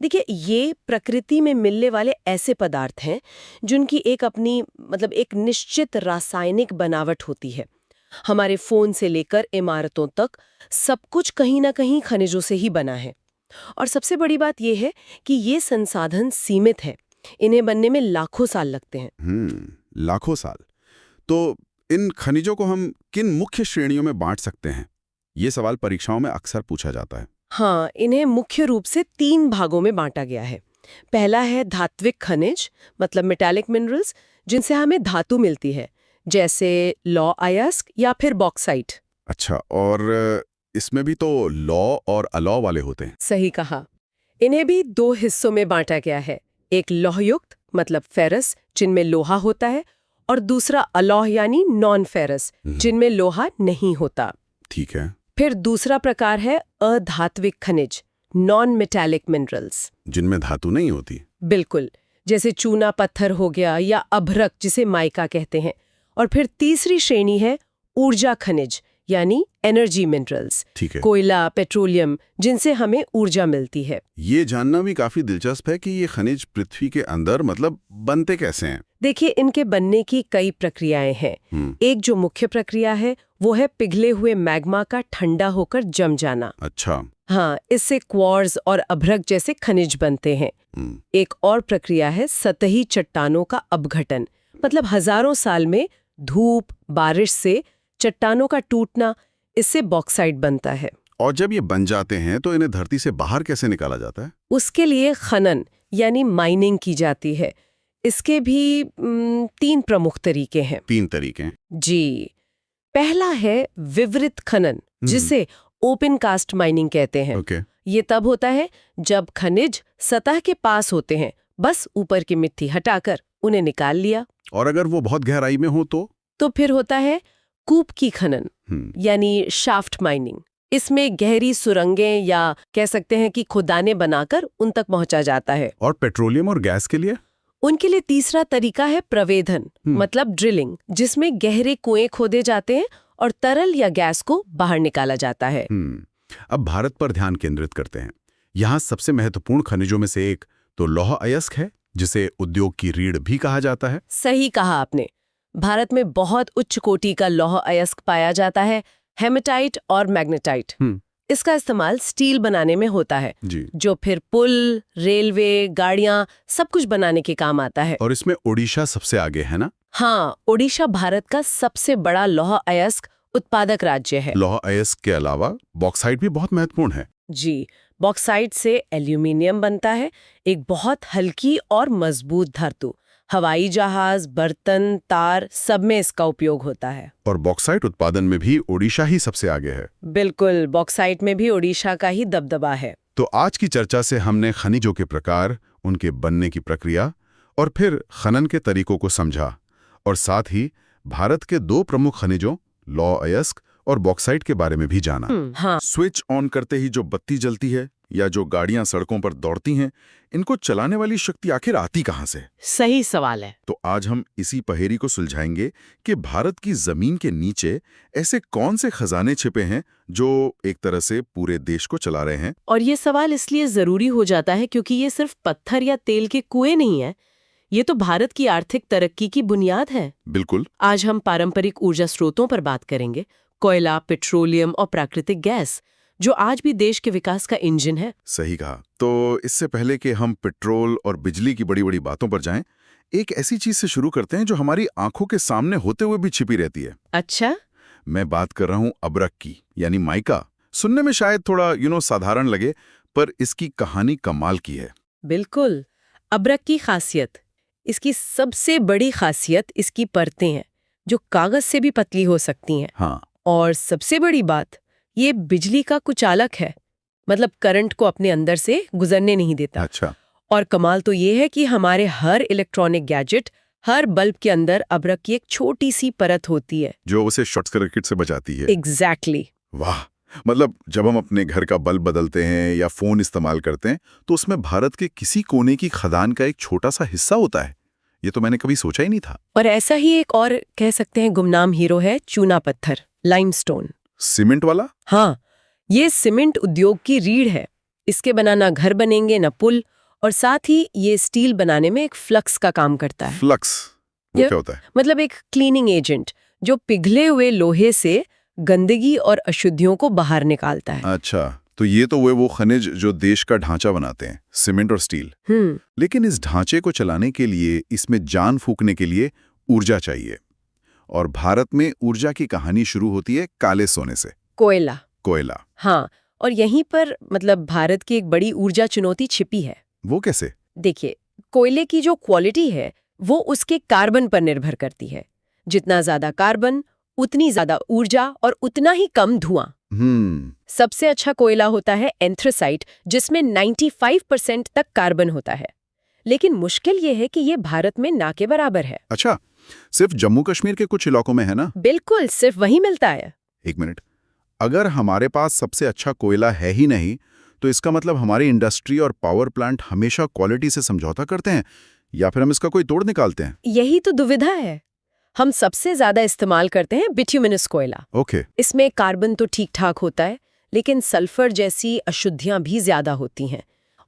देखिए, ये प्रकृति में मिलने वाले ऐसे पदार्थ हैं जिनकी एक अपनी एक निश्चित रासायनिक बनावट होती है। हमारे फोन से लेकर इमारतों तक सब कुछ कहीं ना कहीं खनिजों से ही बना है। और सबसे बड़ी बात यह है कि ये संसाधन सीमित है। इन्हें बनने में लाखों साल लगते हैं। लाखों साल। तो इन खनिजों को हम किन मुख्य श्रेणियों में बांट सकते हैं? ये सवाल परीक्षाओं में अक्सर पूछा जाता है। हाँ, इन्हें मुख्य रूप से 3 भागों में बांटा गया है। पहला है धात्विक खनिज, मतलब मेटालिक मिनरल्स, जिनसे हमें धातु मिलती है, जैसे लौह अयस्क या फिर बॉक्साइट। अच्छा, और इसमें भी तो लौह और अलौह वाले होते हैं। सही कहा। इन्हें भी 2 हिस्सों में बांटा गया है। एक लौहयुक्त, मतलब फेरस, जिनमें लोहा होता है, और दूसरा अलौह यानी नॉन फेरस, जिनमें लोहा नहीं होता। ठीक है। फिर दूसरा प्रकार है अधात्विक खनिज, नॉन मेटालिक मिनरल्स, जिनमें धातु नहीं होती। बिल्कुल, जैसे चूना पत्थर हो गया या अभ्रक, जिसे माइका कहते हैं। और फिर तीसरी श्रेणी है ऊर्जा खनिज, यानी एनर्जी मिनरल्स, ठीक है। कोयला, पेट्रोलियम, जिनसे हमें ऊर्जा मिलती है। ये जानना भी काफी दिलचस्प है कि ये खनिज पृथ्वी के अंदर बनते कैसे हैं। देखिए, इनके बनने की कई प्रक्रियाएं हैं। एक जो मुख्य प्रक्रिया है वो है पिघले हुए मैग्मा का ठंडा होकर जम जाना। अच्छा। हाँ, इससे क्वार्ट्ज और अभ्रक जैसे खनिज बनते हैं। एक और प्रक्रिया है सतही चट्टानों का अपघटन, मतलब हजारों साल में धूप, बारिश से चट्टानों का टूटना, इससे बॉक्साइट बनता है। और जब ये बन जाते हैं तो इन्हें धरती से बाहर कैसे निकाला जाता है? उसके लिए खनन यानी माइनिंग की जाती है। इसके भी 3 प्रमुख तरीके हैं। 3 तरीके हैं। जी। पहला है विवृत खनन, जिसे ओपन कास्ट माइनिंग कहते हैं। ओके। ये तब होता है जब खनिज सतह के पास होते हैं, बस ऊपर की मिट्टी हटाकर उन्हें निकाल लिया। और अगर वो बहुत गहराई में हो तो फिर होता है कूप की खनन, यानी शाफ्ट माइनिंग। इसमें गहरी सुरंगें या कह सकते हैं कि खुदाने बनाकर उन तक पहुंचा जाता है। और पेट्रोलियम और गैस के लिए? उनके लिए तीसरा तरीका है प्रवेधन, मतलब ड्रिलिंग, जिसमें गहरे कुएं खोदे जाते हैं और तरल या गैस को बाहर निकाला जाता है। अब भारत पर ध्यान केंद्रित करते हैं। यहाँ सबसे महत्वपूर्ण खनिजों में से एक तो लौह अयस्क है, जिसे उद्योग की रीढ़ भी कहा जाता है। सही कहा आपने। भारत में बहुत उच्च कोटि का लौह अयस्क पाया जाता है, हेमेटाइट और मैग्नेटाइट। इसका इस्तेमाल स्टील बनाने में होता है, जो फिर पुल, रेलवे, गाड़ियां, सब कुछ बनाने के काम आता है। और इसमें ओडिशा सबसे आगे है ना? हाँ, ओडिशा भारत का सबसे बड़ा लौह अयस्क उत्पादक राज्य है। लौह अयस्क के अलावा बॉक्साइट भी बहुत महत्वपूर्ण है। जी, बॉक्साइट से एल्यूमिनियम बनता है, एक बहुत हल्की और मजबूत धातु। हवाई जहाज, बर्तन, तार सब में इसका उपयोग होता है। और बॉक्साइट उत्पादन में भी ओडिशा ही सबसे आगे है। बिल्कुल, बॉक्साइट में भी ओडिशा का ही दबदबा है। तो आज की चर्चा से हमने खनिजों के प्रकार, उनके बनने की प्रक्रिया और फिर खनन के तरीकों को समझा, और साथ ही भारत के 2 प्रमुख खनिजों लौह अयस्क और बॉक्साइट के बारे में भी जाना। हाँ, स्विच ऑन करते ही जो बत्ती जलती है या जो गाड़ियां सड़कों पर दौड़ती हैं, इनको चलाने वाली शक्ति आखिर आती कहां से? सही सवाल है। तो आज हम इसी पहेली को सुलझाएंगे कि भारत की जमीन के नीचे ऐसे कौन से खजाने छिपे हैं जो एक तरह से पूरे देश को चला रहे हैं। और ये सवाल इसलिए जरूरी हो जाता है क्योंकि ये सिर्फ पत्थर या तेल के कुएं नहीं है, ये तो भारत की आर्थिक तरक्की की बुनियाद है। बिल्कुल। आज हम पारंपरिक ऊर्जा स्रोतों पर बात करेंगे, कोयला, पेट्रोलियम और प्राकृतिक गैस, जो आज भी देश के विकास का इंजन है। सही कहा। तो इससे पहले कि हम पेट्रोल और बिजली की बड़ी बड़ी बातों पर जाएं, एक ऐसी चीज से शुरू करते हैं जो हमारी आंखों के सामने होते हुए भी छिपी रहती है। अच्छा, मैं बात कर रहा हूं अबरक की, यानी माइका। सुनने में शायद थोड़ा साधारण लगे, पर इसकी कहानी कमाल की है। बिल्कुल। अबरक की खासियत, इसकी सबसे बड़ी खासियत इसकी परतें हैं, जो कागज से भी पतली हो सकती हैं। हाँ। और सबसे बड़ी बात, ये बिजली का कुचालक है, मतलब करंट को अपने अंदर से गुजरने नहीं देता। अच्छा। और कमाल तो ये है कि हमारे हर इलेक्ट्रॉनिक गैजेट, हर बल्ब के अंदर अबरक की एक छोटी सी परत होती है। जो उसे शॉर्ट सर्किट से बचाती है। एग्जैक्टली। वाह, मतलब जब हम अपने घर का बल्ब बदलते हैं या फोन इस्तेमाल करते हैं, तो उसमें भारत के किसी कोने की खदान का एक छोटा सा हिस्सा होता है। ये तो मैंने कभी सोचा ही नहीं था। और ऐसा ही एक और कह सकते हैं गुमनाम हीरो है चूना पत्थर, लाइमस्टोन। सीमेंट वाला? हाँ, ये सीमेंट उद्योग की रीढ़ है। इसके बना ना घर बनेंगे ना पुल, और साथ ही ये स्टील बनाने में एक फ्लक्स का काम करता है। फ्लक्स वो क्या होता है? मतलब एक क्लीनिंग एजेंट जो पिघले हुए लोहे से गंदगी और अशुद्धियों को बाहर निकालता है। अच्छा, तो ये तो वो खनिज जो देश का ढांचा बनाते हैं, सीमेंट और स्टील। लेकिन इस ढांचे को चलाने के लिए, इसमें जान फूंकने के लिए ऊर्जा चाहिए। और भारत में ऊर्जा की कहानी शुरू होती है काले सोने से, कोयला। कोयला। हाँ, और यहीं पर मतलब भारत की एक बड़ी ऊर्जा चुनौती छिपी है। वो कैसे? देखिए, कोयले की जो क्वालिटी है वो उसके कार्बन पर निर्भर करती है। जितना ज्यादा कार्बन, उतनी ज्यादा ऊर्जा और उतना ही कम धुआं। सबसे अच्छा कोयला होता है एंथ्रासाइट, जिसमें 95% तक कार्बन होता है। लेकिन मुश्किल ये है कि ये भारत में ना के बराबर है। अच्छा, सिर्फ जम्मू कश्मीर के कुछ इलाकों में है ना? बिल्कुल, सिर्फ वही मिलता है। एक मिनट, अगर हमारे पास सबसे अच्छा कोयला है ही नहीं, तो इसका मतलब हमारी इंडस्ट्री और पावर प्लांट हमेशा क्वालिटी से समझौता करते हैं, या फिर हम इसका कोई तोड़ निकालते हैं? यही तो दुविधा है। हम सबसे ज्यादा इस्तेमाल करते हैं बिट्यूमिनस कोयला। ओके। इसमें कार्बन तो ठीक ठाक होता है, लेकिन सल्फर जैसी अशुद्धियां भी ज्यादा होती हैं।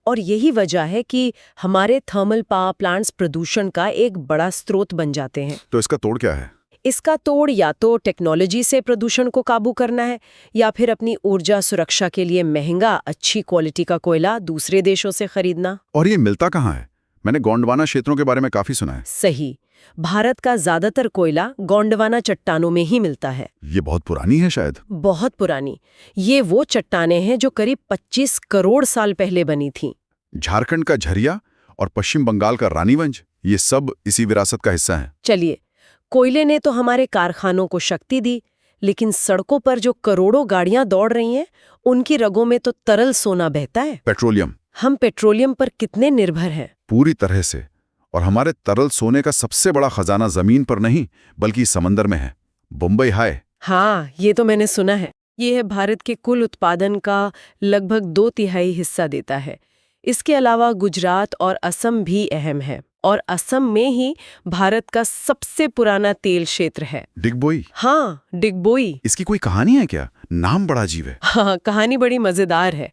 और यही वजह है कि हमारे थर्मल पावर प्लांट्स प्रदूषण का एक बड़ा स्रोत बन जाते हैं। तो इसका तोड़ क्या है? इसका तोड़ या तो टेक्नोलॉजी से प्रदूषण को काबू करना है, या फिर अपनी ऊर्जा सुरक्षा के लिए महंगा, अच्छी क्वालिटी का कोयला दूसरे देशों से खरीदना। और ये मिलता कहाँ है? मैंने गोंडवाना क्षेत्रों के बारे में काफी सुना है। सही, भारत का ज्यादातर कोयला गोंडवाना चट्टानों में ही मिलता है। ये बहुत पुरानी है शायद। बहुत पुरानी। ये वो चट्टानें हैं जो करीब 25 करोड़ साल पहले बनी थीं। झारखंड का झरिया और पश्चिम बंगाल का रानीवंज, ये सब इसी विरासत का हिस्सा है। चलिए, कोयले ने तो हमारे कारखानों को शक्ति दी, लेकिन सड़कों पर जो करोड़ों गाड़ियां दौड़ रही हैं, उनकी रगों में तो तरल सोना बहता है। पेट्रोलियम। हम पेट्रोलियम पर कितने निर्भर हैं? पूरी तरह से। और हमारे तरल सोने का सबसे बड़ा खजाना जमीन पर नहीं, बल्कि समंदर में है। बम्बई हाई। हाँ, ये तो मैंने सुना है। ये है भारत के कुल उत्पादन का लगभग 2/3 हिस्सा देता है। इसके अलावा गुजरात और असम भी अहम है, और असम में ही भारत का सबसे पुराना तेल क्षेत्र है। डिगबोई। हाँ, डिगबोई। इसकी कोई कहानी है क्या? नाम बड़ा अजीब है। हाँ, कहानी बड़ी मजेदार है।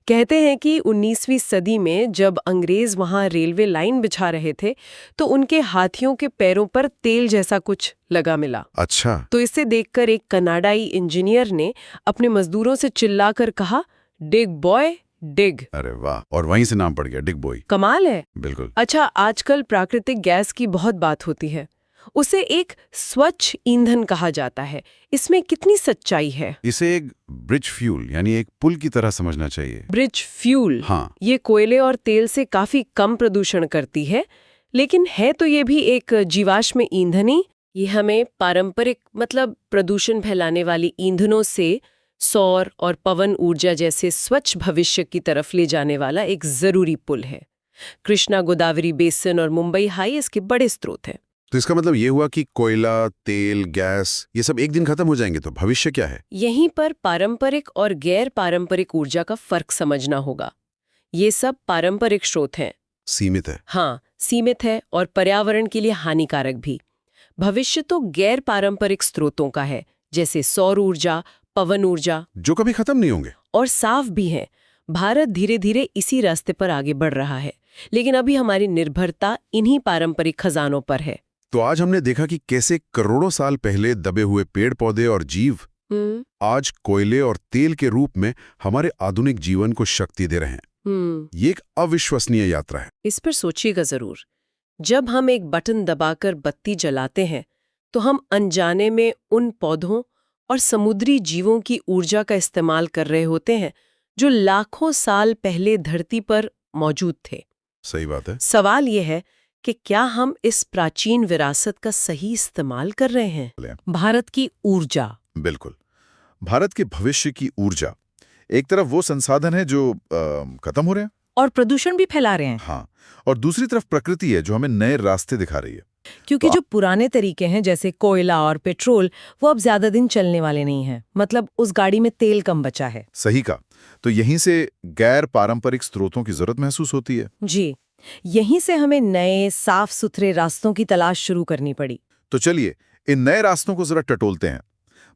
कहते हैं कि 19वीं सदी में जब अंग्रेज वहां रेलवे लाइन बिछा रहे थे, तो उनके हाथियों के पैरों पर तेल जैसा कुछ लगा मिला। अच्छा। तो इसे देखकर एक कनाडाई इंजीनियर ने अपने मजदूरों से चिल्लाकर कहा, डिग बॉय डिग। अरे वाह, और वहीं से नाम पड़ गया डिगबोई। कमाल है। बिल्कुल। अच्छा, आजकल प्राकृतिक गैस की बहुत बात होती है। उसे एक स्वच्छ ईंधन कहा जाता है। इसमें कितनी सच्चाई है? इसे एक ब्रिज फ्यूल यानी एक पुल की तरह समझना चाहिए। Bridge fuel. हाँ, ये कोयले और तेल से काफी कम प्रदूषण करती है, लेकिन है तो ये भी एक जीवाश्म ईंधन ही। ये हमें पारंपरिक मतलब प्रदूषण फैलाने वाली ईंधनों से सौर और पवन ऊर्जा जैसे स्वच्छ भविष्य की तरफ ले जाने वाला एक जरूरी पुल है। कृष्णा गोदावरी बेसिन और मुंबई हाई इसके बड़े स्रोत हैं। तो इसका मतलब ये हुआ कि कोयला, तेल, गैस ये सब एक दिन खत्म हो जाएंगे, तो भविष्य क्या है? यहीं पर पारंपरिक और गैर पारंपरिक ऊर्जा का फर्क समझना होगा। ये सब पारंपरिक स्रोत हैं। सीमित है। हाँ, सीमित है और पर्यावरण के लिए हानिकारक भी। भविष्य तो गैर पारंपरिक स्रोतों का है, जैसे सौर ऊर्जा, पवन ऊर्जा, जो कभी खत्म नहीं होंगे। और साफ भी है। भारत धीरे धीरे इसी रास्ते पर आगे बढ़ रहा है, लेकिन अभी हमारी निर्भरता इन्हीं पारंपरिक खजानों पर है। तो आज हमने देखा कि कैसे करोड़ों साल पहले दबे हुए पेड़ पौधे और जीव आज कोयले और तेल के रूप में हमारे आधुनिक जीवन को शक्ति दे रहे हैं। ये एक अविश्वसनीय यात्रा है। इस पर सोचिएगा जरूर। जब हम एक बटन दबाकर बत्ती जलाते हैं तो हम अनजाने में उन पौधों और समुद्री जीवों की ऊर्जा का इस्तेमाल कर रहे होते हैं जो लाखों साल पहले धरती पर मौजूद थे। सही बात है। सवाल यह है कि क्या हम इस प्राचीन विरासत का सही इस्तेमाल कर रहे हैं? भारत की ऊर्जा। बिल्कुल। भारत के भविष्य की ऊर्जा एक तरफ वो संसाधन है जो खत्म हो रहे हैं और प्रदूषण भी फैला रहे हैं। हाँ, और दूसरी तरफ प्रकृति है जो हमें नए रास्ते दिखा रही है। क्योंकि जो पुराने तरीके हैं जैसे कोयला और पेट्रोल, वो अब ज्यादा दिन चलने वाले नहीं हैं। मतलब उस गाड़ी में तेल कम बचा है। सही कहा। तो यहीं से गैर पारंपरिक स्रोतों की जरूरत महसूस होती है। जी, यहीं से हमें नए साफ सुथरे रास्तों की तलाश शुरू करनी पड़ी। तो चलिए इन नए रास्तों को जरा टटोलते हैं।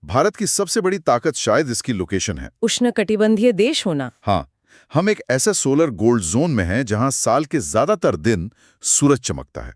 भारत की सबसे बड़ी ताकत शायद इसकी लोकेशन है। उष्णकटिबंधीय देश होना। हाँ, हम एक ऐसे सोलर गोल्ड जोन में हैं जहां साल के ज्यादातर दिन सूरज चमकता है।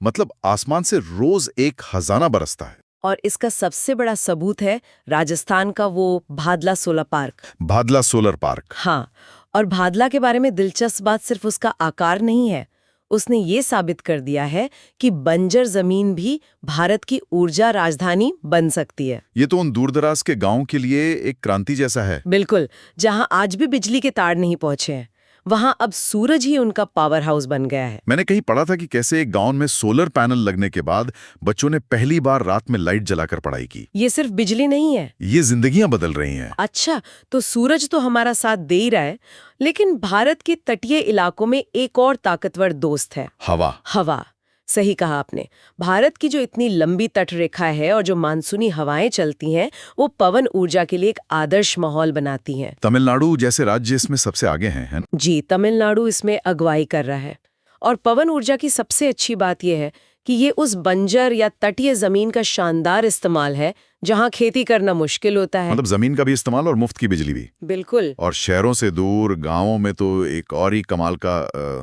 मतलब आसमान से रोज एक खजाना बरसता है। और इसका सबसे बड़ा सबूत है राजस्थान का वो Bhadla solar park. Bhadla solar park. हाँ, और भादला के बारे में दिलचस्प बात सिर्फ उसका आकार नहीं है। उसने ये साबित कर दिया है कि बंजर जमीन भी भारत की ऊर्जा राजधानी बन सकती है। ये तो उन दूरदराज के गांवों के लिए एक क्रांति जैसा है। बिल्कुल, जहां आज भी बिजली के तार नहीं पहुंचे हैं, वहां अब सूरज ही उनका पावर हाउस बन गया है। मैंने कहीं पढ़ा था कि कैसे एक गांव में सोलर पैनल लगने के बाद बच्चों ने पहली बार रात में लाइट जलाकर पढ़ाई की। ये सिर्फ बिजली नहीं है, ये जिंदगियां बदल रही हैं। अच्छा, तो सूरज तो हमारा साथ दे ही रहा है, लेकिन भारत के तटीय इलाकों में एक और ताकतवर दोस्त है, हवा। सही कहा आपने। भारत की जो इतनी लंबी तट रेखा है और जो मानसूनी हवाएं चलती हैं, वो पवन ऊर्जा के लिए एक आदर्श माहौल बनाती हैं। तमिलनाडु जैसे राज्य इसमें सबसे आगे हैं, है ना? जी, तमिलनाडु इसमें अगुवाई कर रहा है। और पवन ऊर्जा की सबसे अच्छी बात यह है कि ये उस बंजर या तटीय जमीन का शानदार इस्तेमाल है जहां खेती करना मुश्किल होता है। मतलब जमीन का भी इस्तेमाल और मुफ्त की बिजली भी। बिल्कुल। और शहरों से दूर गांवों में तो एक और ही कमाल का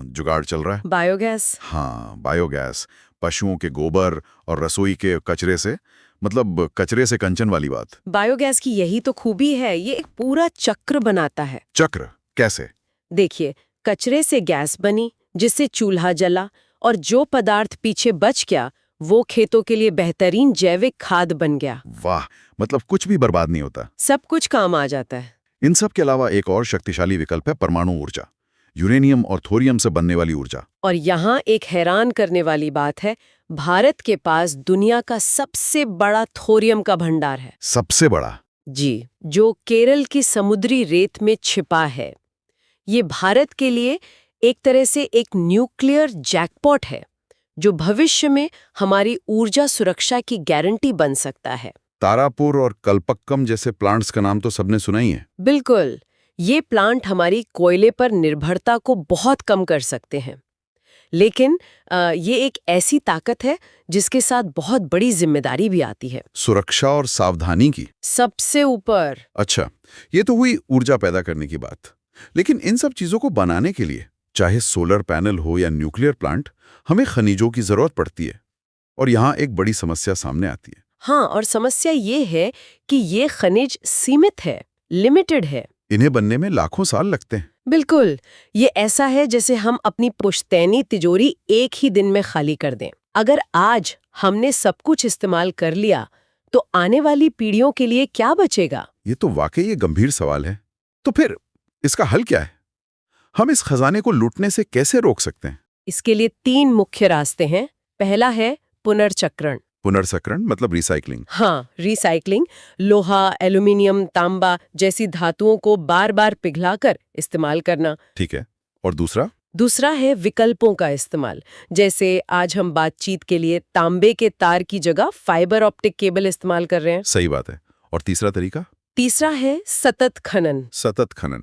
जुगाड़ चल रहा है। बायोगैस। हाँ, बायोगैस। पशुओं के गोबर और रसोई के कचरे से, मतलब कचरे से कंचन वाली बात। बायोगैस की यही तो खूबी है, ये एक पूरा चक्र बनाता है। चक्र कैसे? देखिए, कचरे से गैस बनी जिससे चूल्हा जला, और जो पदार्थ पीछे बच गया वो खेतों के लिए बेहतरीन जैविक खाद बन गया। वाह, मतलब कुछ भी बर्बाद नहीं होता। सब कुछ काम आ जाता है। इन सब के अलावा एक और शक्तिशाली विकल्प है परमाणु ऊर्जा, यूरेनियम और थोरियम से बनने वाली ऊर्जा। और यहाँ एक हैरान करने वाली बात है, भारत के पास दुनिया का सबसे बड़ा थोरियम का भंडार है। सबसे बड़ा? जी, जो केरल की समुद्री रेत में छिपा है। ये भारत के लिए एक तरह से एक न्यूक्लियर जैकपॉट है जो भविष्य में हमारी ऊर्जा सुरक्षा की गारंटी बन सकता है। तारापुर और कल्पक्कम जैसे प्लांट्स का नाम तो सबने सुना ही है। बिल्कुल, ये प्लांट हमारी कोयले पर निर्भरता को बहुत कम कर सकते हैं। लेकिन ये एक ऐसी ताकत है जिसके साथ बहुत बड़ी जिम्मेदारी भी आती है। सुरक्षा और सावधानी की सबसे ऊपर। अच्छा, ये तो हुई ऊर्जा पैदा करने की बात। लेकिन इन सब चीजों को बनाने के लिए, चाहे सोलर पैनल हो या न्यूक्लियर प्लांट, हमें खनिजों की जरूरत पड़ती है। और यहाँ एक बड़ी समस्या सामने आती है। हाँ, और समस्या ये है कि ये खनिज सीमित है, लिमिटेड है। इन्हें बनने में लाखों साल लगते हैं। बिल्कुल, ये ऐसा है जैसे हम अपनी पुश्तैनी तिजोरी एक ही दिन में खाली कर दें। अगर आज हमने सब कुछ इस्तेमाल कर लिया तो आने वाली पीढ़ियों के लिए क्या बचेगा? ये तो वाकई ये गंभीर सवाल है। तो फिर इसका हल क्या है? हम इस खजाने को लूटने से कैसे रोक सकते हैं? इसके लिए 3 मुख्य रास्ते हैं। पहला है पुनर्चक्रण। पुनर्चक्रण मतलब रिसाइकलिंग। हाँ, रिसाइकलिंग। लोहा, एल्यूमिनियम, तांबा जैसी धातुओं को बार बार पिघलाकर इस्तेमाल करना। ठीक है। और दूसरा? दूसरा है विकल्पों का इस्तेमाल। जैसे आज हम बातचीत के लिए तांबे के तार की जगह फाइबर ऑप्टिक केबल इस्तेमाल कर रहे हैं। सही बात है। और तीसरा तरीका? तीसरा है सतत खनन। सतत खनन।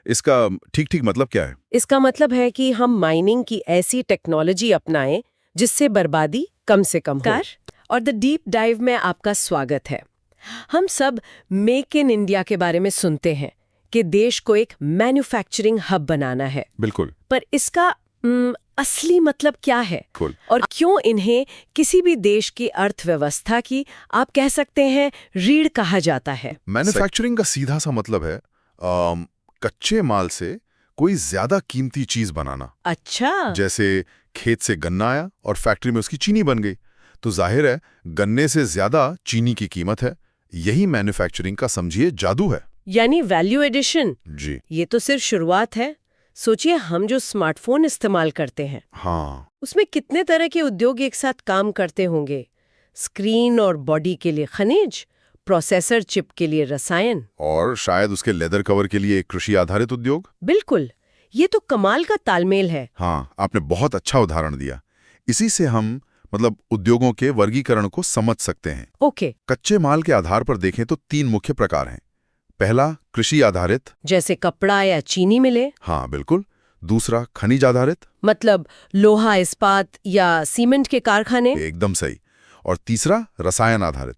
इसका ठीक मतलब क्या है? इसका मतलब है कि हम माइनिंग की ऐसी टेक्नोलॉजी अपनाएं जिससे बर्बादी कम से कम हो। और द डीप डाइव में आपका स्वागत है। हम सब मेक इन इंडिया के बारे में सुनते हैं कि देश को एक मैन्युफैक्चरिंग हब बनाना है। बिल्कुल। पर इसका असली मतलब क्या है? बिल्कुल। और क्यों इन्हें किसी भी देश की अर्थव्यवस्था की, आप कह सकते हैं, रीढ़ कहा जाता है? मैन्युफैक्चरिंग का सीधा सा मतलब है कच्चे माल से कोई ज्यादा कीमती चीज बनाना। अच्छा। जैसे खेत से गन्ना आया और फैक्ट्री में उसकी चीनी बन गई, तो जाहिर है गन्ने से ज्यादा चीनी की कीमत है। यही मैन्युफैक्चरिंग का समझिए जादू है। यानी वैल्यू एडिशन। जी। ये तो सिर्फ शुरुआत है। सोचिए, हम जो स्मार्टफोन इस्तेमाल करते हैं, हाँ, उसमें कितने तरह के उद्योग एक साथ काम करते होंगे। स्क्रीन और बॉडी के लिए खनिज, प्रोसेसर चिप के लिए रसायन, और शायद उसके लेदर कवर के लिए कृषि आधारित उद्योग। बिल्कुल। ये तो कमाल का तालमेल है। हाँ, आपने बहुत अच्छा उदाहरण दिया। इसी से हम उद्योगों के वर्गीकरण को समझ सकते हैं। ओके। कच्चे माल के आधार पर देखें तो 3 मुख्य प्रकार हैं। पहला कृषि आधारित, जैसे कपड़ा या चीनी मिले। हाँ बिल्कुल। दूसरा खनिज आधारित, मतलब लोहा, इस्पात या सीमेंट के कारखाने। एकदम सही। और तीसरा रसायन आधारित,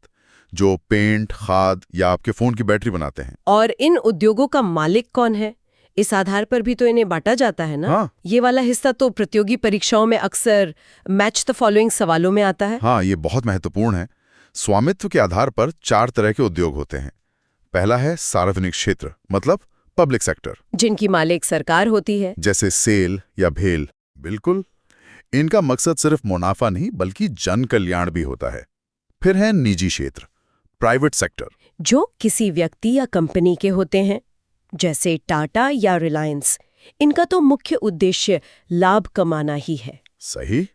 जो पेंट, खाद या आपके फोन की बैटरी बनाते हैं। और इन उद्योगों का मालिक कौन है? इस आधार पर भी तो इन्हें बांटा जाता है ना? हाँ। ये वाला हिस्सा तो प्रतियोगी परीक्षाओं में अक्सर मैच द फॉलोइंग सवालों में आता है। हाँ, ये बहुत महत्वपूर्ण है। स्वामित्व के आधार पर 4 तरह के उद्योग होते हैं। पहला है सार्वजनिक क्षेत्र, मतलब पब्लिक सेक्टर, जिनकी मालिक सरकार होती है। जैसे सेल या भेल। बिल्कुल। इनका मकसद सिर्फ मुनाफा नहीं बल्कि जन कल्याण भी होता है। फिर है निजी क्षेत्र, प्राइवेट सेक्टर, जो किसी व्यक्ति या कंपनी के होते हैं, जैसे टाटा या रिलायंस। इनका तो मुख्य उद्देश्य लाभ कमाना ही है। सही।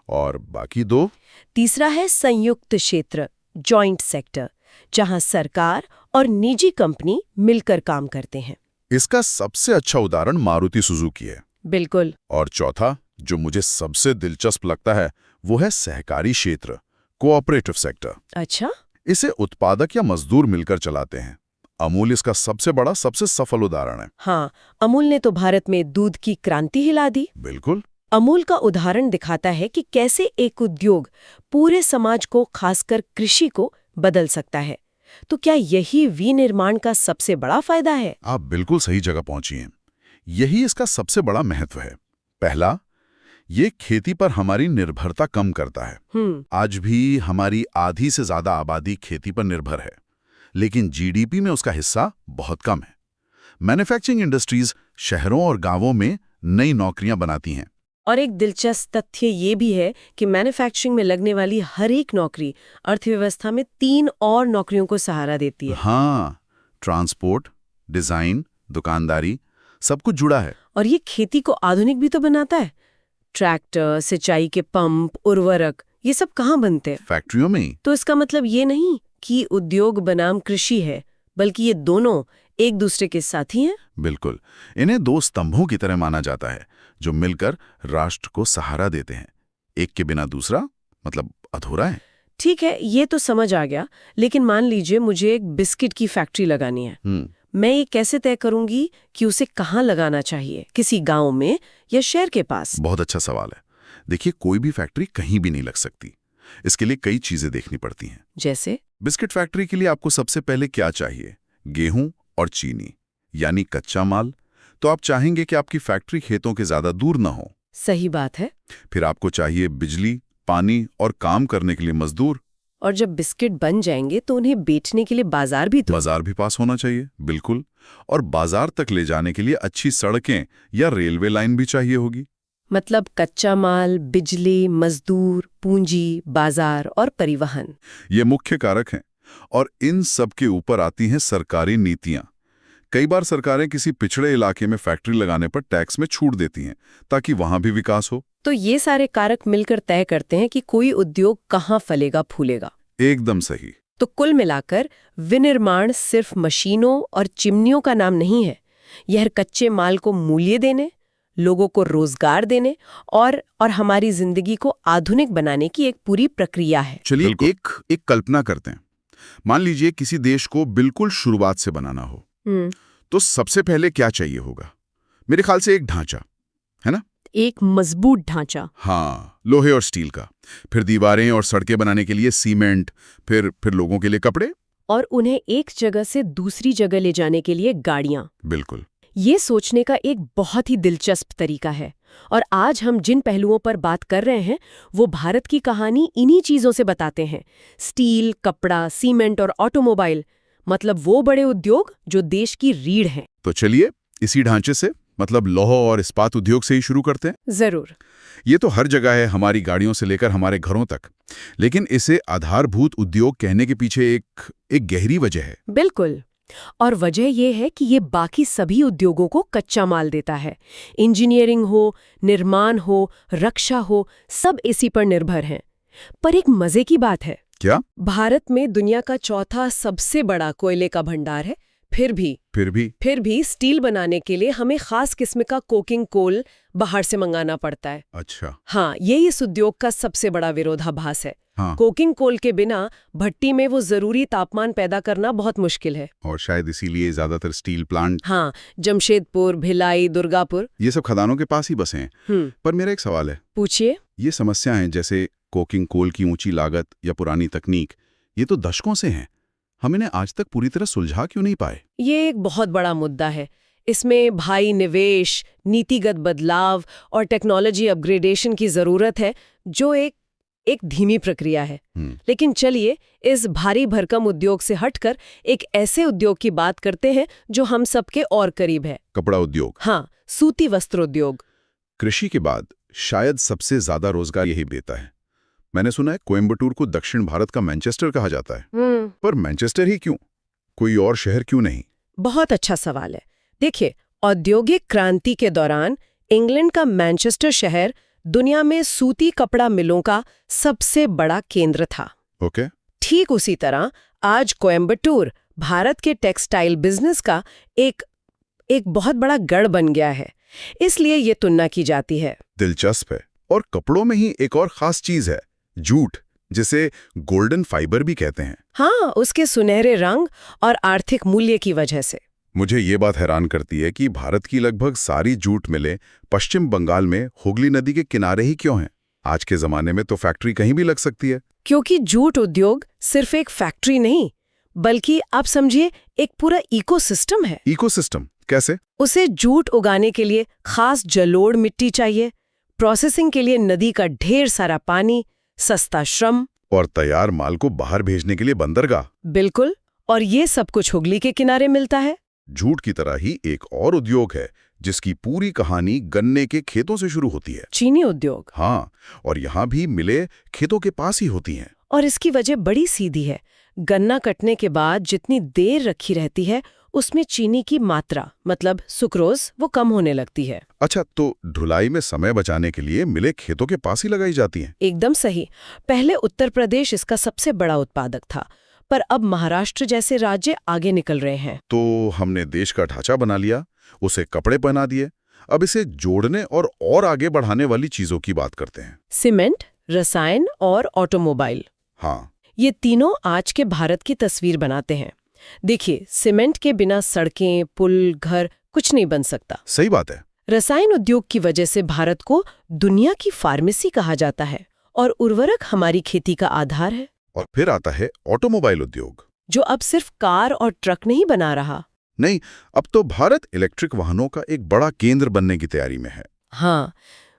और बाकी 2? तीसरा है संयुक्त क्षेत्र, जॉइंट सेक्टर, जहां सरकार और निजी कंपनी मिलकर काम करते हैं। इसका सबसे अच्छा उदाहरण मारुति सुजुकी है। बिल्कुल। और चौथा, जो मुझे सबसे दिलचस्प लगता है, वो है सहकारी क्षेत्र, कोऑपरेटिव सेक्टर। अच्छा। इसे उत्पादक या मजदूर मिलकर चलाते हैं। अमूल इसका सबसे बड़ा, सबसे सफल उदाहरण है। हाँ, अमूल ने तो भारत में दूध की क्रांति हिला दी। बिल्कुल। अमूल का उदाहरण दिखाता है कि कैसे एक उद्योग पूरे समाज को, खासकर कृषि को, बदल सकता है। तो क्या यही विनिर्माण का सबसे बड़ा फायदा है? आप बिल्कुल सही जगह पहुंची हैं। यही इसका सबसे बड़ा महत्व है। पहला, ये खेती पर हमारी निर्भरता कम करता है। आज भी हमारी आधी से ज्यादा आबादी खेती पर निर्भर है, लेकिन जीडीपी में उसका हिस्सा बहुत कम है। मैन्युफैक्चरिंग इंडस्ट्रीज शहरों और गांवों में नई नौकरियां बनाती हैं। और एक दिलचस्प तथ्य ये भी है कि मैन्युफैक्चरिंग में लगने वाली हर एक नौकरी अर्थव्यवस्था में 3 और नौकरियों को सहारा देती है। हाँ, ट्रांसपोर्ट, डिजाइन, दुकानदारी, सब कुछ जुड़ा है। और ये खेती को आधुनिक भी तो बनाता है। ट्रैक्टर, सिंचाई के पंप, उर्वरक, ये सब कहाँ बनते हैं? फैक्ट्रियों में ही। तो इसका मतलब ये नहीं कि उद्योग बनाम कृषि है, बल्कि ये दोनों एक दूसरे के साथी हैं। बिल्कुल। इन्हें 2 स्तंभों की तरह माना जाता है, जो मिलकर राष्ट्र को सहारा देते हैं। एक के बिना दूसरा अधूरा है। ठीक है, ये तो समझ आ गया। लेकिन मान लीजिए मुझे एक बिस्किट की फैक्ट्री लगानी है। मैं ये कैसे तय करूंगी कि उसे कहाँ लगाना चाहिए? किसी गांव में या शहर के पास? बहुत अच्छा सवाल है। देखिए, कोई भी फैक्ट्री कहीं भी नहीं लग सकती। इसके लिए कई चीजें देखनी पड़ती हैं। जैसे बिस्किट फैक्ट्री के लिए आपको सबसे पहले क्या चाहिए? गेहूं और चीनी, यानी कच्चा माल। तो आप चाहेंगे कि आपकी फैक्ट्री खेतों के ज्यादा दूर न हो। सही बात है। फिर आपको चाहिए बिजली, पानी और काम करने के लिए मजदूर। और जब बिस्किट बन जाएंगे तो उन्हें बेचने के लिए बाजार भी पास होना चाहिए। बिल्कुल। और बाजार तक ले जाने के लिए अच्छी सड़कें या रेलवे लाइन भी चाहिए होगी। मतलब कच्चा माल, बिजली, मजदूर, पूंजी, बाजार और परिवहन। ये मुख्य कारक हैं। और इन सब के ऊपर आती हैं सरकारी नीतियां। कई बार सरकारें किसी पिछड़े इलाके में फैक्ट्री लगाने पर टैक्स में छूट देती हैं ताकि वहां भी विकास हो। तो ये सारे कारक मिलकर तय करते हैं कि कोई उद्योग कहाँ फलेगा फूलेगा। एकदम सही। तो कुल मिलाकर विनिर्माण सिर्फ मशीनों और चिमनियों का नाम नहीं है। यह कच्चे माल को मूल्य देने, लोगों को रोजगार देने और हमारी जिंदगी को आधुनिक बनाने की एक पूरी प्रक्रिया है। चलिए एक कल्पना करते हैं। मान लीजिए किसी देश को बिल्कुल शुरुआत से बनाना हो, तो सबसे पहले क्या चाहिए होगा? मेरे ख्याल से एक ढांचा, है ना? एक मजबूत ढांचा। हाँ, लोहे और स्टील का। फिर दीवारें और सड़कें बनाने के लिए सीमेंट, फिर लोगों के लिए कपड़े, और उन्हें एक जगह से दूसरी जगह ले जाने के लिए गाड़ियां। बिल्कुल। ये सोचने का एक बहुत ही दिलचस्प तरीका है। और आज हम जिन पहलुओं पर बात कर रहे हैं वो भारत की कहानी इन्हीं चीजों से बताते हैं। स्टील, कपड़ा, सीमेंट और ऑटोमोबाइल, मतलब वो बड़े उद्योग जो देश की रीढ़ हैं। तो चलिए इसी ढांचे से, मतलब लौह और इस्पात उद्योग से ही शुरू करते हैं। जरूर। ये तो हर जगह है, हमारी गाड़ियों से लेकर हमारे घरों तक। लेकिन इसे आधारभूत उद्योग कहने के पीछे एक गहरी वजह है। बिल्कुल। और वजह यह है कि ये बाकी सभी उद्योगों को कच्चा माल देता है। इंजीनियरिंग हो, निर्माण हो, रक्षा हो, सब इसी पर निर्भर हैं। पर एक मजे की बात है। क्या? भारत में दुनिया का चौथा सबसे बड़ा कोयले का भंडार है। फिर भी स्टील बनाने के लिए हमें खास किस्म का कोकिंग कोल बाहर से मंगाना पड़ता है। अच्छा। हाँ, ये इस उद्योग का सबसे बड़ा विरोधाभास है। हाँ। कोकिंग कोल के बिना भट्टी में वो जरूरी तापमान पैदा करना बहुत मुश्किल है। और शायद इसीलिए ज्यादातर स्टील प्लांट, हाँ, जमशेदपुर, भिलाई, दुर्गापुर, ये सब खदानों के पास ही बसे हैं। पर मेरा एक सवाल है। पूछिए। ये समस्याएं जैसे कोकिंग कोल की ऊंची लागत या पुरानी तकनीक, ये तो दशकों से हैं। हम इन्हें आज तक पूरी तरह सुलझा क्यों नहीं पाए? ये एक बहुत बड़ा मुद्दा है। इसमें भारी निवेश, नीतिगत बदलाव और टेक्नोलॉजी अपग्रेडेशन की जरूरत है, जो एक धीमी प्रक्रिया है। लेकिन चलिए इस भारी भरकम उद्योग से हटकर एक ऐसे उद्योग की बात करते हैं जो हम सबके और करीब है। कपड़ा उद्योग। हाँ, सूती वस्त्र उद्योग। कृषि के बाद शायद सबसे ज्यादा रोजगार यही देता है। मैंने सुना है कोयम्बटूर को दक्षिण भारत का मैनचेस्टर कहा जाता है। पर मैनचेस्टर ही क्यों? कोई और शहर क्यों नहीं? बहुत अच्छा सवाल है। देखिए, औद्योगिक क्रांति के दौरान इंग्लैंड का मैनचेस्टर शहर दुनिया में सूती कपड़ा मिलों का सबसे बड़ा केंद्र था। ओके। ठीक उसी तरह आज कोयम्बटूर भारत के टेक्सटाइल बिजनेस का एक बहुत बड़ा गढ़ बन गया है। इसलिए ये तुलना की जाती है। दिलचस्प है। और कपड़ों में ही एक और खास चीज है, जूट, जिसे गोल्डन फाइबर भी कहते हैं। हाँ, उसके सुनहरे रंग और आर्थिक मूल्य की वजह से। मुझे ये बात हैरान करती है कि भारत की लगभग सारी जूट मिलें पश्चिम बंगाल में हुगली नदी के किनारे ही क्यों हैं? आज के जमाने में तो फैक्ट्री कहीं भी लग सकती है। क्योंकि जूट उद्योग सिर्फ एक फैक्ट्री नहीं, बल्कि आप समझिए एक पूरा इकोसिस्टम है। इकोसिस्टम कैसे? उसे जूट उगाने के लिए खास जलोढ़ मिट्टी चाहिए, प्रोसेसिंग के लिए नदी का ढेर सारा पानी, सस्ता श्रम, और तैयार माल को बाहर भेजने के लिए बंदरगाह। बिल्कुल। और ये सब कुछ हुगली के किनारे मिलता है। जूट की तरह ही एक और उद्योग है जिसकी पूरी कहानी गन्ने के खेतों से शुरू होती है। चीनी उद्योग। हाँ, और यहाँ भी मिले खेतों के पास ही होती हैं। और इसकी वजह बड़ी सीधी है। गन्ना कटने के बाद जितनी देर रखी रहती है उसमें चीनी की मात्रा, मतलब सुक्रोज, वो कम होने लगती है। अच्छा, तो ढुलाई में समय बचाने के लिए मिले खेतों के पास ही लगाई जाती हैं। एकदम सही। पहले उत्तर प्रदेश इसका सबसे बड़ा उत्पादक था, पर अब महाराष्ट्र जैसे राज्य आगे निकल रहे हैं। तो हमने देश का ढांचा बना लिया, उसे कपड़े पहना दिए। अब इसे जोड़ने और आगे बढ़ाने वाली चीजों की बात करते हैं। सीमेंट, रसायन और ऑटोमोबाइल। हाँ, ये तीनों आज के भारत की तस्वीर बनाते हैं। देखिए, सीमेंट के बिना सड़कें, पुल, घर कुछ नहीं बन सकता। सही बात है। रसायन उद्योग की वजह से भारत को दुनिया की फार्मेसी कहा जाता है, और उर्वरक हमारी खेती का आधार है। और फिर आता है ऑटोमोबाइल उद्योग, जो अब सिर्फ कार और ट्रक नहीं बना रहा। नहीं, अब तो भारत इलेक्ट्रिक वाहनों का एक बड़ा केंद्र बनने की तैयारी में है। हाँ,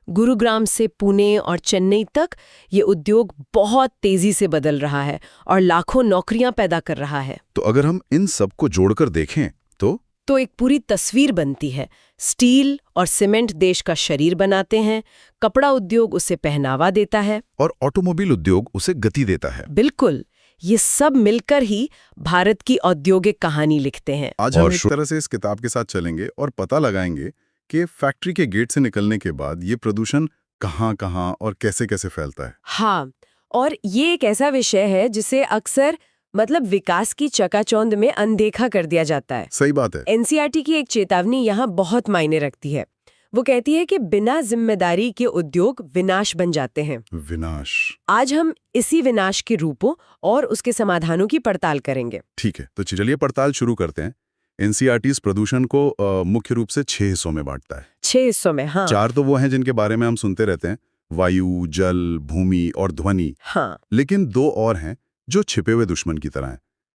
गुरुग्राम से पुणे और चेन्नई तक ये उद्योग बहुत तेजी से बदल रहा है और लाखों नौकरियां पैदा कर रहा है। तो अगर हम इन सब को जोड़कर देखें तो एक पूरी तस्वीर बनती है। स्टील और सीमेंट देश का शरीर बनाते हैं, कपड़ा उद्योग उसे पहनावा देता है, और ऑटोमोबाइल उद्योग उसे गति देता है। बिल्कुल, ये सब मिलकर ही भारत की औद्योगिक कहानी लिखते हैं। आज हम इस तरह से इस किताब के साथ चलेंगे और पता लगाएंगे कि फैक्ट्री के गेट से निकलने के बाद ये प्रदूषण कहाँ-कहाँ और कैसे-कैसे फैलता है। हाँ, और ये एक ऐसा विषय है जिसे अक्सर विकास की चकाचौंध में अनदेखा कर दिया जाता है। सही बात है। एनसीईआरटी की एक चेतावनी यहाँ बहुत मायने रखती है। वो कहती है कि बिना जिम्मेदारी के उद्योग विनाश बन जाते हैं। विनाश। आज हम इसी विनाश के रूपों और उसके समाधानों की पड़ताल करेंगे। ठीक है, तो चलिए पड़ताल शुरू करते हैं। एनसीईआरटी इस प्रदूषण को मुख्य रूप से 6 हिस्सों में बांटता है। 6 हिस्सों में, हाँ। 4 तो वो हैं जिनके बारे में हम सुनते रहते हैं, वायु, जल, भूमि और ध्वनि। हाँ। लेकिन 2 और हैं जो छिपे हुए दुश्मन की तरह हैं।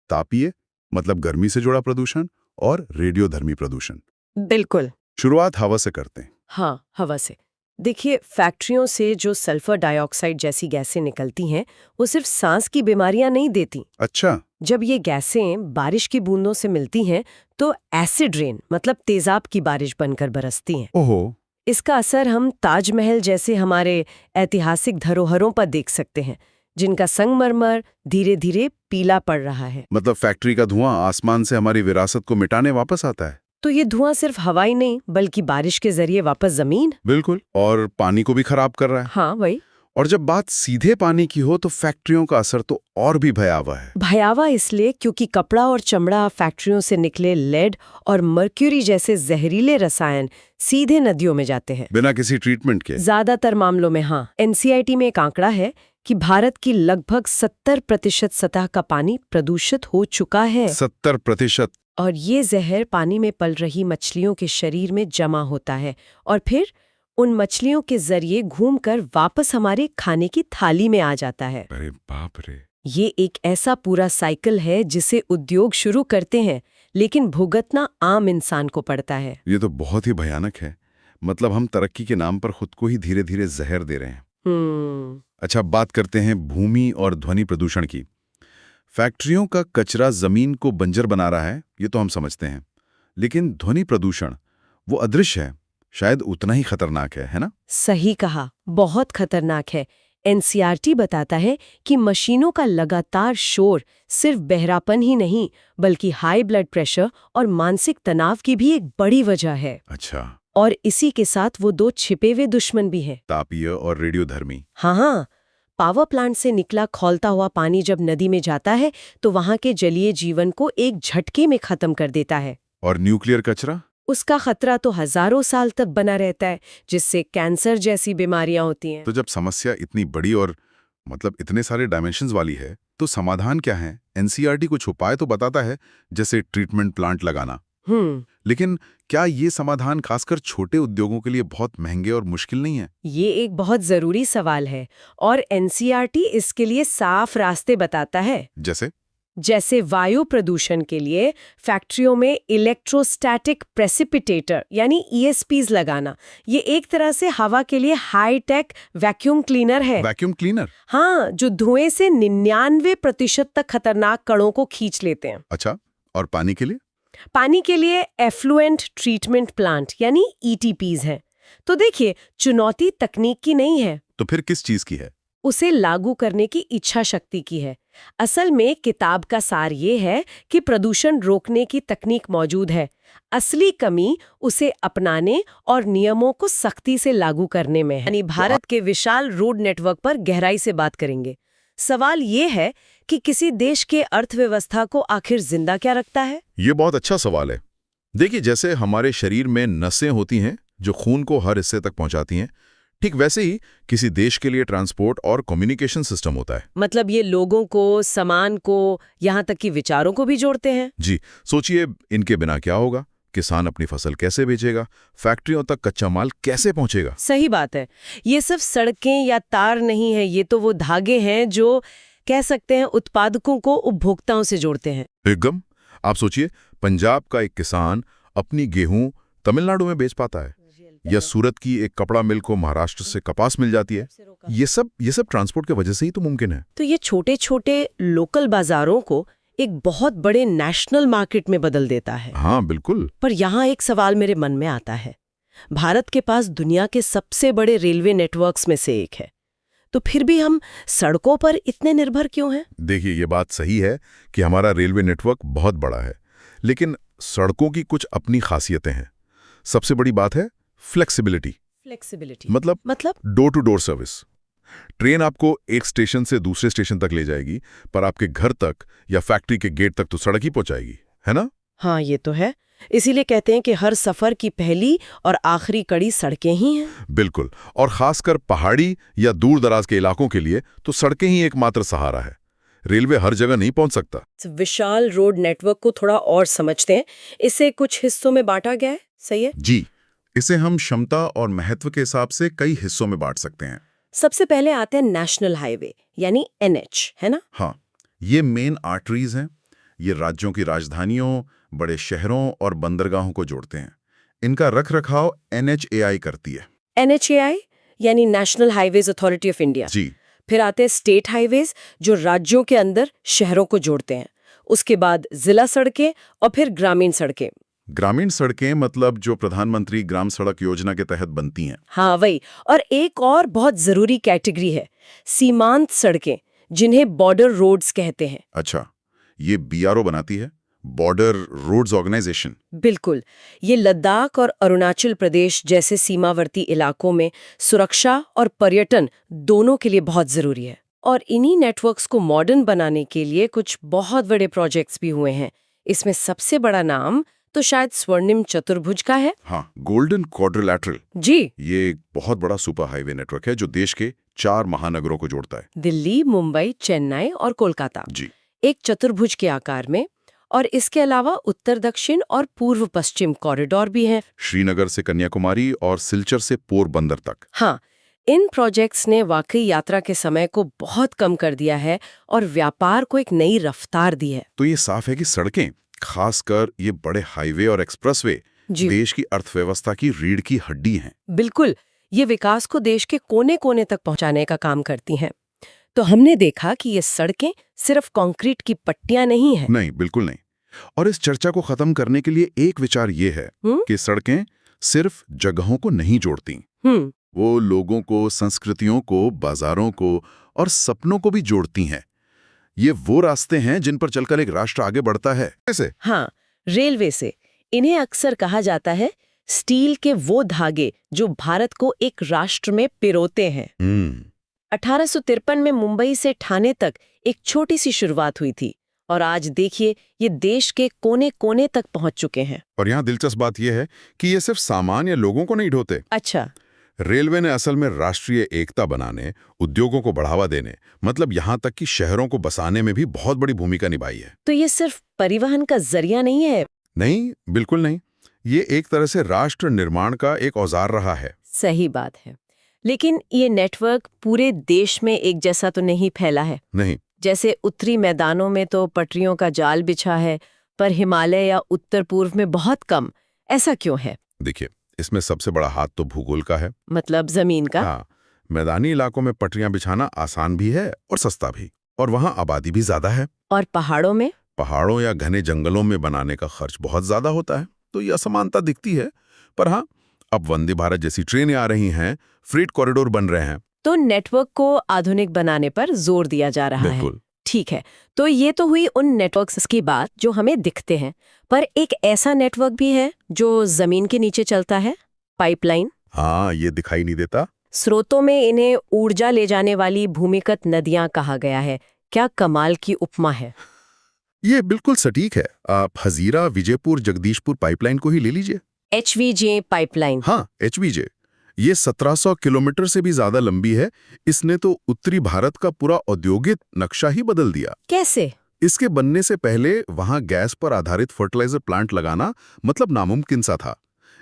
तापीय मतलब गर्मी से जुड़ा प्रदूषण और रेडियोधर्मी प्रदूषण। बिल्कुल। शुरुआत हवा से करते हैं। हाँ, हवा से। देखिए, फैक्ट्रियों से जो सल्फर डाइऑक्साइड जैसी गैसें निकलती हैं, वो सिर्फ सांस की बीमारियां नहीं देती। अच्छा। जब ये गैसें बारिश की बूंदों से मिलती हैं तो एसिड रेन मतलब तेजाब की बारिश बनकर बरसती हैं। ओहो। इसका असर हम ताजमहल जैसे हमारे ऐतिहासिक धरोहरों पर देख सकते हैं, जिनका संगमरमर धीरे धीरे पीला पड़ रहा है। मतलब फैक्ट्री का धुआं आसमान से हमारी विरासत को मिटाने वापस आता है। तो ये धुआं सिर्फ हवा ही नहीं बल्कि बारिश के जरिए वापस जमीन। बिल्कुल, और पानी को भी खराब कर रहा है। हाँ, वही। और जब बात सीधे पानी की हो तो फैक्ट्रियों का असर तो और भी भयावह है। भयावह इसलिए क्योंकि कपड़ा और चमड़ा फैक्ट्रियों से निकले लेड और मर्क्यूरी जैसे जहरीले रसायन सीधे नदियों में जाते हैं, बिना किसी ट्रीटमेंट के। ज्यादातर मामलों में। हाँ, एनसीईआरटी में एक आंकड़ा है कि भारत की लगभग 70% सतह का पानी प्रदूषित हो चुका है। 70%। और ये जहर पानी में पल रही मछलियों के शरीर में जमा होता है और फिर उन मछलियों के जरिए घूमकर वापस हमारे खाने की थाली में आ जाता है। अरे बाप रे। ये एक ऐसा पूरा साइकिल है जिसे उद्योग शुरू करते हैं लेकिन भुगतना आम इंसान को पड़ता है। ये तो बहुत ही भयानक है। मतलब हम तरक्की के नाम पर खुद को ही धीरे धीरे जहर दे रहे हैं। अच्छा, बात करते हैं भूमि और ध्वनि प्रदूषण की। फैक्ट्रियों का कचरा जमीन को बंजर बना रहा है, ये तो हम समझते हैं, लेकिन ध्वनि प्रदूषण वो अदृश्य है, शायद उतना ही खतरनाक है ना? सही कहा, बहुत खतरनाक है। एनसीईआरटी बताता है कि मशीनों का लगातार शोर सिर्फ बहरापन ही नहीं बल्कि हाई ब्लड प्रेशर और मानसिक तनाव की भी एक बड़ी वजह है। अच्छा। और इसी के साथ वो 2 छिपे हुए दुश्मन भी हैं, तापीय और रेडियोधर्मी। हाँ, पावर प्लांट से निकला खौलता हुआ पानी जब नदी में जाता है तो वहां के जलीय जीवन को एक झटके में खत्म कर देता है। और न्यूक्लियर कचरा? उसका खतरा तो हजारों साल तक बना रहता है, जिससे कैंसर जैसी बीमारियां होती हैं। तो जब समस्या इतनी बड़ी और इतने सारे डायमेंशंस वाली है तो समाधान क्या है? एनसीईआरटी कुछ उपाय तो बताता है, जैसे ट्रीटमेंट प्लांट लगाना। लेकिन क्या ये समाधान खासकर छोटे उद्योगों के लिए बहुत महंगे और मुश्किल नहीं है? ये एक बहुत जरूरी सवाल है और एनसीईआरटी इसके लिए साफ रास्ते बताता है। जैसे वायु प्रदूषण के लिए फैक्ट्रियों में इलेक्ट्रोस्टैटिक प्रेसिपिटेटर यानी ESPs लगाना, ये एक तरह से हवा के लिए हाई टेक वैक्यूम क्लीनर है। Vacuum cleaner? हाँ, जो धुएं से 99% तक खतरनाक कणों को खींच लेते हैं। अच्छा, और पानी के लिए? पानी के लिए एफ्लुएंट ट्रीटमेंट प्लांट यानी ETPs हैं। तो देखिए, चुनौती तकनीक की नहीं है, तो फिर किस चीज की है? उसे लागू करने की इच्छा शक्ति की है। असल में किताब का सार ये है कि प्रदूषण रोकने की तकनीक मौजूद है, असली कमी उसे अपनाने और नियमों को सख्ती से लागू करने में है। यानी भारत के विशाल रोड नेटवर्क पर गहराई से बात करेंगे। सवाल ये है कि किसी देश के अर्थव्यवस्था को आखिर जिंदा क्या रखता है? ये बहुत अच्छा सवाल है। देखिए, जैसे हमारे शरीर में नसें होती हैं जो खून को हर हिस्से तक पहुंचाती हैं, ठीक वैसे ही किसी देश के लिए ट्रांसपोर्ट और कम्युनिकेशन सिस्टम होता है। मतलब ये लोगों को, सामान को, यहाँ तक कि विचारों को भी जोड़ते हैं। जी, सोचिए इनके बिना क्या होगा? किसान अपनी फसल कैसे बेचेगा? फैक्ट्रियों तक कच्चा माल कैसे पहुंचेगा? सही बात है। ये सिर्फ सड़कें या तार नहीं है, ये तो वो धागे हैं जो कह सकते हैं उत्पादकों को उपभोक्ताओं से जोड़ते हैं। एकदम। आप सोचिए, पंजाब का एक किसान अपनी गेहूं तमिलनाडु में बेच पाता है, या सूरत की एक कपड़ा मिल को महाराष्ट्र से कपास मिल जाती है। ये सब ट्रांसपोर्ट की वजह से ही तो मुमकिन है। तो ये छोटे छोटे लोकल बाजारों को एक बहुत बड़े नेशनल मार्केट में बदल देता है। हाँ बिल्कुल। पर यहाँ एक सवाल मेरे मन में आता है। भारत के पास दुनिया के सबसे बड़े रेलवे नेटवर्क्स में से एक है, तो फिर भी हम सड़कों पर इतने निर्भर क्यों हैं? देखिए, ये बात सही है कि हमारा रेलवे नेटवर्क बहुत बड़ा है, लेकिन सड़कों की कुछ अपनी खासियतें हैं। सबसे बड़ी बात है फ्लेक्सिबिलिटी। मतलब door to door service. Train आपको एक स्टेशन से दूसरे स्टेशन तक ले जाएगी, पर आपके घर तक या फैक्ट्री के गेट तक तो सड़क ही पहुंचाएगी, है ना? हाँ, ये तो है। इसीलिए कहते हैं कि हर सफर की पहली और आखिरी कड़ी सड़कें ही हैं। बिल्कुल, और खासकर पहाड़ी या दूर दराज के इलाकों के लिए तो सड़कें ही एकमात्र सहारा है। रेलवे हर जगह नहीं पहुंच सकता। विशाल रोड नेटवर्क को थोड़ा और समझते हैं। इसे कुछ हिस्सों में बांटा गया है, सही है? जी, इसे हम क्षमता और महत्व के हिसाब से कई हिस्सों में बांट सकते हैं। सबसे पहले आते हैं नेशनल हाईवे यानी NH, है ना? हाँ, ये मेन आर्टरीज हैं। ये राज्यों की राजधानियों, बड़े शहरों और बंदरगाहों को जोड़ते हैं। इनका रखरखाव NHAI करती है। NHAI यानी national highways authority of India. जी। फिर आते हैं स्टेट हाईवेज, जो राज्यों के अंदर शहरों को जोड़ते हैं। उसके बाद जिला सड़कें और फिर ग्रामीण सड़कें। ग्रामीण सड़कें मतलब जो प्रधानमंत्री ग्राम सड़क योजना के तहत बनती हैं। हाँ, वही। और एक और बहुत जरूरी कैटेगरी है सीमांत सड़कें, जिन्हें बॉर्डर रोड्स कहते हैं। अच्छा, ये BRO बनाती है, बॉर्डर रोड्स ऑर्गेनाइजेशन। बिल्कुल। ये लद्दाख और अरुणाचल प्रदेश जैसे सीमावर्ती इलाकों में सुरक्षा और पर्यटन दोनों के लिए बहुत जरूरी है। और इन्हीं नेटवर्क्स को मॉडर्न बनाने के लिए कुछ बहुत बड़े प्रोजेक्ट्स भी हुए हैं। इसमें सबसे बड़ा नाम तो शायद स्वर्णिम चतुर्भुज का है। हाँ, गोल्डन क्वाड्रिलैटरल। जी। ये एक बहुत बड़ा सुपर हाईवे नेटवर्क है जो देश के 4 महानगरों को जोड़ता है। दिल्ली, मुंबई, चेन्नई और कोलकाता। जी। एक चतुर्भुज के आकार में। और इसके अलावा उत्तर दक्षिण और पूर्व पश्चिम कॉरिडोर भी हैं। श्रीनगर से कन्याकुमारी और सिलचर से पोरबंदर तक। हाँ, इन प्रोजेक्ट्स ने वाकई यात्रा के समय को बहुत कम कर दिया है और व्यापार को एक नई रफ्तार दी है। तो ये साफ है कि सड़कें, खासकर ये बड़े हाईवे और एक्सप्रेसवे, देश की अर्थव्यवस्था की रीढ़ की हड्डी हैं। बिल्कुल, ये विकास को देश के कोने कोने तक पहुंचाने का काम करती हैं। तो हमने देखा कि ये सड़कें सिर्फ कंक्रीट की पट्टियां नहीं हैं। नहीं, बिल्कुल नहीं। और इस चर्चा को खत्म करने के लिए एक विचार ये है कि सड़कें सिर्फ जगहों को नहीं जोड़ती, वो लोगों को, संस्कृतियों को, बाजारों को और सपनों को भी जोड़ती हैं। ये वो रास्ते हैं जिन पर चलकर एक राष्ट्र आगे बढ़ता है। कैसे? हाँ, रेलवे से। इन्हें अक्सर कहा जाता है स्टील के वो धागे जो भारत को एक राष्ट्र में पिरोते हैं। 1853 में मुंबई से ठाणे तक एक छोटी सी शुरुआत हुई थी और आज देखिए ये देश के कोने कोने तक पहुंच चुके हैं। और यहाँ दिलचस्प बात यह है कि ये सिर्फ सामान या लोगों को नहीं ढोते। अच्छा। रेलवे ने असल में राष्ट्रीय एकता बनाने, उद्योगों को बढ़ावा देने, मतलब यहाँ तक कि शहरों को बसाने में भी बहुत बड़ी भूमिका निभाई है। तो ये सिर्फ परिवहन का जरिया नहीं है? नहीं, बिल्कुल नहीं। ये एक तरह से राष्ट्र निर्माण का एक औजार रहा है। सही बात है। लेकिन ये नेटवर्क पूरे देश में एक जैसा तो नहीं फैला है। नहीं। जैसे उत्तरी मैदानों में तो पटरियों का जाल बिछा है, पर हिमालय या उत्तर पूर्व में बहुत कम। ऐसा क्यों है? देखिए, इसमें सबसे बड़ा हाथ तो भूगोल का है। मतलब जमीन का? हाँ, मैदानी इलाकों में पटरियां बिछाना आसान भी है और सस्ता भी, और वहाँ आबादी भी ज्यादा है। और पहाड़ों में? पहाड़ों या घने जंगलों में बनाने का खर्च बहुत ज्यादा होता है, तो ये असमानता दिखती है। पर हाँ, अब वंदे भारत जैसी ट्रेनें आ रही हैं, फ्रेट कॉरिडोर बन रहे हैं, तो नेटवर्क को आधुनिक बनाने पर जोर दिया जा रहा है। ठीक है, तो ये तो हुई उन नेटवर्क्स की बात जो हमें दिखते हैं, पर एक ऐसा नेटवर्क भी है जो जमीन के नीचे चलता है, पाइपलाइन। हाँ, ये दिखाई नहीं देता। स्रोतों में इन्हें ऊर्जा ले जाने वाली भूमिगत नदियां कहा गया है। क्या कमाल की उपमा है। ये बिल्कुल सटीक है। आप हजीरा विजयपुर जगदीशपुर पाइपलाइन को ही ले लीजिए। HVJ pipeline. हाँ, HVJ। ये 1700 किलोमीटर से भी ज्यादा लंबी है। इसने तो उत्तरी भारत का पूरा औद्योगिक नक्शा ही बदल दिया। कैसे? इसके बनने से पहले वहां गैस पर आधारित फर्टिलाइजर प्लांट लगाना मतलब नामुमकिन सा था।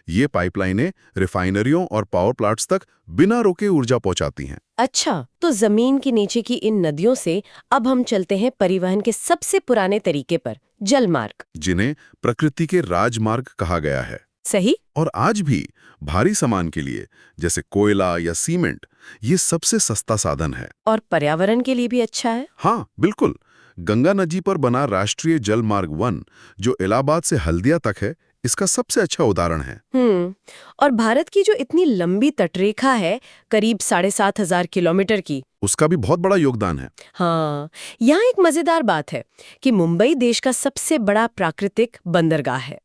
ये पाइपलाइनें रिफाइनरियों और पावर प्लांट्स तक बिना रोके ऊर्जा पहुंचाती हैं। अच्छा, तो जमीन के नीचे की इन नदियों से अब हम चलते हैं परिवहन के सबसे पुराने तरीके पर, जलमार्ग, जिन्हें प्रकृति के राजमार्ग कहा गया है। सही। और आज भी भारी सामान के लिए जैसे कोयला या सीमेंट ये सबसे सस्ता साधन है। और पर्यावरण के लिए भी अच्छा है। हाँ बिल्कुल। गंगा नदी पर बना राष्ट्रीय जल मार्ग 1 जो इलाहाबाद से हल्दिया तक है, इसका सबसे अच्छा उदाहरण है। और भारत की जो इतनी लंबी तटरेखा है, करीब 7,500 किलोमीटर की, उसका भी बहुत बड़ा योगदान है। हाँ, यहाँ एक मजेदार बात है कि मुंबई देश का सबसे बड़ा प्राकृतिक बंदरगाह है,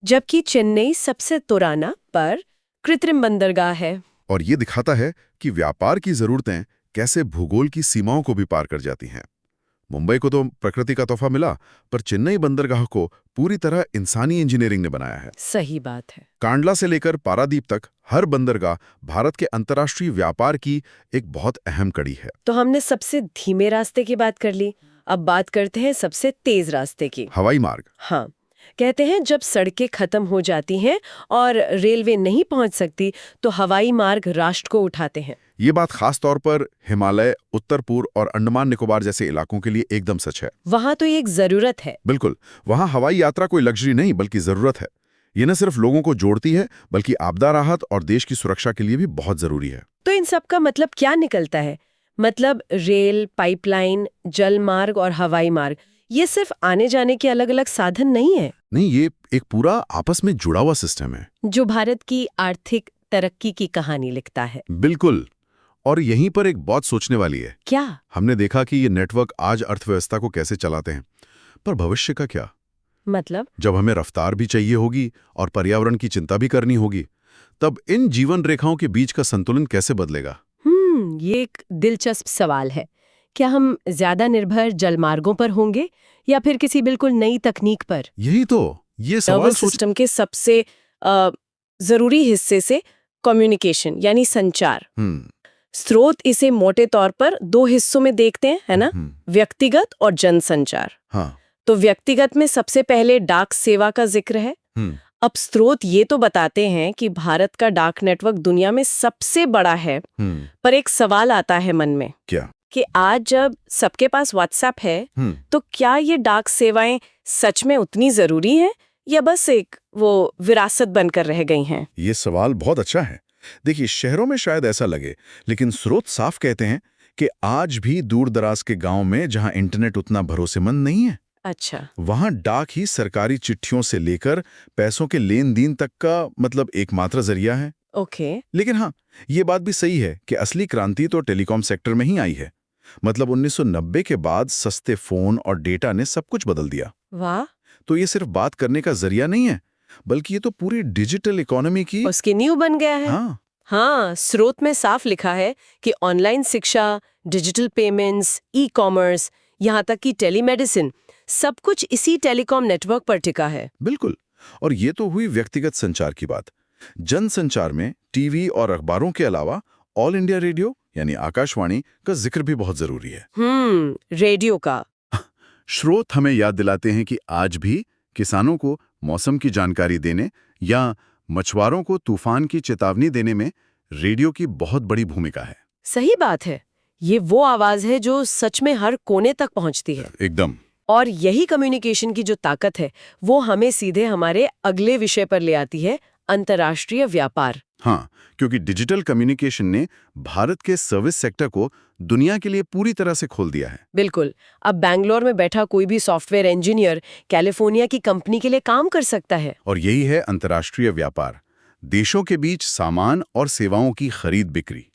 जबकि चेन्नई सबसे पुराना पर कृत्रिम बंदरगाह है। और ये दिखाता है कि व्यापार की जरूरतें कैसे भूगोल की सीमाओं को भी पार कर जाती हैं। मुंबई को तो प्रकृति का तोहफा मिला, पर चेन्नई बंदरगाह को पूरी तरह इंसानी इंजीनियरिंग ने बनाया है। सही बात है। कांडला से लेकर पारादीप तक हर बंदरगाह भारत के अंतर्राष्ट्रीय व्यापार की एक बहुत अहम कड़ी है। तो हमने सबसे धीमे रास्ते की बात कर ली, अब बात करते हैं सबसे तेज रास्ते की, हवाई मार्ग। हाँ, कहते हैं जब सड़कें खत्म हो जाती हैं और रेलवे नहीं पहुंच सकती तो हवाई मार्ग राष्ट्र को उठाते हैं। ये बात खास तौर पर हिमालय, उत्तर पूर्व और अंडमान निकोबार जैसे इलाकों के लिए एकदम सच है। वहां तो ये एक जरूरत है। बिल्कुल, वहां हवाई यात्रा कोई लग्जरी नहीं बल्कि जरूरत है। ये न सिर्फ लोगों को जोड़ती है बल्कि आपदा राहत और देश की सुरक्षा के लिए भी बहुत जरूरी है। तो इन सब का मतलब क्या निकलता है? मतलब रेल, पाइपलाइन, जल मार्ग और हवाई मार्ग, ये सिर्फ आने जाने के अलग अलग साधन नहीं है। नहीं, ये एक पूरा आपस में जुड़ा हुआ सिस्टम है जो भारत की आर्थिक तरक्की की कहानी लिखता है। बिल्कुल। और यहीं पर एक बहुत सोचने वाली है। क्या? हमने देखा कि ये नेटवर्क आज अर्थव्यवस्था को कैसे चलाते हैं, पर भविष्य का क्या? मतलब जब हमें रफ्तार भी चाहिए होगी और पर्यावरण की चिंता भी करनी होगी, तब इन जीवन रेखाओं के बीच का संतुलन कैसे बदलेगा? ये एक दिलचस्प सवाल है। क्या हम ज्यादा निर्भर जलमार्गों पर होंगे या फिर किसी बिल्कुल नई तकनीक पर? यही तो ये सवाल सिस्टम के सबसे जरूरी हिस्से से कम्युनिकेशन यानी संचार। स्रोत इसे मोटे तौर पर दो हिस्सों में देखते हैं, है ना? व्यक्तिगत और जनसंचार। हाँ। तो व्यक्तिगत में सबसे पहले डाक सेवा का जिक्र है। अब स्रोत ये तो बताते हैं कि भारत का डाक नेटवर्क दुनिया में सबसे बड़ा है, पर एक सवाल आता है मन में। क्या? कि आज जब सबके पास व्हाट्सएप है, तो क्या ये डाक सेवाएं सच में उतनी जरूरी हैं या बस एक वो विरासत बनकर रह गई हैं? ये सवाल बहुत अच्छा है। देखिए, शहरों में शायद ऐसा लगे, लेकिन स्रोत साफ कहते हैं कि आज भी दूर दराज के गांव में जहां इंटरनेट उतना भरोसेमंद नहीं है, अच्छा, वहां डाक ही सरकारी चिट्ठियों से लेकर पैसों के लेन देन तक का मतलब एकमात्र जरिया है। ओके। लेकिन हाँ, ये बात भी सही है कि असली क्रांति तो टेलीकॉम सेक्टर में ही आई है। मतलब 1990 के बाद सस्ते फोन और डेटा ने सब कुछ बदल दिया। वाह। तो ये सिर्फ बात करने का जरिया नहीं है, बल्कि ये तो पूरी डिजिटल इकोनॉमी की उसकी नींव बन गया है। हाँ, स्रोत में साफ लिखा है कि ऑनलाइन शिक्षा, डिजिटल पेमेंट्स, ई-कॉमर्स, यहाँ तक कि टेलीमेडिसिन, सब कुछ इसी टेलीकॉम नेटवर्क पर टिका है। बिल्कुल। और ये तो हुई व्यक्तिगत संचार की बात। जनसंचार में टीवी और अखबारों के अलावा ऑल इंडिया रेडियो यानी आकाशवाणी का जिक्र भी बहुत जरूरी है। रेडियो का। स्रोत हमें याद दिलाते हैं कि आज भी किसानों को मौसम की जानकारी देने या मछुआरों को तूफान की चेतावनी देने में रेडियो की बहुत बड़ी भूमिका है। सही बात है। ये वो आवाज है जो सच में हर कोने तक पहुंचती है। एकदम। और यही कम्युनिकेशन की जो ताकत है, वो हमें सीधे हमारे अगले विषय पर ले आती है, अंतर्राष्ट्रीय व्यापार। हाँ, क्योंकि डिजिटल कम्युनिकेशन ने भारत के सर्विस सेक्टर को दुनिया के लिए पूरी तरह से खोल दिया है। बिल्कुल। अब बैंगलोर में बैठा कोई भी सॉफ्टवेयर इंजीनियर कैलिफोर्निया की कंपनी के लिए काम कर सकता है। और यही है अंतर्राष्ट्रीय व्यापार, देशों के बीच सामान और सेवाओं की खरीद बिक्री।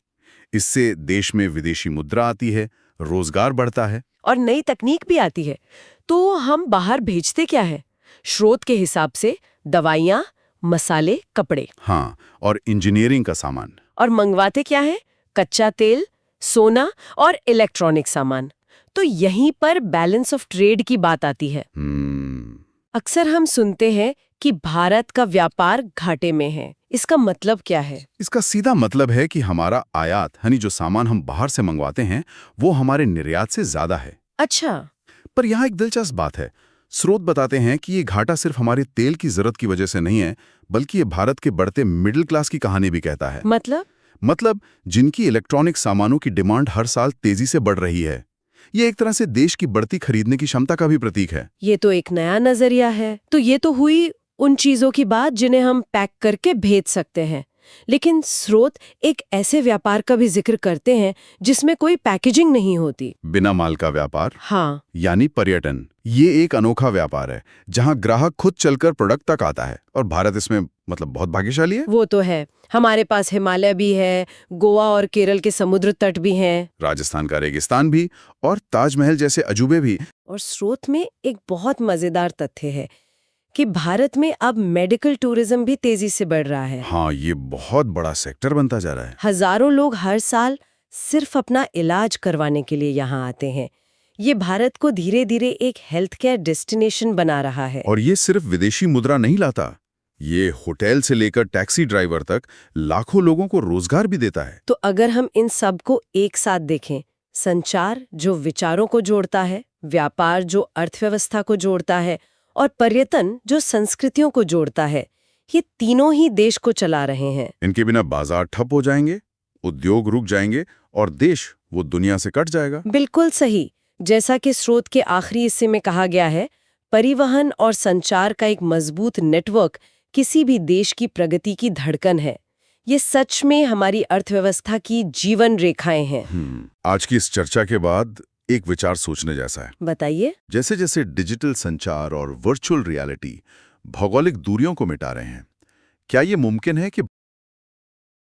इससे देश में विदेशी मुद्रा आती है, रोजगार बढ़ता है और नई तकनीक भी आती है। तो हम बाहर भेजते क्या है? स्रोत के हिसाब से दवाइयाँ, मसाले, कपड़े। हाँ, और इंजीनियरिंग का सामान। और मंगवाते क्या है? कच्चा तेल, सोना और इलेक्ट्रॉनिक सामान। तो यहीं पर बैलेंस ऑफ ट्रेड की बात आती है। अक्सर हम सुनते हैं कि भारत का व्यापार घाटे में है। इसका मतलब क्या है? इसका सीधा मतलब है कि हमारा आयात यानी जो सामान हम बाहर से मंगवाते हैं वो हमारे निर्यात से ज्यादा है। अच्छा। पर यहाँ एक दिलचस्प बात है। स्रोत बताते हैं कि ये घाटा सिर्फ हमारे तेल की जरूरत की वजह से नहीं है, बल्कि ये भारत के बढ़ते मिडिल क्लास की कहानी भी कहता है। मतलब जिनकी इलेक्ट्रॉनिक सामानों की डिमांड हर साल तेजी से बढ़ रही है। ये एक तरह से देश की बढ़ती खरीदने की क्षमता का भी प्रतीक है। ये तो एक नया नजरिया है। तो ये तो हुई उन चीजों की बात जिन्हें हम पैक करके भेज सकते हैं। लेकिन स्रोत एक ऐसे व्यापार का भी जिक्र करते हैं जिसमें कोई पैकेजिंग नहीं होती। बिना माल का व्यापार, हाँ, यानी पर्यटन। ये एक अनोखा व्यापार है जहां ग्राहक खुद चलकर प्रोडक्ट तक आता है, और भारत इसमें मतलब बहुत भाग्यशाली है। वो तो है। हमारे पास हिमालय भी है, गोवा और केरल के समुद्र तट भी हैं, राजस्थान का रेगिस्तान भी, और ताजमहल जैसे अजूबे भी। और स्रोत में एक बहुत मजेदार तथ्य है कि भारत में अब मेडिकल टूरिज्म भी तेजी से बढ़ रहा है। हाँ, ये बहुत बड़ा सेक्टर बनता जा रहा है। हजारों लोग हर साल सिर्फ अपना इलाज करवाने के लिए यहाँ आते हैं। ये भारत को धीरे धीरे एक हेल्थ केयर डेस्टिनेशन बना रहा है। और ये सिर्फ विदेशी मुद्रा नहीं लाता, ये होटल से लेकर टैक्सी ड्राइवर तक लाखों लोगों को रोजगार भी देता है। तो अगर हम इन सब को एक साथ देखें, संचार जो विचारों को जोड़ता है, व्यापार जो अर्थव्यवस्था को जोड़ता है, और पर्यटन जो संस्कृतियों को जोड़ता है, ये तीनों ही देश को चला रहे हैं। इनके बिना बाजार ठप हो जाएंगे, उद्योग रुक जाएंगे, और देश वो दुनिया से कट जाएगा। बिल्कुल सही। जैसा कि स्रोत के आखिरी हिस्से में कहा गया है, परिवहन और संचार का एक मजबूत नेटवर्क किसी भी देश की प्रगति की धड़कन है। ये सच में हमारी अर्थव्यवस्था की जीवन रेखाएं हैं। आज की इस चर्चा के बाद एक विचार सोचने जैसा है। बताइए। जैसे जैसे डिजिटल संचार और वर्चुअल रियलिटी भौगोलिक दूरियों को मिटा रहे हैं, क्या ये मुमकिन है कि